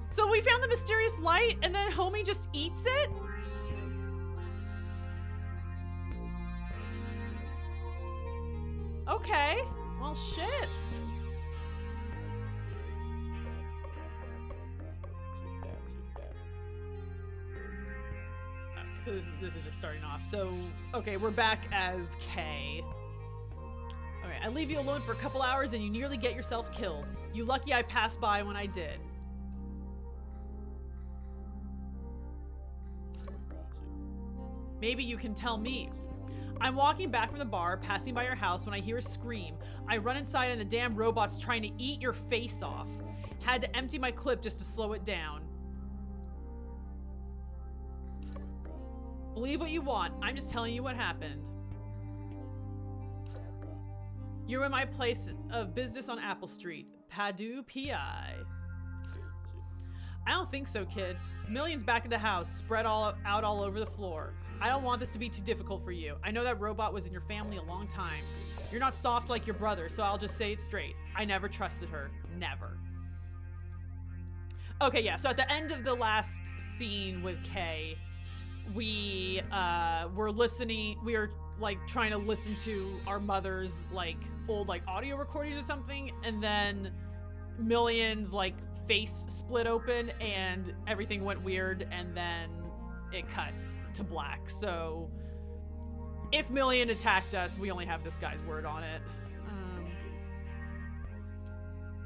So we found the mysterious light and then homie just eats it? Okay. Well, shit. So this is just starting off. So, okay, we're back as Kay. Alright, I leave you alone for a couple hours and you nearly get yourself killed. You lucky I passed by when I did. Maybe you can tell me. I'm walking back from the bar, passing by your house when I hear a scream. I run inside and the damn robot's trying to eat your face off. Had to empty my clip just to slow it down. Believe what you want. I'm just telling you what happened. You're in my place of business on Apple Street. Padu P.I. I don't think so, kid. Millions back in the house, spread out all over the floor. I don't want this to be too difficult for you. I know that robot was in your family a long time. You're not soft like your brother, so I'll just say it straight. I never trusted her. Never. Okay, yeah, so at the end of the last scene with Kay, we were listening, we were like trying to listen to our mother's like old like audio recordings or something, and then Million's like face split open and everything went weird, and then it cut to black. So if Million attacked us, we only have this guy's word on it.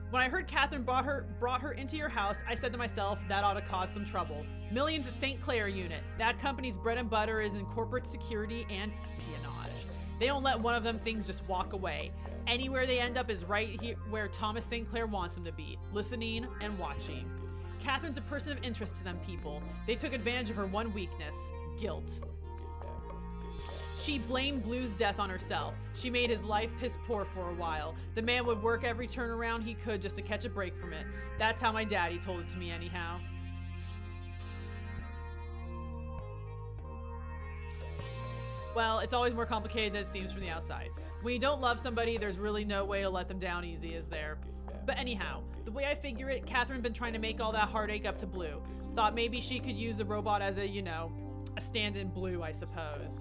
When I heard Catherine brought her into your house, I said to myself, that ought to cause some trouble. Million's a St. Clair unit. That company's bread and butter is in corporate security and espionage. They don't let one of them things just walk away. Anywhere they end up is right here where Thomas St. Clair wants them to be, listening and watching. Catherine's a person of interest to them people. They took advantage of her one weakness, guilt. She blamed Blue's death on herself. She made his life piss poor for a while. The man would work every turnaround he could just to catch a break from it. That's how my daddy told it to me anyhow. Well, it's always more complicated than it seems from the outside. When you don't love somebody, there's really no way to let them down easy, is there? But anyhow, the way I figure it, Catherine been trying to make all that heartache up to Blue. Thought maybe she could use the robot as a, you know, a stand-in Blue, I suppose.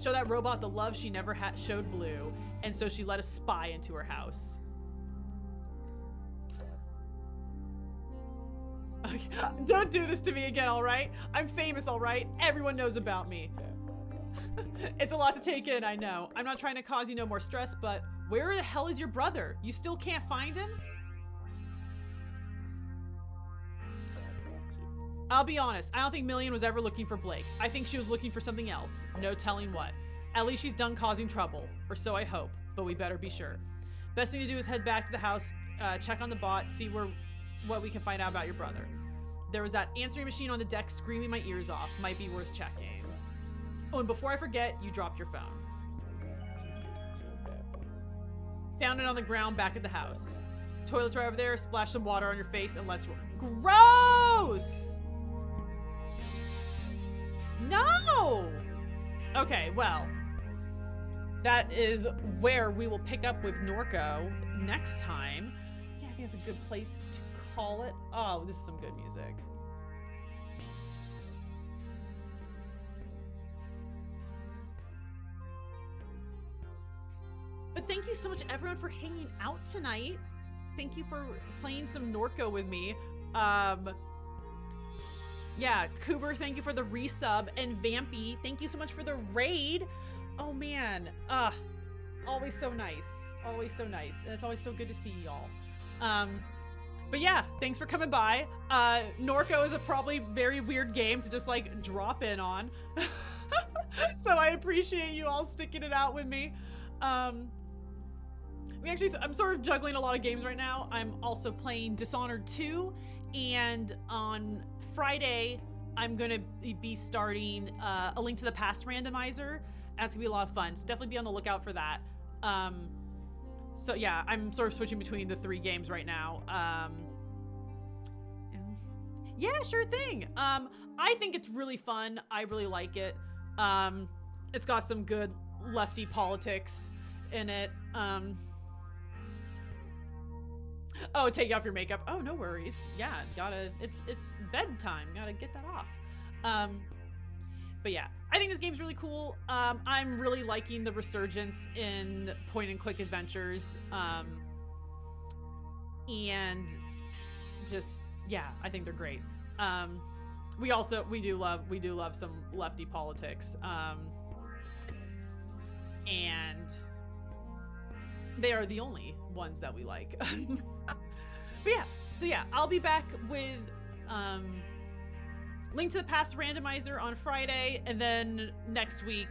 Show that robot the love she never showed Blue, and so she let a spy into her house. Don't do this to me again, alright? I'm famous, alright? Everyone knows about me. It's a lot to take in, I know. I'm not trying to cause you no more stress, but where the hell is your brother? You still can't find him? I'll be honest, I don't think Million was ever looking for Blake. I think she was looking for something else. No telling what. At least she's done causing trouble. Or so I hope, but we better be sure. Best thing to do is head back to the house, check on the bot, see what we can find out about your brother. There was that answering machine on the deck screaming my ears off. Might be worth checking. Oh, and before I forget, you dropped your phone. Found it on the ground back at the house. Toilet's right over there, splash some water on your face and let's gross! No! Okay, well, that is where we will pick up with Norco next time. Yeah, I think it's a good place to call it. Oh, this is some good music. But thank you so much, everyone, for hanging out tonight. Thank you for playing some Norco with me. Yeah, Cooper, thank you for the resub, and Vampy, thank you so much for the raid. Oh man, always so nice, always so nice, and it's always so good to see y'all. But yeah, thanks for coming by. Norco is a probably very weird game to just like drop in on, so I appreciate you all sticking it out with me. I'm sort of juggling a lot of games right now. I'm also playing Dishonored 2, and on Friday, I'm gonna be starting A Link to the Past randomizer. That's gonna be a lot of fun, so definitely be on the lookout for that. So yeah, I'm sort of switching between the 3 games right now. Yeah, sure thing. I think it's really fun. I really like it. It's got some good lefty politics in it. Oh, take off your makeup. Oh, no worries. Yeah, it's bedtime. Gotta get that off. But yeah, I think this game's really cool. I'm really liking the resurgence in point-and-click adventures. And just, yeah, I think they're great. We do love some lefty politics. And they are the only ones that we like. But yeah, so yeah, I'll be back with Link to the Past randomizer on Friday, and then next week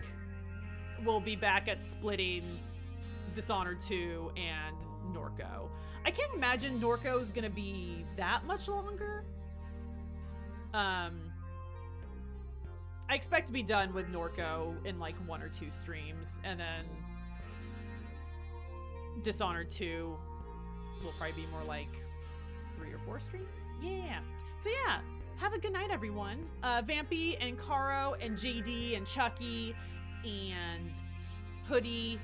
we'll be back at splitting Dishonored 2 and NORCO. I can't imagine NORCO is gonna be that much longer. I expect to be done with NORCO in like 1 or 2 streams, and then Dishonored 2 will probably be more like 3 or 4 streams. Yeah. So yeah, have a good night, everyone. Vampy and Caro and JD and Chucky and Hoodie,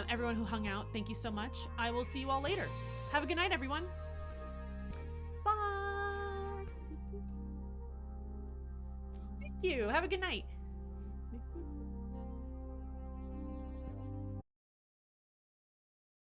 everyone who hung out, thank you so much. I will see you all later. Have a good night, everyone. Bye. Thank you. Have a good night.